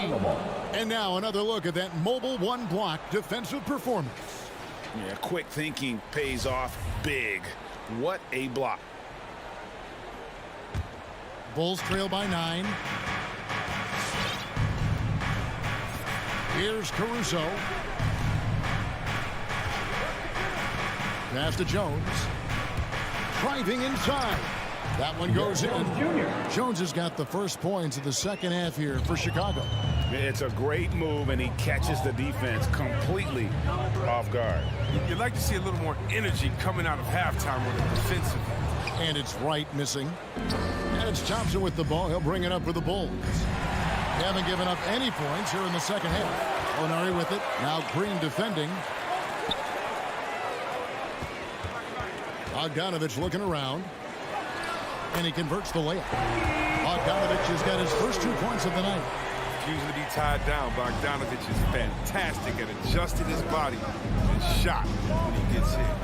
And now another look at that mobile one-block defensive performance. Yeah, quick thinking pays off big. What a block. Bulls trail by 9. Here's Caruso. Pass to Jones. Driving inside. That one goes in. Jones has got the first points of the second half here for Chicago. It's a great move, and he catches the defense completely off guard. You'd like to see a little more energy coming out of halftime with a defensive. And it's Wright missing. And it's Thompson with the ball. He'll bring it up for the Bulls. They haven't given up any points here in the second half. Onari with it. Now Green defending. Bogdanovich looking around. And he converts the layup. Bogdanovich has got his first 2 points of the night. Usually be tied down. Bogdanovich is fantastic at adjusting his body and shot when he gets hit.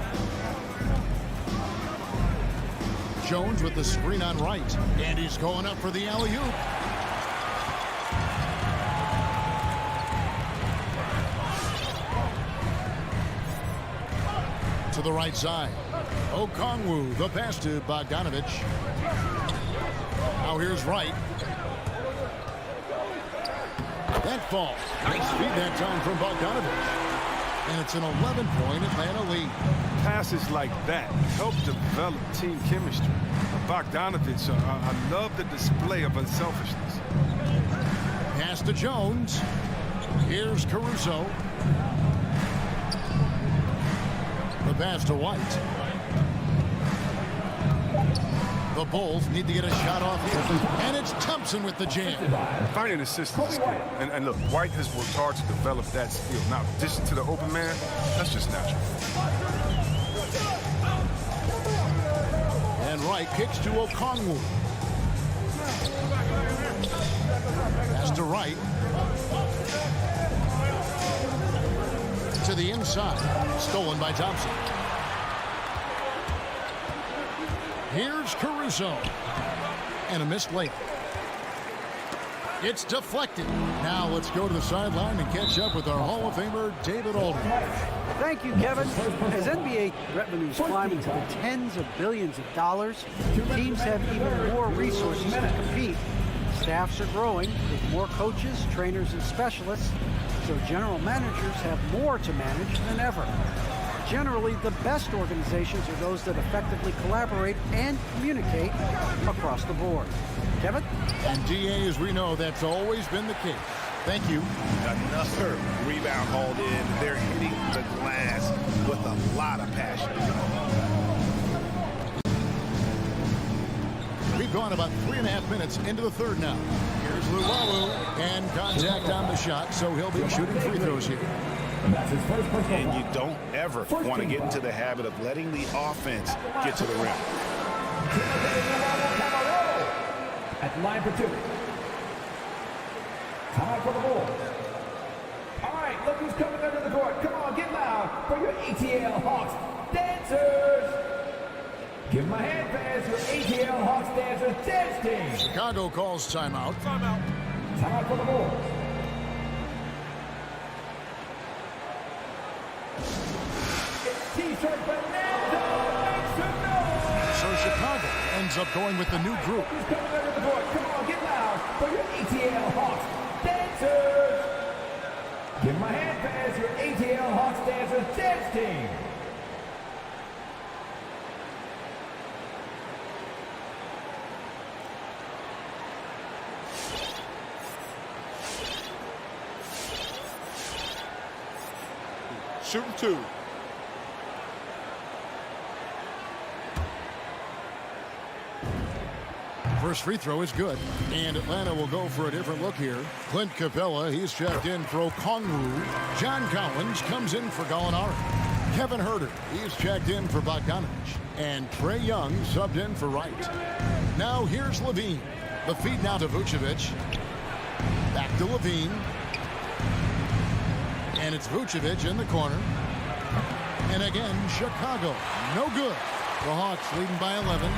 Jones with the screen on Wright. And he's going up for the alley-oop. To the right side. Okongwu, the pass to Bogdanovich. Now here's Wright. That falls. Nice feed that time from Bogdanovich. And it's an 11-point Atlanta lead. Passes like that help develop team chemistry. Bogdanovich, I love the display of unselfishness. Pass to Jones. Here's Caruso. The pass to White. The Bulls need to get a shot off here. And it's Thompson with the jam. Finding assist is a skill. And look, White has worked hard to develop that skill. Now, addition to the open man, that's just natural. And Wright kicks to Okongwu. Pass to Wright. To the inside. Stolen by Thompson. Here's Caruso. And a missed layup. It's deflected. Now let's go to the sideline and catch up with our Hall of Famer, David Aldridge. Thank you, Kevin. As NBA revenues climb into the tens of billions of dollars, teams have even more resources to compete. Staffs are growing with more coaches, trainers, and specialists, so general managers have more to manage than ever. Generally, the best organizations are those that effectively collaborate and communicate across the board. Kevin? And DA, as we know, that's always been the case. Thank you. Another rebound hauled in. They're hitting the glass with a lot of passion. We've gone about 3.5 minutes into the third now. Here's Luwawu, and contact on the shot, so he'll be shooting free throws here. And you don't ever want to get into the habit of letting the offense get to the rim. At the line for 2. Time for the ball. All right, look who's coming under the court. Come on, get loud for your ATL Hawks dancers. Give them a hand pass, your ATL Hawks dancers dance team. Chicago calls timeout. Time for the ball. T-shirt Bonanza makes some noise. So Chicago ends up going with the new group. Who's coming under the court? Come on, get loud for your ATL Hawks dancers. Give them a hand pass, your ATL Hawks dancers dance team. Shooting 2. First free throw is good. And Atlanta will go for a different look here. Clint Capella, he's checked in for Okongwu. John Collins comes in for Gallinari. Kevin Herter, he's checked in for Bogdanovich. And Trae Young subbed in for Wright. Now here's Levine. The feed now to Vucevic. Back to Levine. And it's Vucevic in the corner. And again, Chicago. No good. The Hawks leading by 11.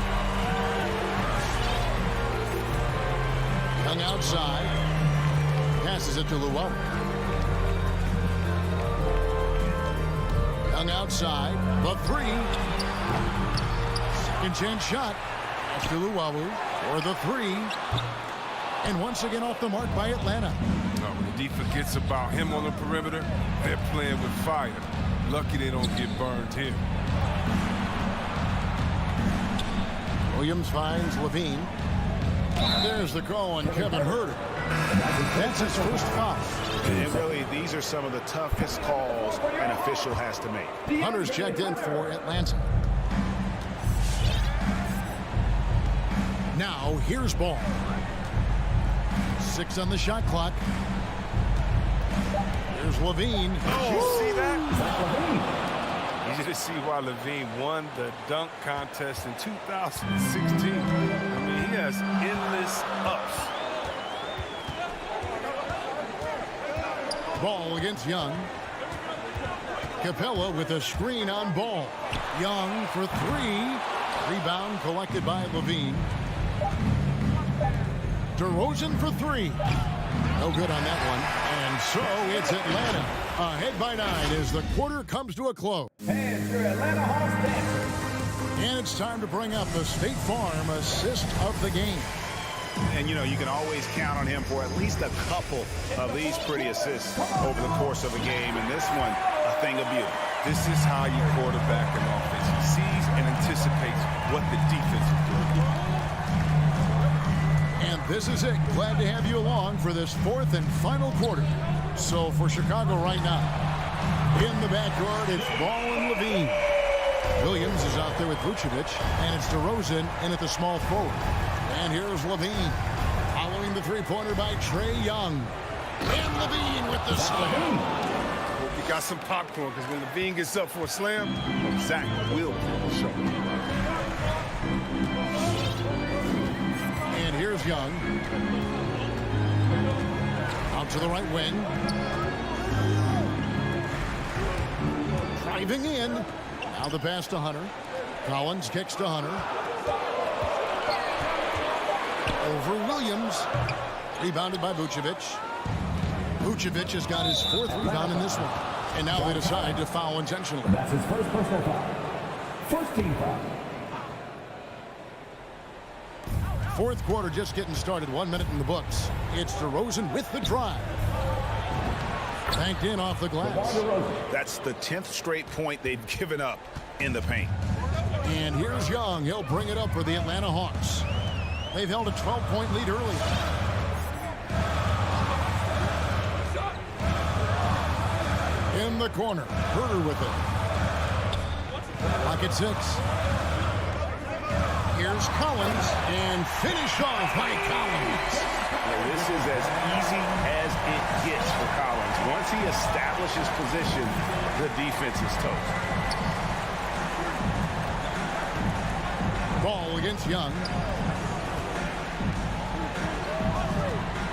Young outside. Passes it to Llewellyn. Young outside. The three. Second chance shot. That's to Llewellyn for the three. And once again off the mark by Atlanta. When the D forgets about him on the perimeter, they're playing with fire. Lucky they don't get burned here. Williams finds Levine. There's the call on Kevin Huerter. That's his first foul. And really, these are some of the toughest calls an official has to make. Hunter's checked in for Atlanta. Now, here's Ball. 6 on the shot clock. Here's Levine. Oh, you see that? Easy to see why Levine won the dunk contest in 2016. I mean, he has endless ups. Ball against Young. Capella with a screen on Ball. Young for 3. Rebound collected by Levine. DeRozan for 3. No good on that one. And so it's Atlanta ahead by 9 as the quarter comes to a close. And your Atlanta Hawks dancer. And it's time to bring up the State Farm assist of the game. And, you know, you can always count on him for at least a couple of these pretty assists over the course of a game. And this one, a thing of beauty. This is how you quarterback an offense. He sees and anticipates what the defense is doing. And this is it. Glad to have you along for this 4th and final quarter. So for Chicago right now, in the backcourt, it's Ball and Levine. Williams is out there with Vucevic, and it's DeRozan in at the small forward. And here's Levine, following the three-pointer by Trae Young. And Levine with the slam. Hope you got some popcorn, because when Levine gets up for a slam, Zach will pull the show. And here's Young. Out to the right wing. Driving in. Now the pass to Hunter. Collins kicks to Hunter. Over Williams. Rebounded by Vucevic. Vucevic has got his 4th rebound in this one. And now they decide to foul intentionally. That's his first personal foul. First team foul. 4th quarter just getting started. 1 minute in the books. It's DeRozan with the drive. Banked in off the glass. That's the 10th straight point they've given up in the paint. And here's Young. He'll bring it up for the Atlanta Hawks. They've held a 12-point lead early. In the corner. Huerter with it. Pocket 6. Here's Collins. And finish off by Collins. Well, this is as easy as it gets for Collins. Once he establishes position, the defense is toast. Ball against Young.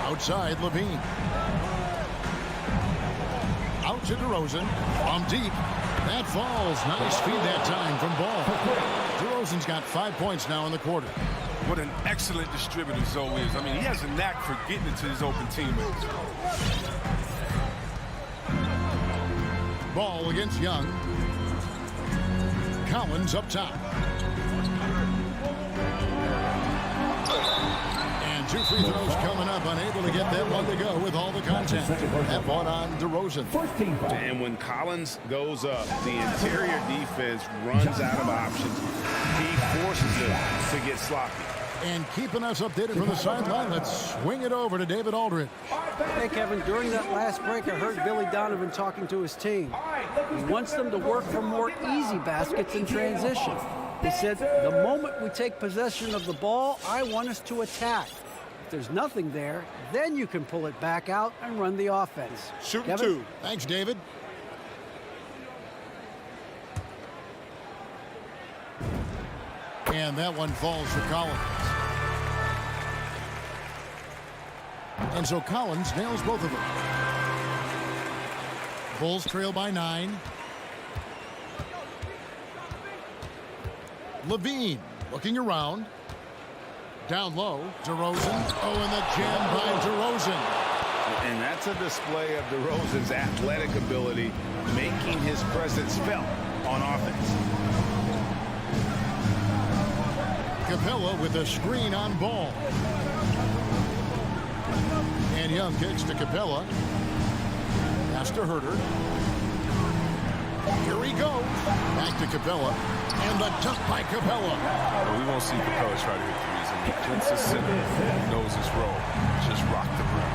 Outside Levine. Out to DeRozan. From deep. That falls. Nice feed that time from Ball. DeRozan's got 5 points now in the quarter. What an excellent distributor Zoe is. I mean, he has a knack for getting it to his open teammates. Ball against Young. Collins up top. And 2 free throws coming up. Unable to get that one to go with all the contact. That one on DeRozan. And when Collins goes up, the interior defense runs out of options. He forces them to get sloppy. And keeping us updated from the sideline, let's swing it over to David Aldridge. Hey, Kevin, during that last break, I heard Billy Donovan talking to his team. He wants them to work for more easy baskets in transition. He said, the moment we take possession of the ball, I want us to attack. If there's nothing there, then you can pull it back out and run the offense. Shooting 2. Thanks, David. And that one falls for Collins. And so Collins nails both of them. Bulls trail by 9. Levine looking around. Down low, DeRozan. Oh, and the jam by DeRozan. And that's a display of DeRozan's athletic ability, making his presence felt on offense. Capella with a screen on Ball. And Young kicks to Capella. Pass to Herter. Here he goes. Back to Capella. And the dunk by Capella. Well, we won't see Capella try to hit threes. And he gets his center. He knows his role. Just rock the rim.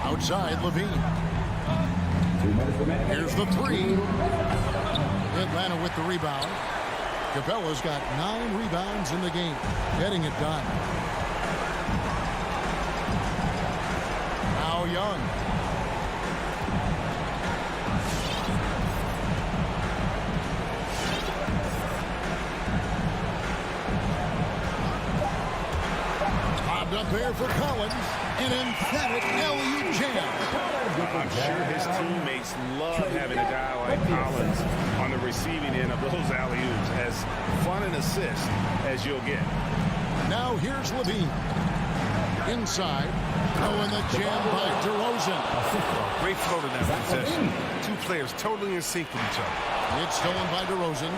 Outside, Levine. Here's the 3. Atlanta with the rebound. Capella's got 9 rebounds in the game. Getting it done. Now Young. Popped up there for Collins. An emphatic alley-oop jam. I'm sure his teammates love having a guy like Collins on the receiving end of those alley-oops. As fun an assist as you'll get. Now here's Levine. Inside. Oh, and the jam by DeRozan. Great flow to that possession. Two players totally in sync with each other. It's stolen by DeRozan.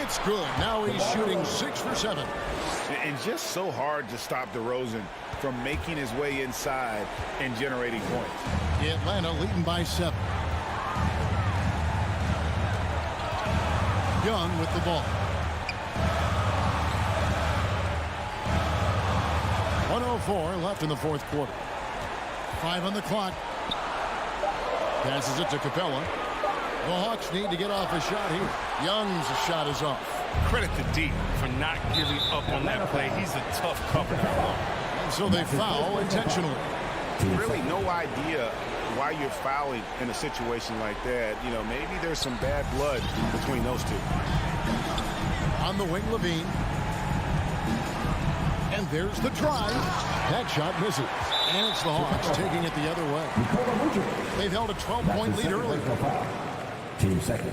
It's good. Now he's shooting 6 for 7. And just so hard to stop DeRozan from making his way inside and generating points. Atlanta leading by 7. Young with the ball. 1:04 left in the fourth quarter. 5 on the clock. Passes it to Capella. The Hawks need to get off a shot here. Young's shot is off. Credit to D for not giving up on that play. He's a tough cover. And so they foul intentionally. Really no idea why you're fouling in a situation like that. You know, maybe there's some bad blood between those two. On the wing, Levine. And there's the drive. That shot misses. And it's the Hawks taking it the other way. They've held a 12-point lead early. Team second.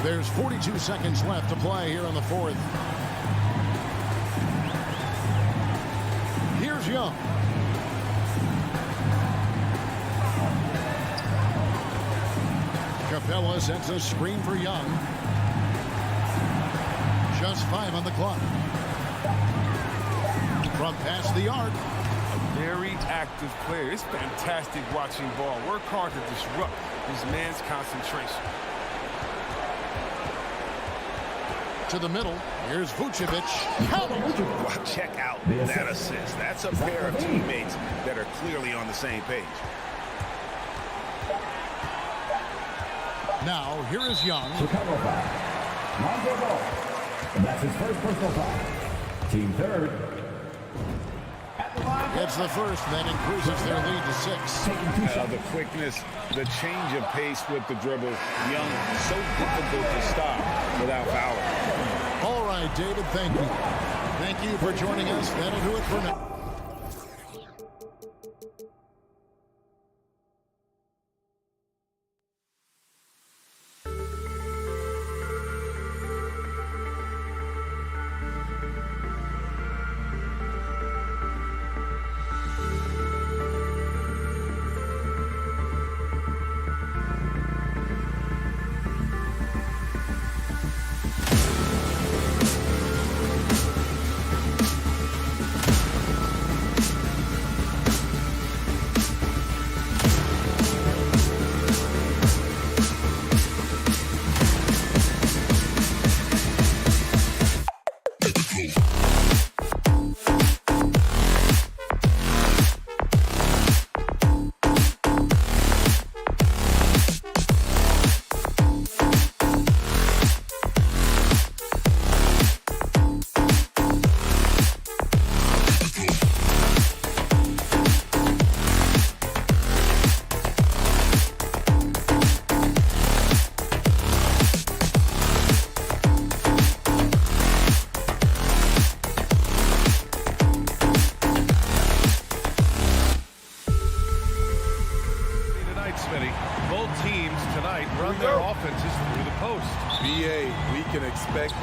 There's 42 seconds left to play here in the fourth. Here's Young. Capella sets a screen for Young. Just 5 on the clock. From past the arc. A very active player. It's fantastic watching Ball work hard to disrupt his man's concentration. To the middle. Here's Vucevic. Wow, check out that assist. That's a pair of teammates that are clearly on the same page. Now, here is Young. Chicago foul. Lonzo Ball. That's his first personal foul. Team third. It's the first, that increases their lead to 6. The quickness, the change of pace with the dribble. Young, so difficult to stop without fouling. All right, David, thank you. Thank you for joining us. That'll do it for now.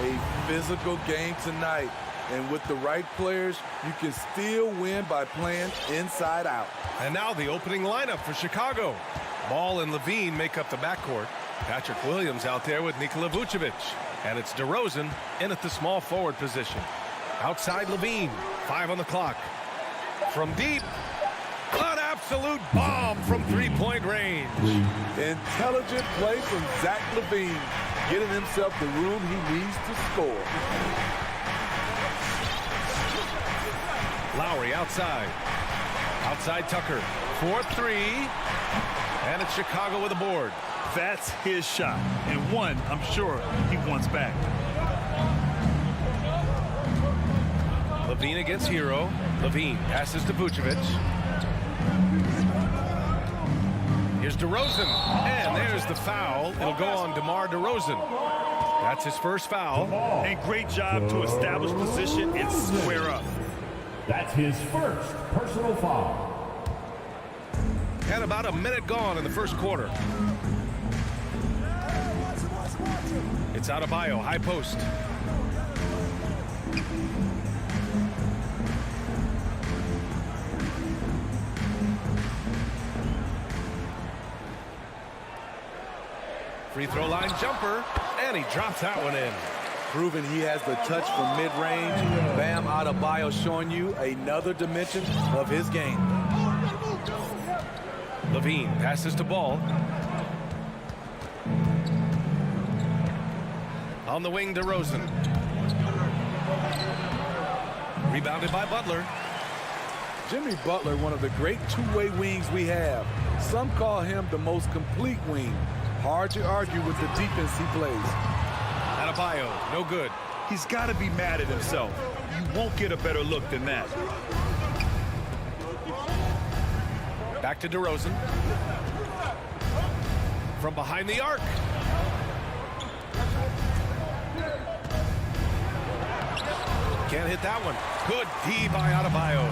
A physical game tonight. And with the right players, you can still win by playing inside out. And now the opening lineup for Chicago. Ball and Levine make up the backcourt. Patrick Williams out there with Nikola Vucevic. And it's DeRozan in at the small forward position. Outside Levine, 5 on the clock. From deep, an absolute bomb from three-point range. Intelligent play from Zach Levine, getting himself the room he needs to score. Lowry outside. Outside Tucker. 4-3. And it's Chicago with a board. That's his shot. And one, I'm sure, he wants back. Levine against Hero. Levine passes to Vucevic. Here's DeRozan. And there's the foul. It'll go on DeMar DeRozan. That's his first foul. And great job to establish position and square up. That's his first personal foul. And about a minute gone in the first quarter. It's Adebayo, high post. Free throw line jumper, and he drops that one in. Proving he has the touch from mid-range. Bam Adebayo showing you another dimension of his game. Levine passes to Ball. On the wing, DeRozan. Rebounded by Butler. Jimmy Butler, one of the great two-way wings we have. Some call him the most complete wing. Hard to argue with the defense he plays. Adebayo, no good. He's got to be mad at himself. You won't get a better look than that. Back to DeRozan. From behind the arc. Can't hit that one. Good D by Adebayo.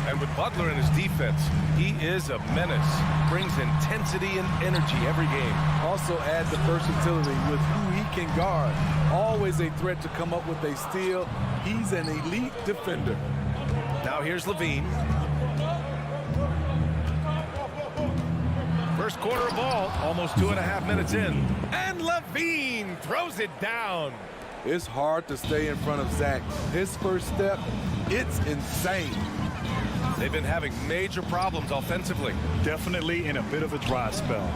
And with Butler in his defense, he is a menace. Brings intensity and energy every game. Also adds the versatility with who he can guard. Always a threat to come up with a steal. He's an elite defender. Now here's Levine. First quarter ball, almost 2.5 minutes in. And Levine throws it down. It's hard to stay in front of Zach. His first step, it's insane. They've been having major problems offensively. Definitely in a bit of a dry spell.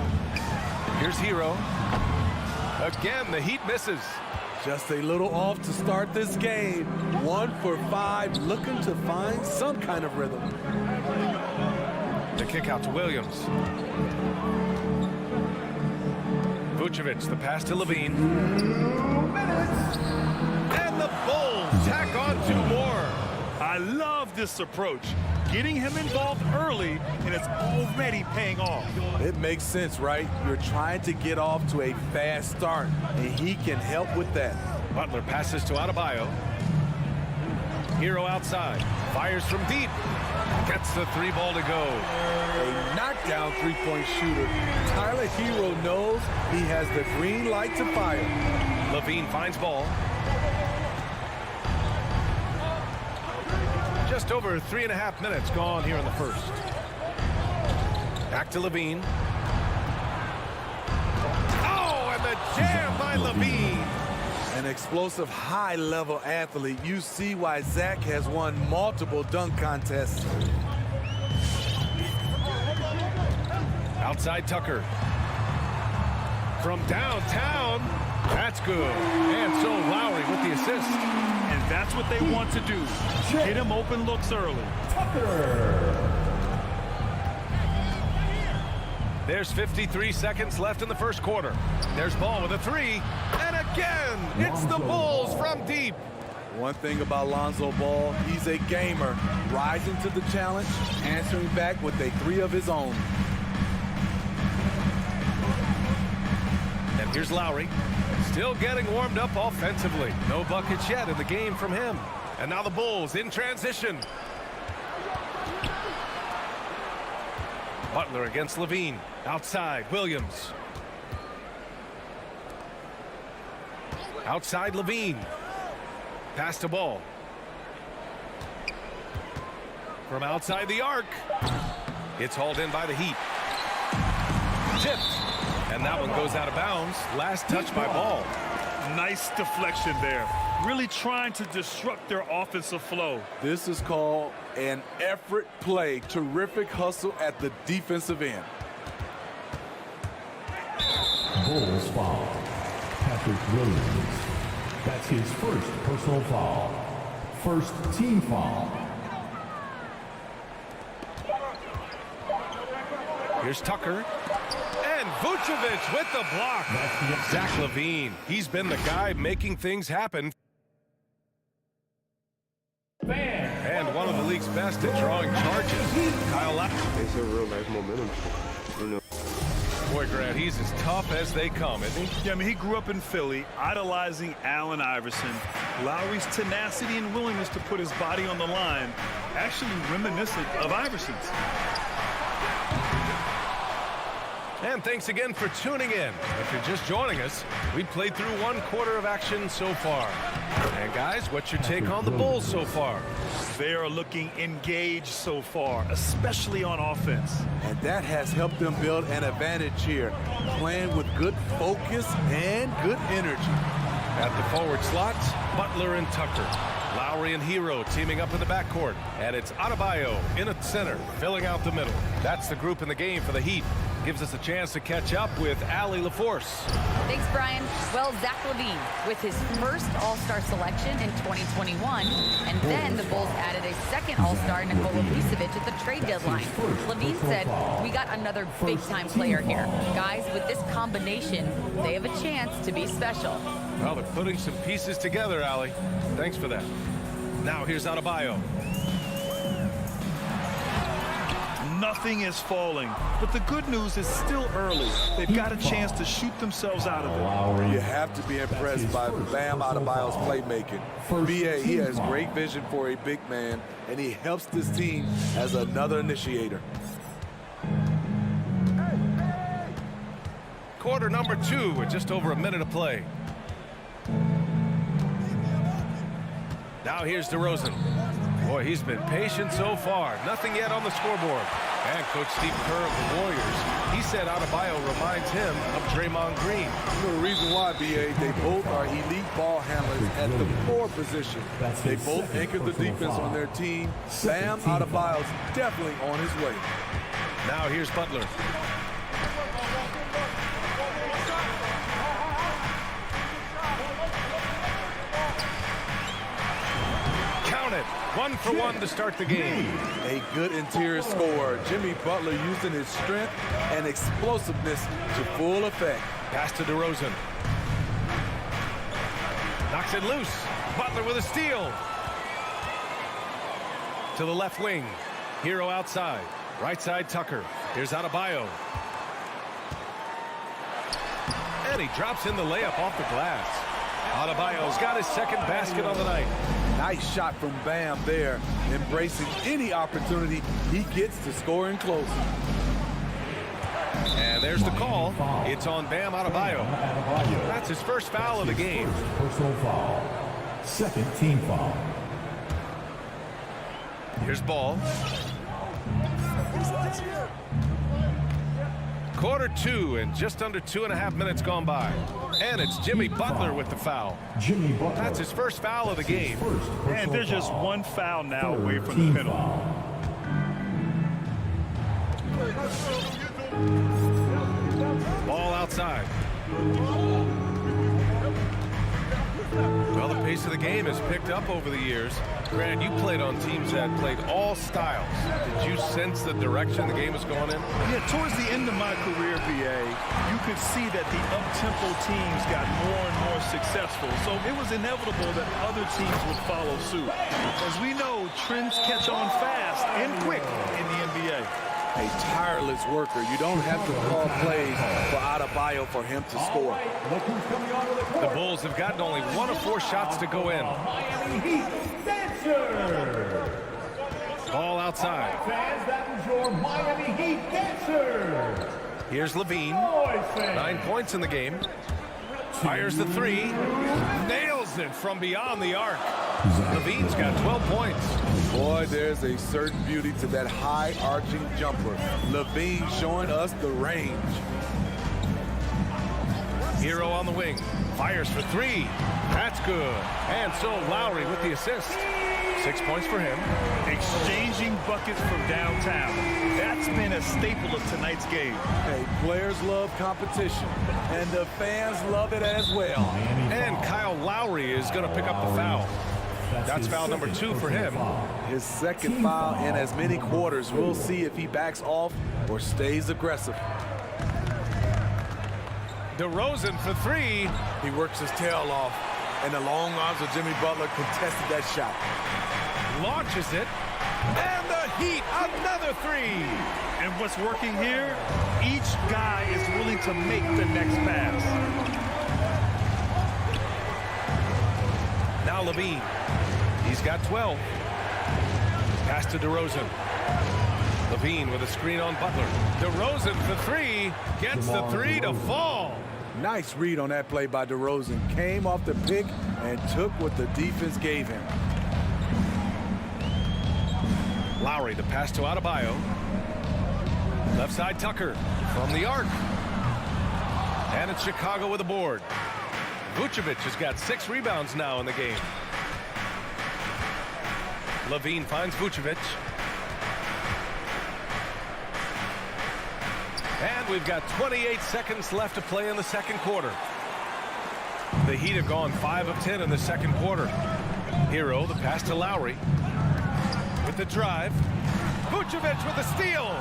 Here's Hero. Again, the Heat misses. Just a little off to start this game. 1 for 5, looking to find some kind of rhythm. The kick out to Williams. Vucevic, the pass to Levine. And the Bulls tack on 2 more. I love this approach. Getting him involved early, and it's already paying off. It makes sense, right? You're trying to get off to a fast start, and he can help with that. Butler passes to Adebayo. Hero outside. Fires from deep. Gets the 3 ball to go. A knockdown three-point shooter. Tyler Hero knows he has the green light to fire. Levine finds Ball. Just over 3.5 minutes gone here in the first. Back to Levine. Oh, and the jam by Levine. An explosive, high-level athlete. You see why Zach has won multiple dunk contests. Outside Tucker. From downtown. That's good. And so Lowry with the assist. And that's what they want to do. Get him open looks early. Tucker. There's 53 seconds left in the first quarter. There's Ball with a 3. And again, it's the Bulls from deep. One thing about Lonzo Ball, he's a gamer. Rising to the challenge, answering back with a 3 of his own. And here's Lowry. Still getting warmed up offensively. No buckets yet in the game from him. And now the Bulls in transition. Butler against Levine. Outside, Williams. Outside Levine. Pass to Ball. From outside the arc. It's hauled in by the Heat. Tipped. And that one goes out of bounds. Last touch by Ball. Nice deflection there. Really trying to disrupt their offensive flow. This is called an effort play. Terrific hustle at the defensive end. Bulls foul. Patrick Williams. That's his first personal foul. First team foul. Here's Tucker. And Vucevic with the block. Zach LaVine. He's been the guy making things happen. And one of the league's best at drawing charges. Kyle Lowry. It's a real nice momentum. You know. Boy, Grant, he's as tough as they come, isn't he? Yeah, I mean, he grew up in Philly, idolizing Allen Iverson. Lowry's tenacity and willingness to put his body on the line, actually reminiscent of Iverson's. And thanks again for tuning in. If you're just joining us, we played through one quarter of action so far. And guys, what's your take on the Bulls so far? They are looking engaged so far, especially on offense. And that has helped them build an advantage here, playing with good focus and good energy. At the forward slots, Butler and Tucker. Lowry and Hero teaming up in the backcourt. And it's Adebayo in at center, filling out the middle. That's the group in the game for the Heat. Gives us a chance to catch up with Allie LaForce. Thanks, Brian. Well, Zach LaVine with his first All-Star selection in 2021, and then the Bulls added a second All-Star, Nikola Vucevic, at the trade deadline. LaVine said, "We got another big-time player here. Guys, with this combination, they have a chance to be special." Well, they're putting some pieces together, Allie. Thanks for that. Now here's Adebayo. Nothing is falling, but the good news is still early. They've got a chance to shoot themselves out of it. You have to be impressed by Bam Adebayo's playmaking. BA, he has great vision for a big man, and he helps this team as another initiator. Quarter number 2 with just over a minute of play. Now here's DeRozan. Boy, he's been patient so far. Nothing yet on the scoreboard. And Coach Steve Kerr of the Warriors, he said Adebayo reminds him of Draymond Green. You know the reason why, BA, they both are elite ball handlers at the 4 position. They both anchor the defense on their team. Bam Adebayo's definitely on his way. Now here's Butler. Count it. 1 for 1 to start the game. A good interior scorer. Jimmy Butler using his strength and explosiveness to full effect. Pass to DeRozan. Knocks it loose. Butler with a steal. To the left wing. Hero outside. Right side Tucker. Here's Adebayo. And he drops in the layup off the glass. Adebayo's got his second basket on the night. Nice shot from Bam there, embracing any opportunity he gets to scoring close. And there's the call. It's on Bam Adebayo. That's his first foul of the game. Personal foul. Second team foul. Here's Ball. Quarter 2 and just under 2.5 minutes gone by. And it's Jimmy Butler with the foul. Jimmy Butler. That's his first foul of the game. And there's just one foul now away from the penalty. Ball outside. Well, the pace of the game has picked up over the years. Grant, you played on teams that played all styles. Did you sense the direction the game was going in? Yeah, towards the end of my career, BA, you could see that the up-tempo teams got more and more successful. So it was inevitable that other teams would follow suit. As we know, trends catch on fast and quick in the NBA. A tireless worker. You don't have to call plays for Adebayo for him to score. The Bulls have gotten only 1 of 4 shots to go in. Miami Heat dancer. Ball outside. Fans, that was your Miami Heat dancer. Here's Levine. 9 points in the game. Fires the three. Nails it from beyond the arc. Levine's got 12 points. Boy, there's a certain beauty to that high arching jumper. Levine showing us the range. Hero on the wing. Fires for three. That's good. And so Lowry with the assist. 6 points for him. Exchanging buckets from downtown. That's been a staple of tonight's game. Hey, players love competition, and the fans love it as well. And Kyle Lowry is going to pick up the foul. That's foul number 2 for him. His second foul in as many quarters. We'll see if he backs off or stays aggressive. DeRozan for three. He works his tail off, and the long arms of Jimmy Butler contested that shot. Launches it, and the Heat, another three. And what's working here, each guy is willing to make the next pass. Now Levine, he's got 12. Pass to DeRozan. Levine with a screen on Butler. DeRozan for three, gets the three to fall. Nice read on that play by DeRozan. Came off the pick and took what the defense gave him. Lowry, the pass to Adebayo. Left side Tucker from the arc. And it's Chicago with a board. Vucevic has got 6 rebounds now in the game. Levine finds Vucevic. And we've got 28 seconds left to play in the second quarter. The Heat have gone 5 of 10 in the second quarter. Hero, the pass to Lowry. With the drive. Vucevic with the steal.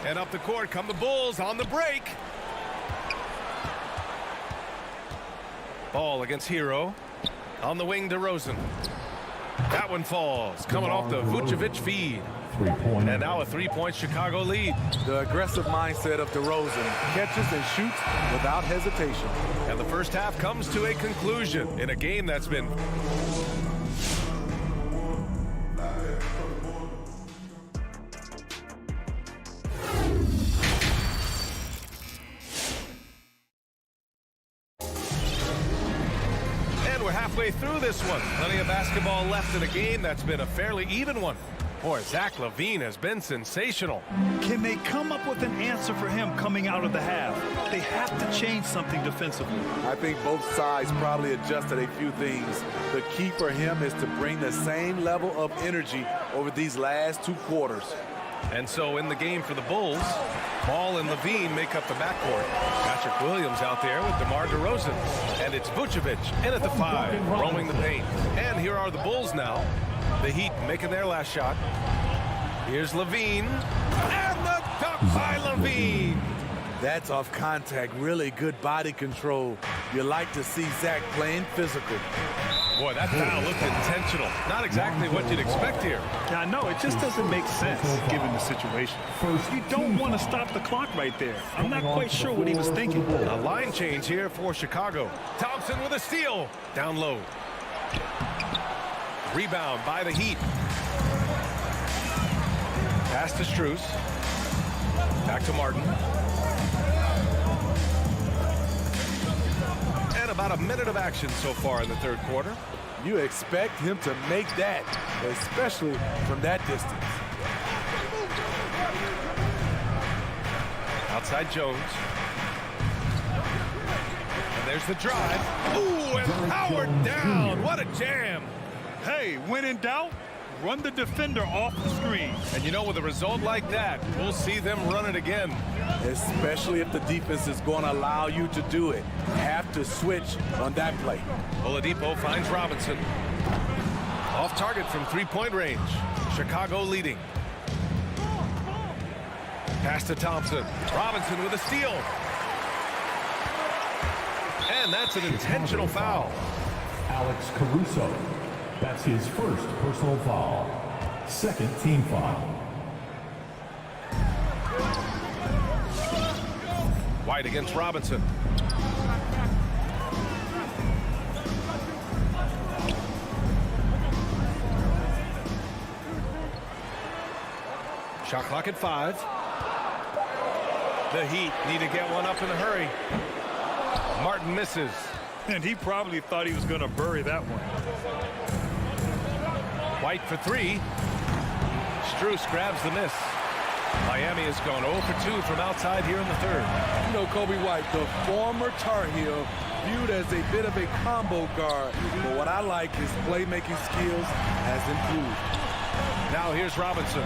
And up the court come the Bulls on the break. Ball against Hero. On the wing, DeRozan. That one falls. Coming off the Vucevic feed. And now a 3-point Chicago lead. The aggressive mindset of DeRozan. Catches and shoots without hesitation. And the first half comes to a conclusion in a game that's been... And we're halfway through this one. Plenty of basketball left in a game that's been a fairly even one. Boy, Zach LaVine has been sensational. Can they come up with an answer for him coming out of the half? They have to change something defensively. I think both sides probably adjusted a few things. The key for him is to bring the same level of energy over these last 2 quarters. And so in the game for the Bulls, Ball and Levine make up the backcourt. Patrick Williams out there with DeMar DeRozan. And it's Vucevic in at the 5, roaming the paint. And here are the Bulls now. The Heat making their last shot. Here's Levine. And the dunk by Levine. That's off contact. Really good body control. You like to see Zach playing physical. Boy, that foul looked intentional. Not exactly what you'd expect here. Yeah, I know. It just doesn't make sense given the situation. You don't want to stop the clock right there. I'm not quite sure what he was thinking. A line change here for Chicago. Thompson with a steal. Down low. Rebound by the Heat. Pass to Strus. Back to Martin. And about a minute of action so far in the third quarter. You expect him to make that, especially from that distance. Outside Jones. And there's the drive. Ooh, and powered down. What a jam. Hey, when in doubt, run the defender off the screen. And you know, with a result like that, we'll see them run it again. Especially if the defense is going to allow you to do it. Have to switch on that play. Oladipo finds Robinson. Off target from 3-point range. Chicago leading. Pass to Thompson. Robinson with a steal. And that's an intentional foul. Alex Caruso. That's his first personal foul. Second team foul. White against Robinson. Shot clock at 5. The Heat need to get one up in a hurry. Martin misses. And he probably thought he was going to bury that one. White for three. Strus grabs the miss. Miami has gone 0 for 2 from outside here in the third. You know, Kobe White, the former Tar Heel, viewed as a bit of a combo guard. But what I like is playmaking skills has improved. Now here's Robinson.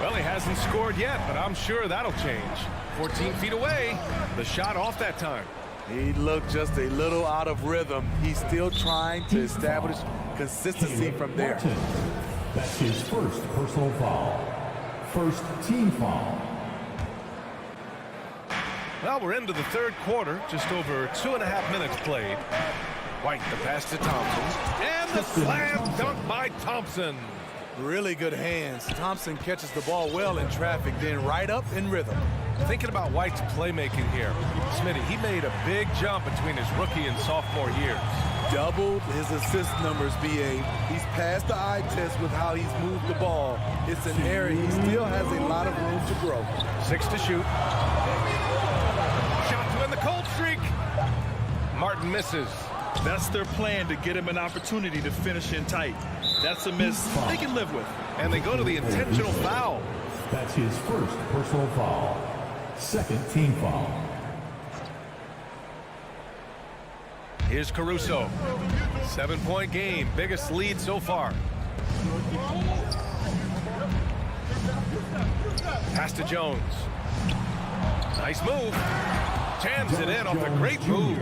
Well, he hasn't scored yet, but I'm sure that'll change. 14 feet away. The shot off that time. He looked just a little out of rhythm. He's still trying to establish consistency from there. That's his first personal foul. First team foul. Well, we're into the third quarter. Just over 2.5 minutes played. White, the pass to Thompson. And the slam dunk by Thompson. Really good hands. Thompson catches the ball well in traffic, then right up in rhythm. Thinking about White's playmaking here, Smitty, he made a big jump between his rookie and sophomore years. Doubled his assist numbers, BA. He's passed the eye test with how he's moved the ball. It's an area he still has a lot of room to grow. 6 to shoot. Shot to win the cold streak. Martin misses. That's their plan, to get him an opportunity to finish in tight. That's a miss they can live with. And they go to the intentional foul. That's his first personal foul. Second team foul. Here's Caruso. 7-point game. Biggest lead so far. Pass to Jones. Nice move. Jams it in off a great move.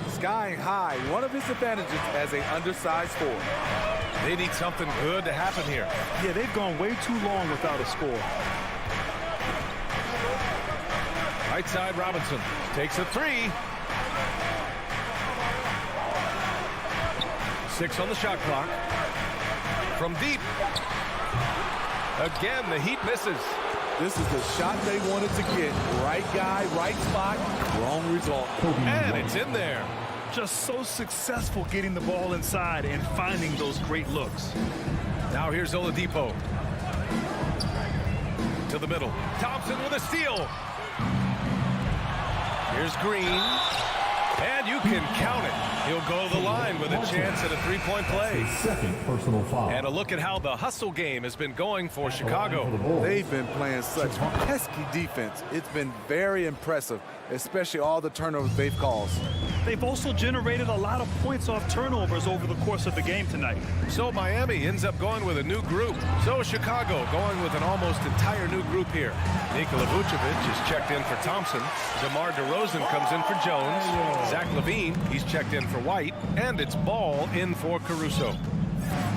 Skying high. One of his advantages as an undersized forward. They need something good to happen here. Yeah, they've gone way too long without a score. Right side, Robinson takes a three. 6 on the shot clock. From deep. Again, the Heat misses. This is the shot they wanted to get. Right guy, right spot, wrong result. And it's in there. Just so successful getting the ball inside and finding those great looks. Now here's Oladipo. To the middle. Thompson with a steal. Here's Green. And you can count it. He'll go to the line with a chance at a three-point play. Second personal foul. And a look at how the hustle game has been going for Chicago. They've been playing such pesky defense. It's been very impressive, especially all the turnovers they've caused. They've also generated a lot of points off turnovers over the course of the game tonight. So Miami ends up going with a new group. So Chicago going with an almost entire new group here. Nikola Vucevic is checked in for Thompson. DeMar DeRozan comes in for Jones. Zach LaVine, he's checked in for White. And it's Ball in for Caruso.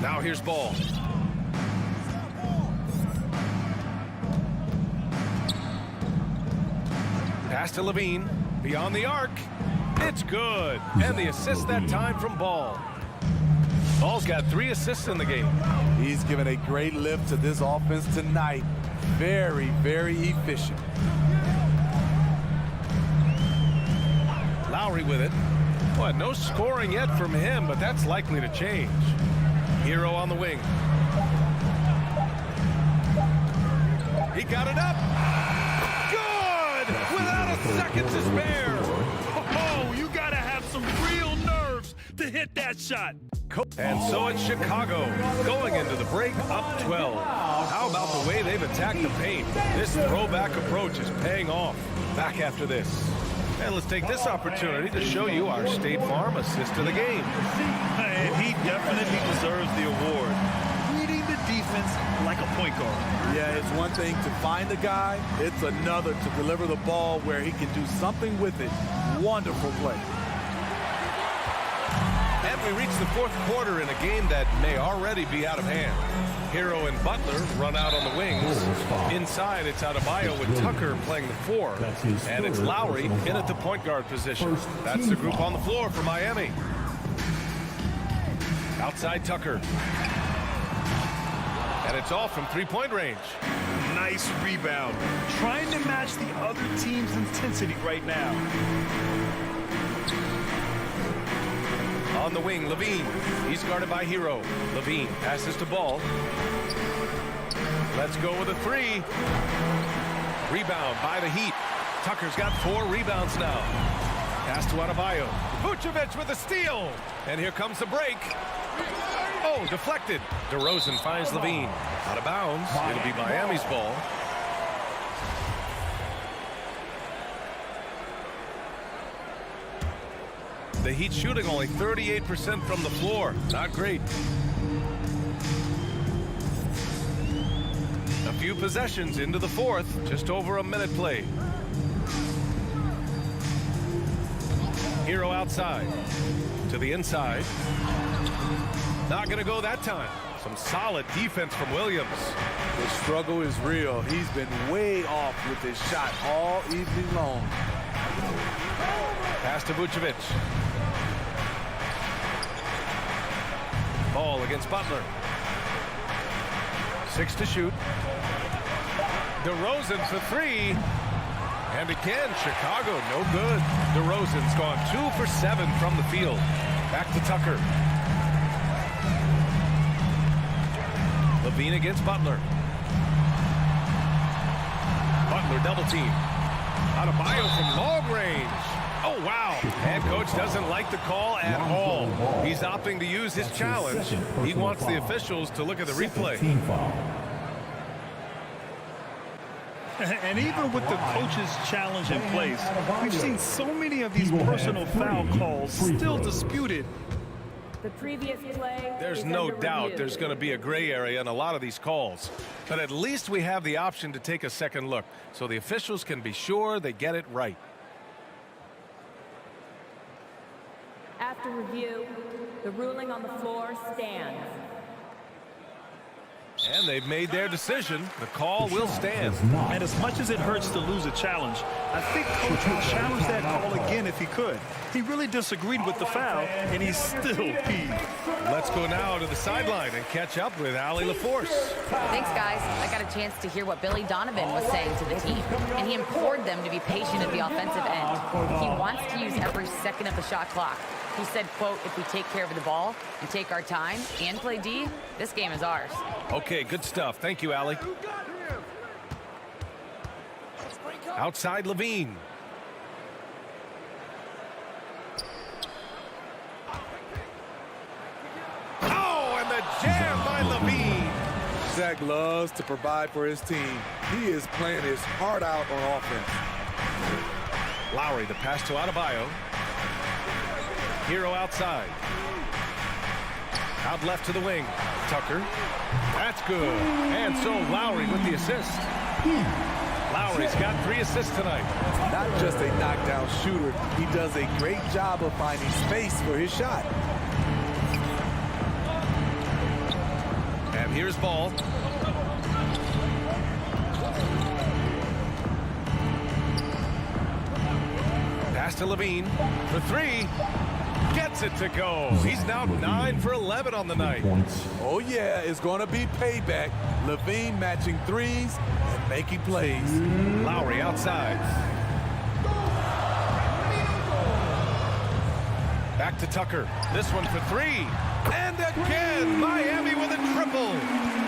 Now here's Ball. Pass to LaVine. Beyond the arc. It's good. And the assist that time from Ball. Ball's got 3 assists in the game. He's given a great lift to this offense tonight. Very, very efficient. Lowry with it. Well, no scoring yet from him, but that's likely to change. Hero on the wing. He got it up. Good! Without a second to spare. Oh, you gotta have some real nerves to hit that shot. And so it's Chicago going into the break up 12. How about the way they've attacked the paint? This throwback approach is paying off. Back after this. And let's take this opportunity to show you our State Farm assist of the game. And he definitely deserves the award. Reading the defense like a point guard. Yeah, it's one thing to find a guy. It's another to deliver the ball where he can do something with it. Wonderful play. And we reach the fourth quarter in a game that may already be out of hand. Hero and Butler run out on the wings. Inside, it's Adebayo with Tucker playing the 4. And it's Lowry in at the point guard position. That's the group on the floor for Miami. Outside Tucker. And it's off from three-point range. Nice rebound. Trying to match the other team's intensity right now. On the wing, LaVine. He's guarded by Hero. LaVine passes to Ball. Let's go with a 3. Rebound by the Heat. Tucker's got 4 rebounds now. Pass to Adebayo. Vucevic with a steal. And here comes the break. Oh, deflected. DeRozan finds Levine. Out of bounds. It'll be Miami's ball. The Heat shooting only 38% from the floor. Not great. A few possessions into the fourth. Just over a minute played. Hero outside. To the inside. Not going to go that time. Some solid defense from Williams. The struggle is real. He's been way off with his shot all evening long. Pass to Vucevic. Ball against Butler. 6 to shoot. DeRozan for 3. And again, Chicago, no good. DeRozan's gone 2 for 7 from the field. Back to Tucker. Levine against Butler. Butler double team. Adebayo from long range. Oh, wow. Head coach doesn't like the call at all. He's opting to use his challenge. He wants the officials to look at the replay. And even with the coach's challenge in place, we've seen so many of these personal foul calls still disputed. The previous play. There's no doubt there's going to be a gray area in a lot of these calls. But at least we have the option to take a second look, so the officials can be sure they get it right. After review, the ruling on the floor stands. And they've made their decision. The call will stand. And as much as it hurts to lose a challenge, I think Coach would challenge that call again if he could. He really disagreed with the foul, and he's still peeved. Let's go now to the sideline and catch up with Allie LaForce. Thanks, guys. I got a chance to hear what Billy Donovan was saying to the team, and he implored them to be patient at the offensive end. He wants to use every second of the shot clock. He said, quote, if we take care of the ball and take our time and play D, this game is ours. Okay, good stuff. Thank you, Allie. Outside Levine. Oh, and the jam by Levine. Zach loves to provide for his team. He is playing his heart out on offense. Lowry, the pass to Adebayo. Hero outside. Out left to the wing. Tucker. That's good. And so Lowry with the assist. Lowry's got 3 assists tonight. Not just a knockdown shooter, he does a great job of finding space for his shot. And here's Ball. Pass to Levine for 3. Gets it to go. He's now 9 for 11 on the night. Oh, yeah, it's going to be payback. Levine matching threes and making plays. Lowry outside. Back to Tucker. This one for 3. And again, Miami with a triple.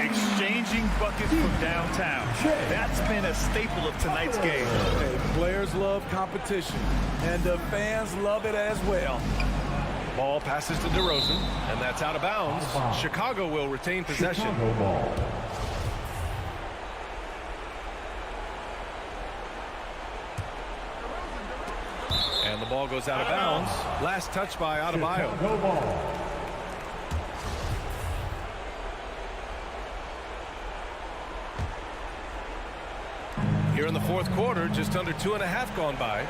Exchanging buckets from downtown. That's been a staple of tonight's game. Hey, players love competition, and the fans love it as well. Ball passes to DeRozan, and that's out of bounds. Chicago will retain possession. And the ball goes out of bounds. Last touch by Adebayo. Here in the fourth quarter, just under 2.5 gone by.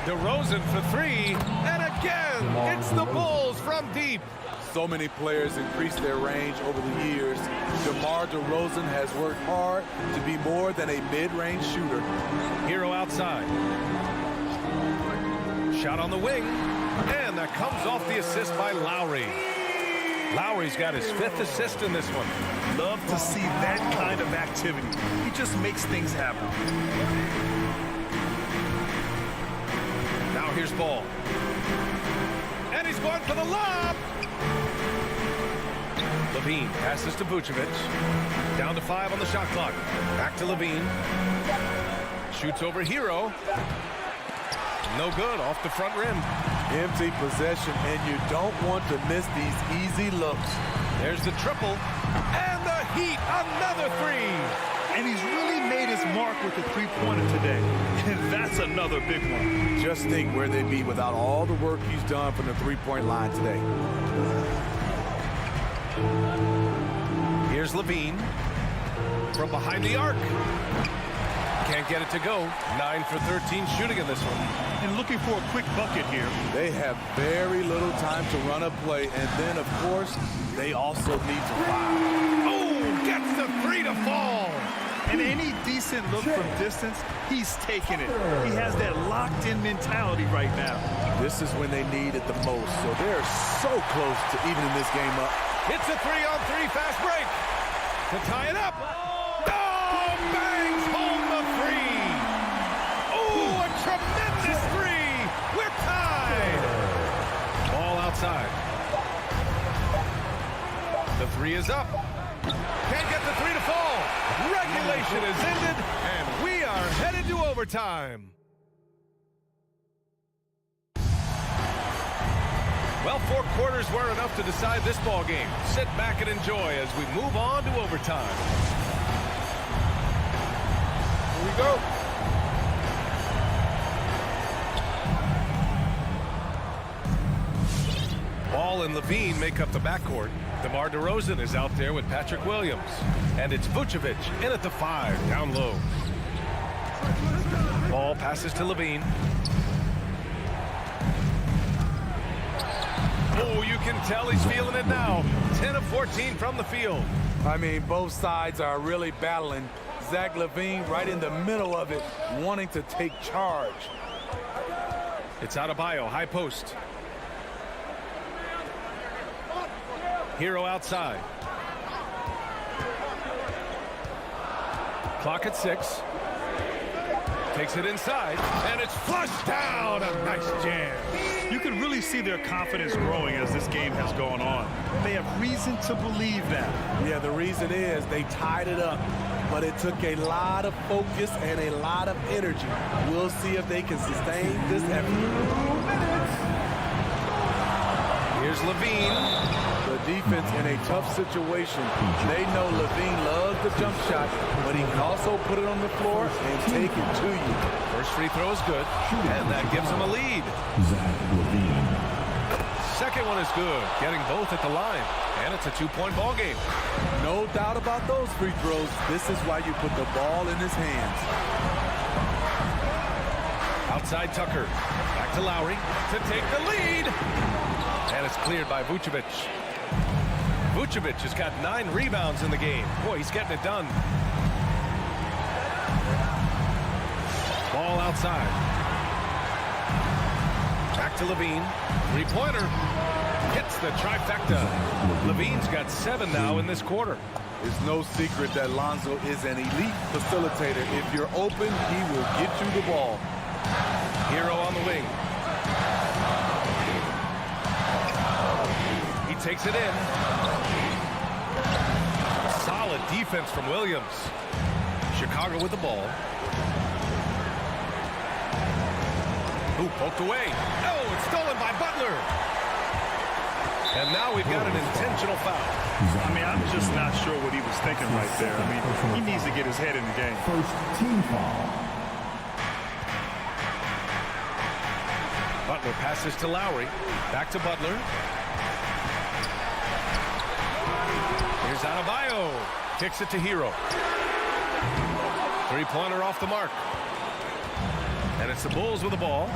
DeRozan for 3, and again, it's the Bulls from deep. So many players increased their range over the years. DeMar DeRozan has worked hard to be more than a mid-range shooter. Hero outside. Shot on the wing, and that comes off the assist by Lowry. Lowry's got his 5th assist in this one. Love to see that kind of activity. He just makes things happen. Now here's Ball. And he's going for the lob. Levine passes to Vucevic. Down to 5 on the shot clock. Back to Levine. Shoots over Hero. No good, off the front rim. Empty possession, and you don't want to miss these easy looks. There's the triple, and the Heat, another three. And he's really made his mark with the three-pointer today. And that's another big one. Just think where they'd be without all the work he's done from the three-point line today. Here's Levine from behind the arc. Can't get it to go. 9 for 13 shooting in this one. And looking for a quick bucket here. They have very little time to run a play, and then, of course, they also need to foul. Oh, gets the three to fall. And any decent look from distance, he's taking it. He has that locked-in mentality right now. This is when they need it the most, so they're so close to evening this game up. It's a 3-on-3 fast break to tie it up. Oh, bangs home the three. Oh, a tremendous three. We're tied. Ball outside. The three is up. Can't get the three to fall. Regulation is ended, and we are headed to overtime. Well, 4 quarters were enough to decide this ball game. Sit back and enjoy as we move on to overtime. Here we go. Ball and Levine make up the backcourt. DeMar DeRozan is out there with Patrick Williams. And it's Vucevic in at the 5, down low. Ball passes to Levine. Oh, you can tell he's feeling it now. 10 of 14 from the field. I mean, both sides are really battling. Zach LaVine right in the middle of it, wanting to take charge. It's Adebayo, high post. Hero outside. Clock at 6. Takes it inside, and it's flushed down. A nice jam. You can really see their confidence growing as this game has gone on. They have reason to believe that. Yeah, the reason is they tied it up, but it took a lot of focus and a lot of energy. We'll see if they can sustain this effort. Here's Levine. The defense in a tough situation. They know Levine loves the jump shot, but he can also put it on the floor and take it to you. First free throw is good, and that gives him a lead. Second one is good, getting both at the line, and it's a 2-point ball game. No doubt about those free throws. This is why you put the ball in his hands. Outside Tucker, back to Lowry to take the lead, and it's cleared by Vucevic. Vucevic has got 9 rebounds in the game. Boy, he's getting it done. Ball outside. Back to Levine. 3-pointer. Hits the trifecta. Levine's got 7 now in this quarter. It's no secret that Lonzo is an elite facilitator. If you're open, he will get you the ball. Hero on the wing. He takes it in. Solid defense from Williams. Chicago with the ball. Ooh, poked away. Oh, it's stolen by Butler. And now we've got an intentional foul. I mean, I'm just not sure what he was thinking right there. I mean, he needs to get his head in the game. First team foul. Butler passes to Lowry. Back to Butler. Here's Adebayo. Kicks it to Hero. 3-pointer off the mark. And it's the Bulls with the ball.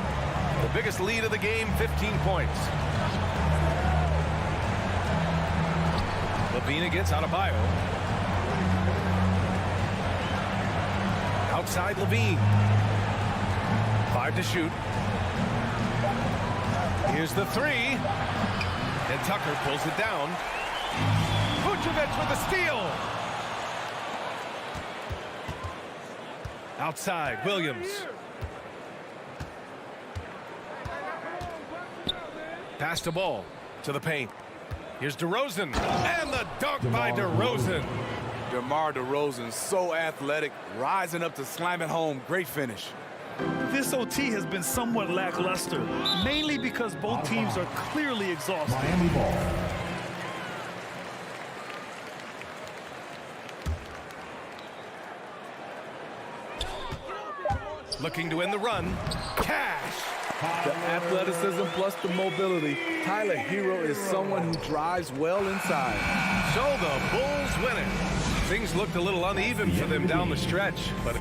The biggest lead of the game, 15 points. Levine against Adebayo. Outside Levine. 5 to shoot. Here's the 3. And Tucker pulls it down. Vucevic with the steal. Outside, Williams. Pass the ball to the paint. Here's DeRozan. And the dunk by DeRozan. DeMar DeRozan, so athletic, rising up to slam it home. Great finish. This OT has been somewhat lackluster, mainly because both teams are clearly exhausted. Miami ball. Looking to win the run. Cash. The athleticism plus the mobility. Tyler Hero is someone who drives well inside. So the Bulls win it. Things looked a little uneven for them down the stretch, but